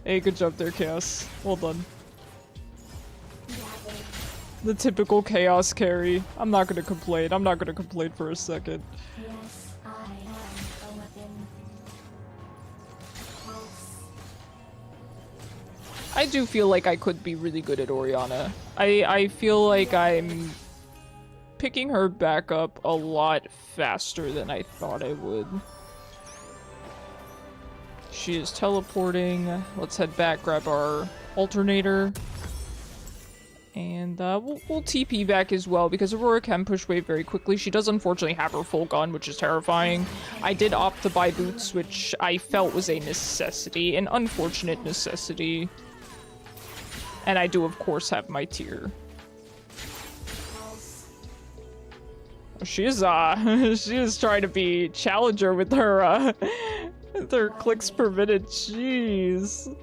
S2: Hey, good job there, Chaos. Well done. The typical Chaos carry. I'm not gonna complain. I'm not gonna complain for a second.
S6: Yes, I am a weapon.
S2: I do feel like I could be really good at Orianna. I feel like I'm picking her back up a lot faster than I thought I would. She is teleporting. Let's head back, grab our alternator. And we'll TP back as well, because Aurora can push wave very quickly. She does unfortunately have her full gun, which is terrifying. I did opt to buy boots, which I felt was a necessity, an unfortunate necessity. And I do, of course, have my tier. She is trying to be challenger with her their clicks per minute. Jeez.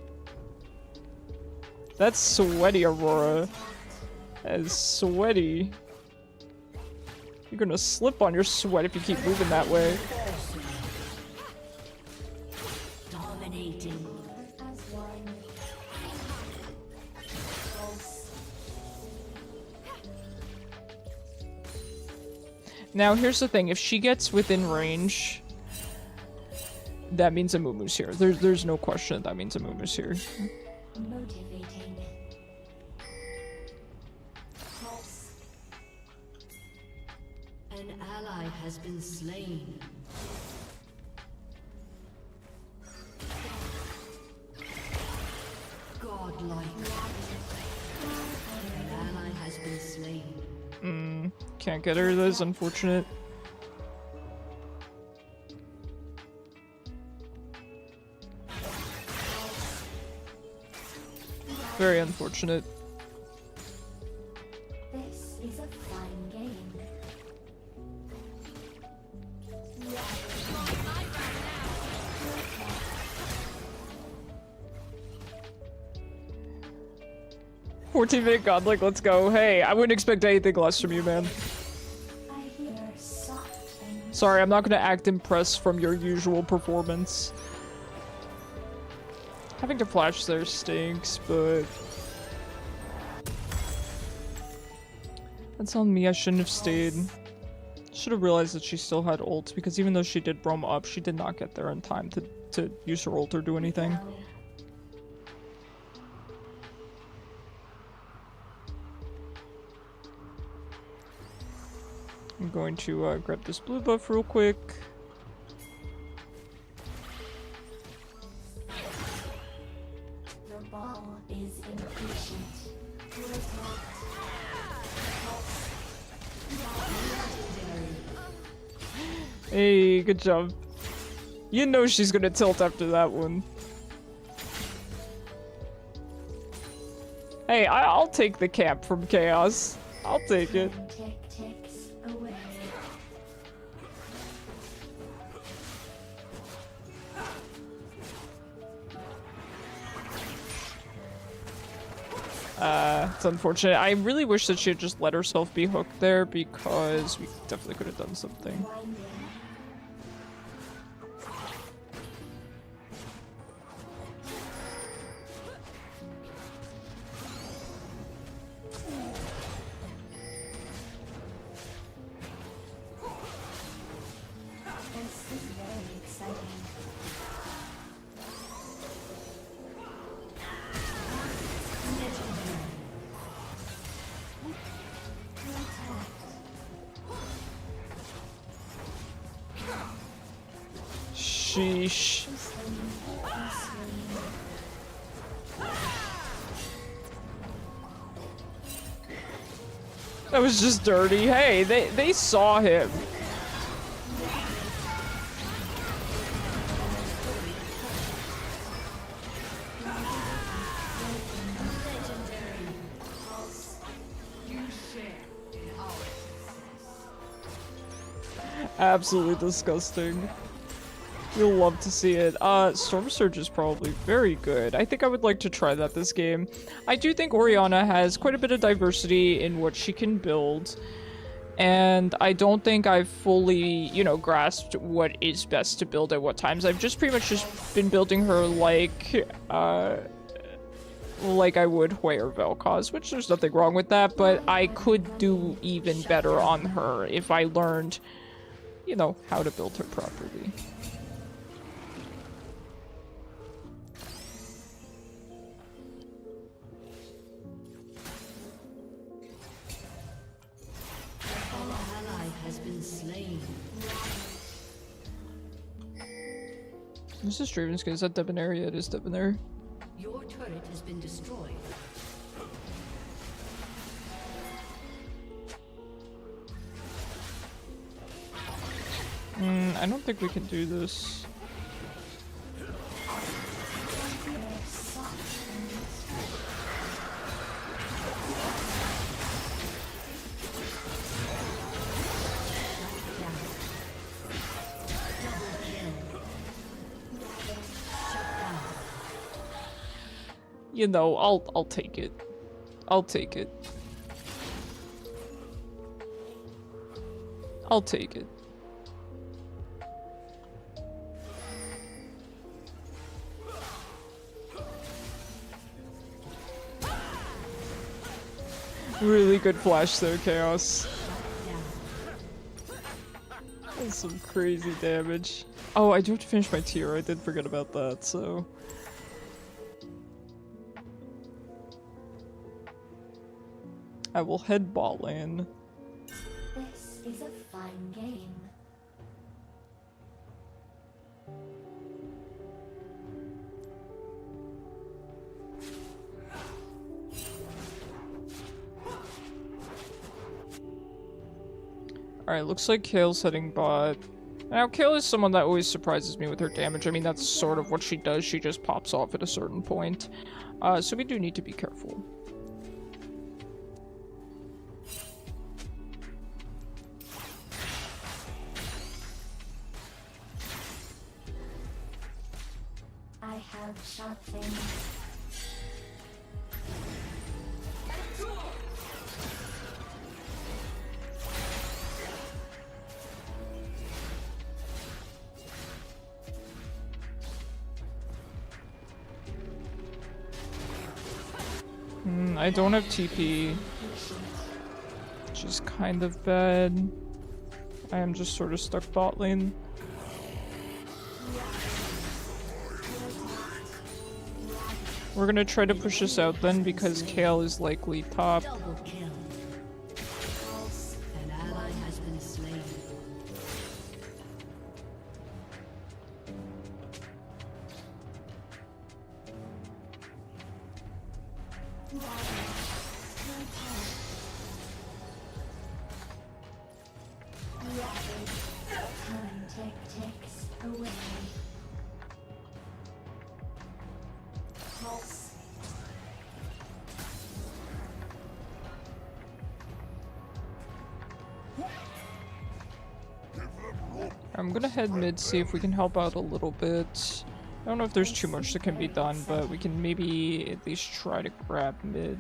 S2: That's sweaty, Aurora. That is sweaty. You're gonna slip on your sweat if you keep moving that way.
S3: Dominating.
S6: As one.
S2: Now, here's the thing. If she gets within range, that means Amumu's here. There's no question that means Amumu's here.
S6: Motivating. Pulse.
S3: An ally has been slain. Godlike. An ally has been slain.
S2: Can't get her. That is unfortunate. Very unfortunate.
S6: This is a fine game.
S2: 14-minute godlike, let's go. Hey, I wouldn't expect anything less from you, man.
S6: I hear soft and
S2: Sorry, I'm not gonna act impressed from your usual performance. Having to flash there stinks, but... That's on me, I shouldn't have stayed. Should have realized that she still had ult, because even though she did roam up, she did not get there in time to use her ult or do anything. I'm going to grab this blue buff real quick.
S6: the ball is impatient. To attack.
S2: Hey, good job. You know she's gonna tilt after that one. Hey, I'll take the camp from Chaos. I'll take it.
S6: Tick ticks away.
S2: It's unfortunate. I really wish that she had just let herself be hooked there because we definitely could have done something.
S6: Winding. This is very exciting.
S2: Sheesh. That was just dirty. Hey, they saw him. Absolutely disgusting. You'll love to see it. Storm Surge is probably very good. I think I would like to try that this game. I do think Orianna has quite a bit of diversity in what she can build. And I don't think I've fully, you know, grasped what is best to build at what times. I've just pretty much just been building her like I would Hwei or Vel'koz, which there's nothing wrong with that, but I could do even better on her if I learned, you know, how to build her properly. This is Draven's good. Is that Debonair? Yeah, it is Debonair.
S3: Your turret has been destroyed.
S2: I don't think we can do this. You know, I'll take it. I'll take it. I'll take it. Really good flash though, Chaos. That's some crazy damage. Oh, I do have to finish my tier. I did forget about that, so... I will head bot lane.
S6: This is a fine game.
S2: Alright, looks like Kale's heading bot. Now, Kale is someone that always surprises me with her damage. I mean, that's sort of what she does. She just pops off at a certain point. So we do need to be careful.
S6: I have sharp things.
S2: I don't have TP, which is kind of bad. I am just sort of stuck bot lane. We're gonna try to push this out then because Kale is likely top.
S3: Double kill. An ally has been slain.
S6: Time ticks away. Pulse.
S2: I'm gonna head mid, see if we can help out a little bit. I don't know if there's too much that can be done, but we can maybe at least try to grab mid.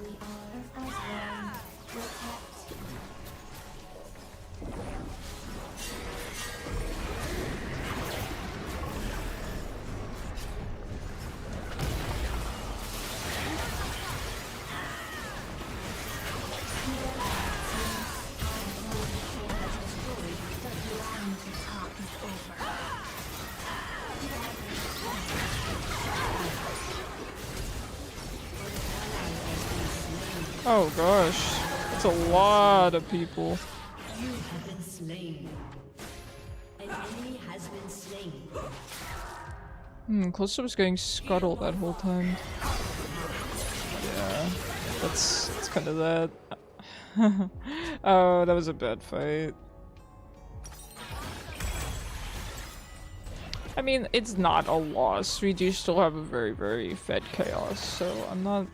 S6: We are as one. Protect.
S2: Oh gosh, that's a lot of people.
S3: You have been slain. An enemy has been slain.
S2: Close was getting scuttled that whole time. Yeah, that's kind of that. Oh, that was a bad fight. I mean, it's not a loss. We do still have a very, very fed chaos, so I'm not...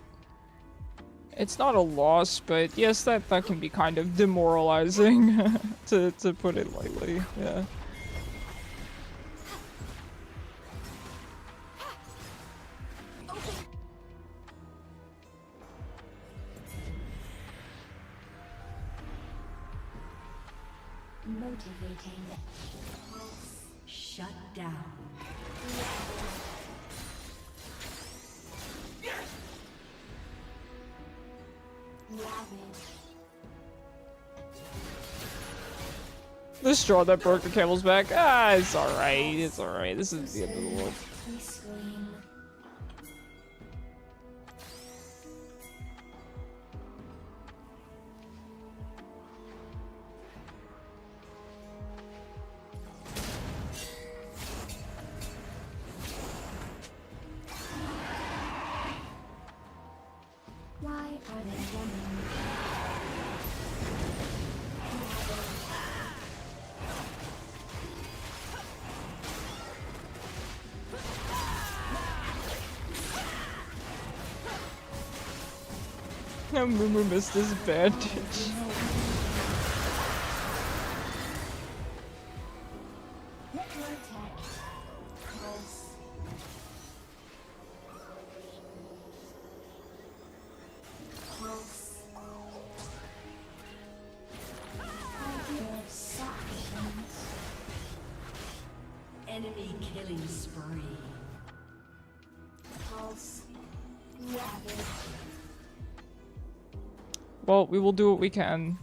S2: It's not a loss, but yes, that can be kind of demoralizing, to put it lightly, yeah.
S6: Motivating.
S3: Shut down.
S2: The straw that broke the camel's back. Ah, it's alright. It's alright. This is the end of the world.
S6: We scream. Why are they running?
S2: No, Moo missed his bandage.
S6: Protect. Pulse. Pulse. Ideal sections.
S3: Enemy killing spree.
S6: Pulse. Rapid.
S2: Well, we will do what we can.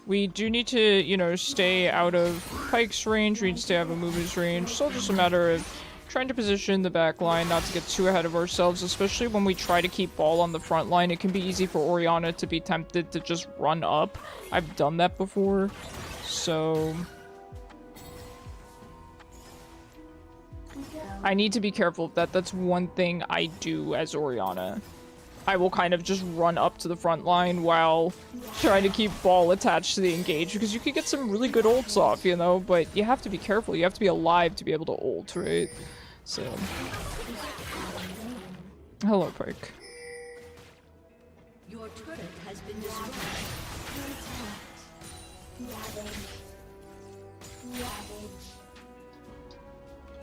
S2: We do need to, you know, stay out of Pike's range. We need to stay out of Amumu's range. So it's just a matter of trying to position the back line, not to get too ahead of ourselves, especially when we try to keep ball on the front line. It can be easy for Orianna to be tempted to just run up. I've done that before. So I need to be careful of that. That's one thing I do as Orianna. I will kind of just run up to the front line while trying to keep ball attached to the engage, because you can get some really good ults off, you know, but you have to be careful. You have to be alive to be able to ult, right? So... Hello, Pike.
S3: Your turret has been destroyed.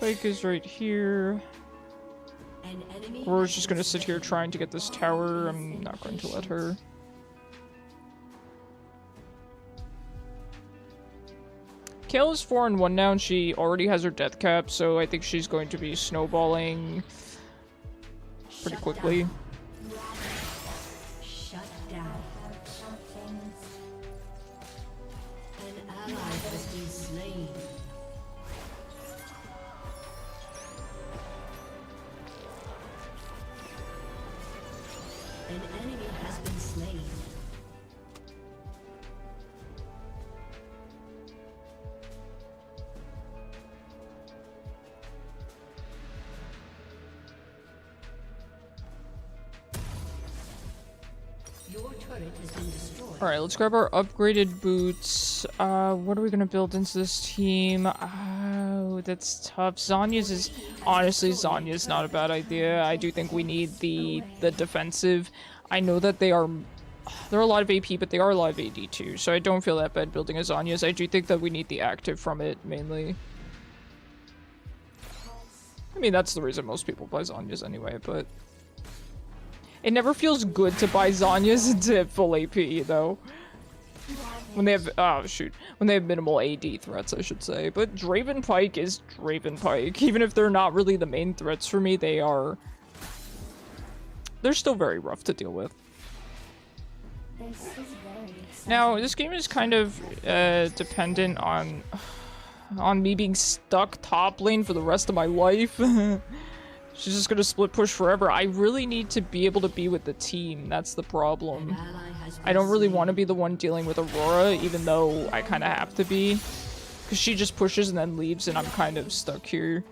S2: Pike is right here.
S3: An enemy
S2: Aurora's just gonna sit here trying to get this tower. I'm not going to let her. Kayle is 4-1 now, and she already has her death cap, so I think she's going to be snowballing pretty quickly.
S3: shut down. An ally has been slain. An enemy has been slain. Your turret has been destroyed.
S2: Alright, let's grab our upgraded boots. What are we gonna build into this team? Oh, that's tough. Zhonya's is... Honestly, Zhonya's not a bad idea. I do think we need the defensive. I know that they're a lot of AP, but they are a lot of AD too, so I don't feel that bad building a Zhonya's. I do think that we need the active from it, mainly. I mean, that's the reason most people buy Zhonya's anyway, but... It never feels good to buy Zhonya's into full AP, though. When they have, oh shoot, when they have minimal AD threats, I should say. But Draven Pike is Draven Pike. Even if they're not really the main threats for me, they're still very rough to deal with. Now, this game is kind of dependent on me being stuck top lane for the rest of my life. She's just gonna split push forever. I really need to be able to be with the team. That's the problem. I don't really want to be the one dealing with Aurora, even though I kind of have to be. Because she just pushes and then leaves, and I'm kind of stuck here.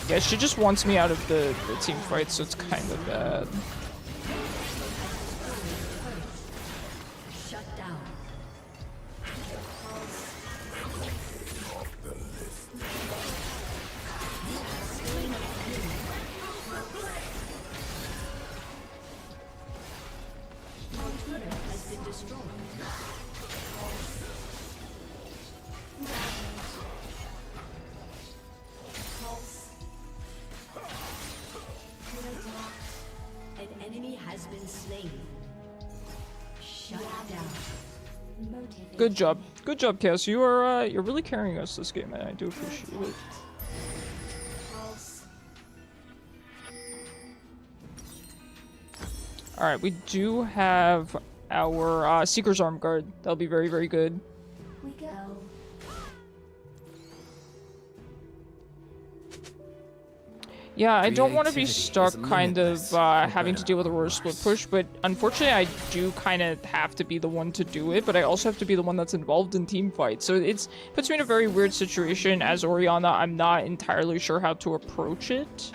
S2: Yeah, she just wants me out of the team fight, so it's kind of bad. Good job. Good job, Cass. You're really carrying us this game, and I do appreciate it. Alright, we do have our Seeker's Arm Guard. That'll be very, very good.
S6: We go.
S2: Yeah, I don't want to be
S1: Creativity
S2: stuck
S1: is
S2: kind of
S1: limitless for
S2: having to
S1: better
S2: deal with a
S1: or
S2: Aurora split
S1: worse.
S2: push, but unfortunately I do kind of have to be the one to do it, but I also have to be the one that's involved in team fights. So it puts me in a very weird situation as Orianna. I'm not entirely sure how to approach it.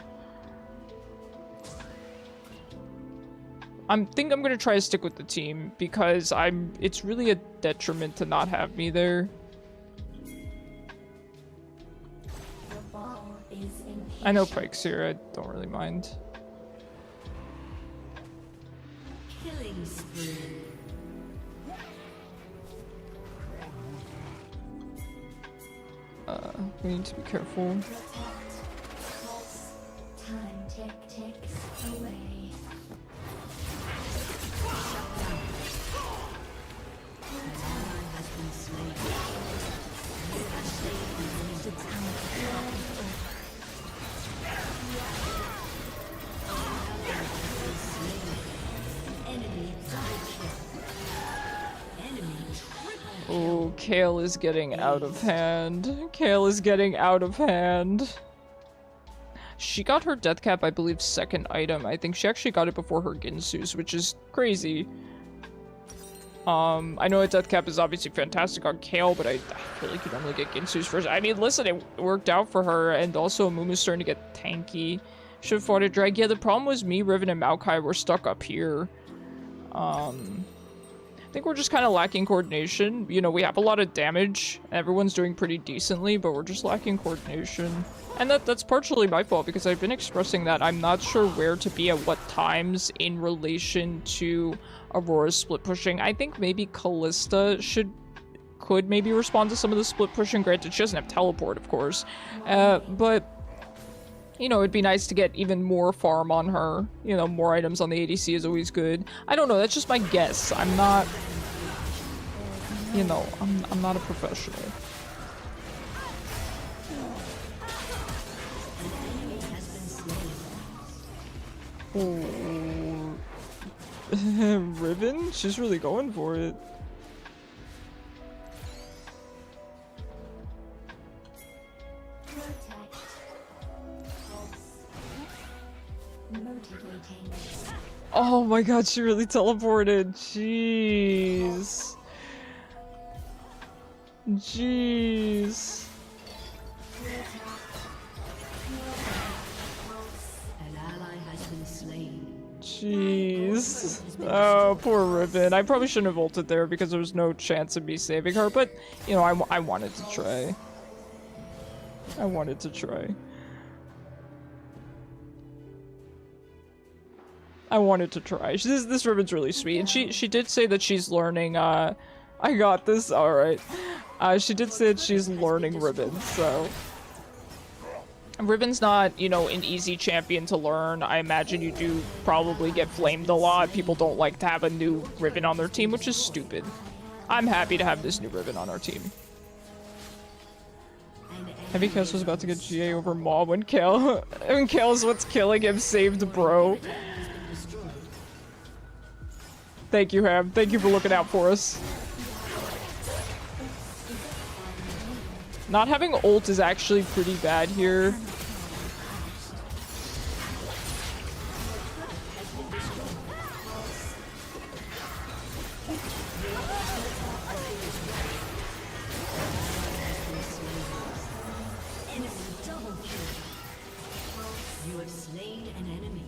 S2: I think I'm going to try to stick with the team because it's really a detriment to not have me there.
S6: The ball is in.
S2: I know Pike's here, I don't really mind.
S3: Killing spree.
S2: We need to be careful.
S6: Time ticks away.
S2: Oh, Kayle is getting out of hand. Kayle is getting out of hand. She got her death cap, I believe, second item. I think she actually got it before her Ginsu's, which is crazy. I know a death cap is obviously fantastic on Kale, but I feel like you normally get Ginsu's first. I mean, listen, it worked out for her, and also Mumu's starting to get tanky. Should have fought a drag. Yeah, the problem was me, Riven, and Maokai were stuck up here. I think we're just kind of lacking coordination. You know, we have a lot of damage. Everyone's doing pretty decently, but we're just lacking coordination. And that's partially my fault, because I've been expressing that I'm not sure where to be at what times in relation to Aurora's split pushing. I think maybe Callista could maybe respond to some of the split pushing. Granted, she doesn't have teleport, of course. But, you know, it'd be nice to get even more farm on her. You know, more items on the ADC is always good. I don't know, that's just my guess. I'm not, you know, I'm not a professional. Oh. Ribbon? She's really going for it. Oh my god, she really teleported. Jeez. Jeez.
S3: An ally has been slain.
S2: Jeez. Oh, poor Ribbon. I probably shouldn't have ulted there because there was no chance of me saving her, but, you know, I wanted to try. I wanted to try. I wanted to try. This Ribbon's really sweet, and she did say that she's learning, I got this, alright. She did say that she's learning Ribbon, so... Ribbon's not, you know, an easy champion to learn. I imagine you do probably get flamed a lot. People don't like to have a new Ribbon on their team, which is stupid. I'm happy to have this new Ribbon on our team. Heavy Chaos was about to get GA over Maw when Kale's what's killing him saved bro. Thank you, Ham. Thank you for looking out for us. Not having ult is actually pretty bad here.
S3: You have slain an enemy.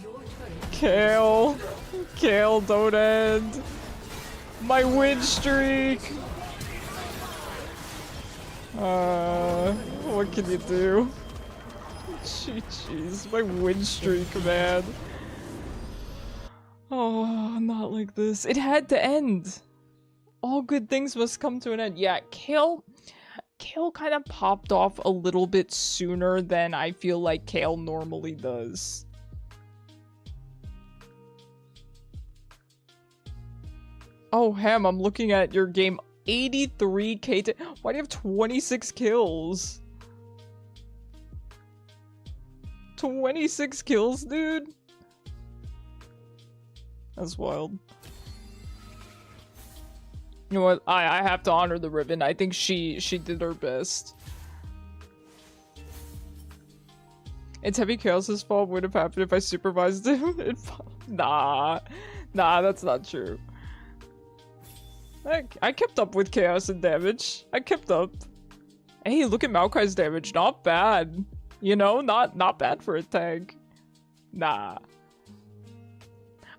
S3: Your turret
S2: Kale, don't end. My win streak! What can you do? Jeez, my win streak, man. Oh, not like this. It had to end! All good things must come to an end. Yeah, Kale kind of popped off a little bit sooner than I feel like Kale normally does. Oh, Ham, I'm looking at your game. 83k. Why do you have 26 kills? 26 kills, dude? That's wild. You know what? I have to honor the Ribbon. I think she did her best. It's Heavy Chaos's fault. Would have happened if I supervised him. Nah, that's not true. I kept up with Chaos and damage. I kept up. Hey, look at Maokai's damage. Not bad. You know, not bad for a tank. Nah.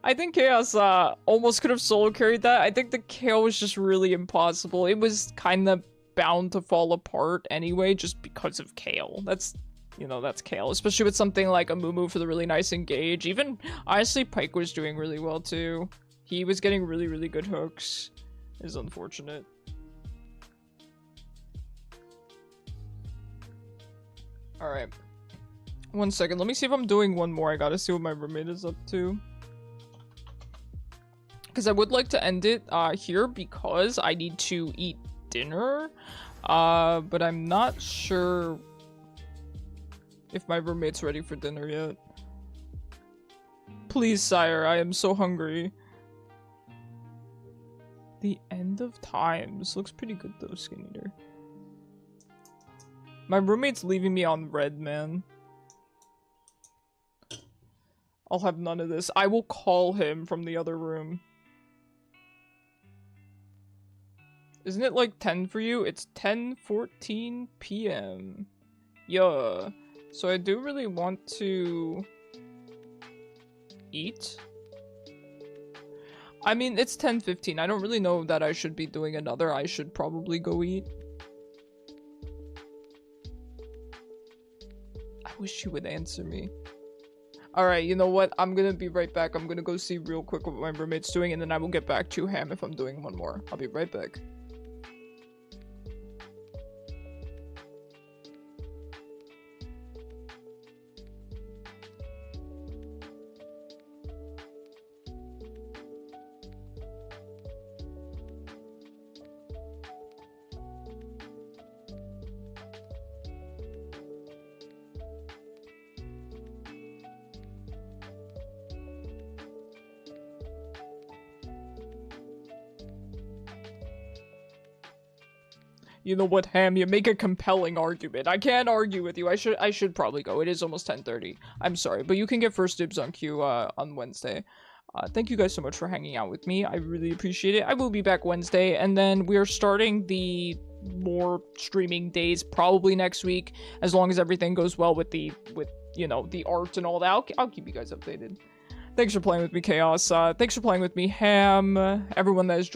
S2: I think Chaos almost could have solo carried that. I think the kill was just really impossible. It was kind of bound to fall apart anyway, just because of Kale. That's, you know, that's Kale. Especially with something like a Mumu for the really nice engage. Even, honestly, Pyke was doing really well too. He was getting really, really good hooks. Is unfortunate. Alright. 1 second. Let me see if I'm doing one more. I gotta see what my roommate is up to. Because I would like to end it here because I need to eat dinner. But I'm not sure if my roommate's ready for dinner yet. Please, sire. I am so hungry. The end of times. Looks pretty good though, Skin Eater. My roommate's leaving me on red, man. I'll have none of this. I will call him from the other room. Isn't it like 10 for you? It's 10:14 p.m. Yeah. So I do really want to eat. I mean, it's 10:15. I don't really know that I should be doing another. I should probably go eat. I wish he would answer me. Alright, you know what? I'm gonna be right back. I'm gonna go see real quick what my roommate's doing, and then I will get back to Ham if I'm doing one more. I'll be right back. You know what, Ham? You make a compelling argument. I can't argue with you. I should probably go. It is almost 10:30. I'm sorry, but you can get first dibs on Q on Wednesday. Thank you guys so much for hanging out with me. I really appreciate it. I will be back Wednesday, and then we are starting the more streaming days probably next week, as long as everything goes well with you know, the art and all that. I'll keep you guys updated. Thanks for playing with me, Chaos. Thanks for playing with me, Ham. Everyone that has joined.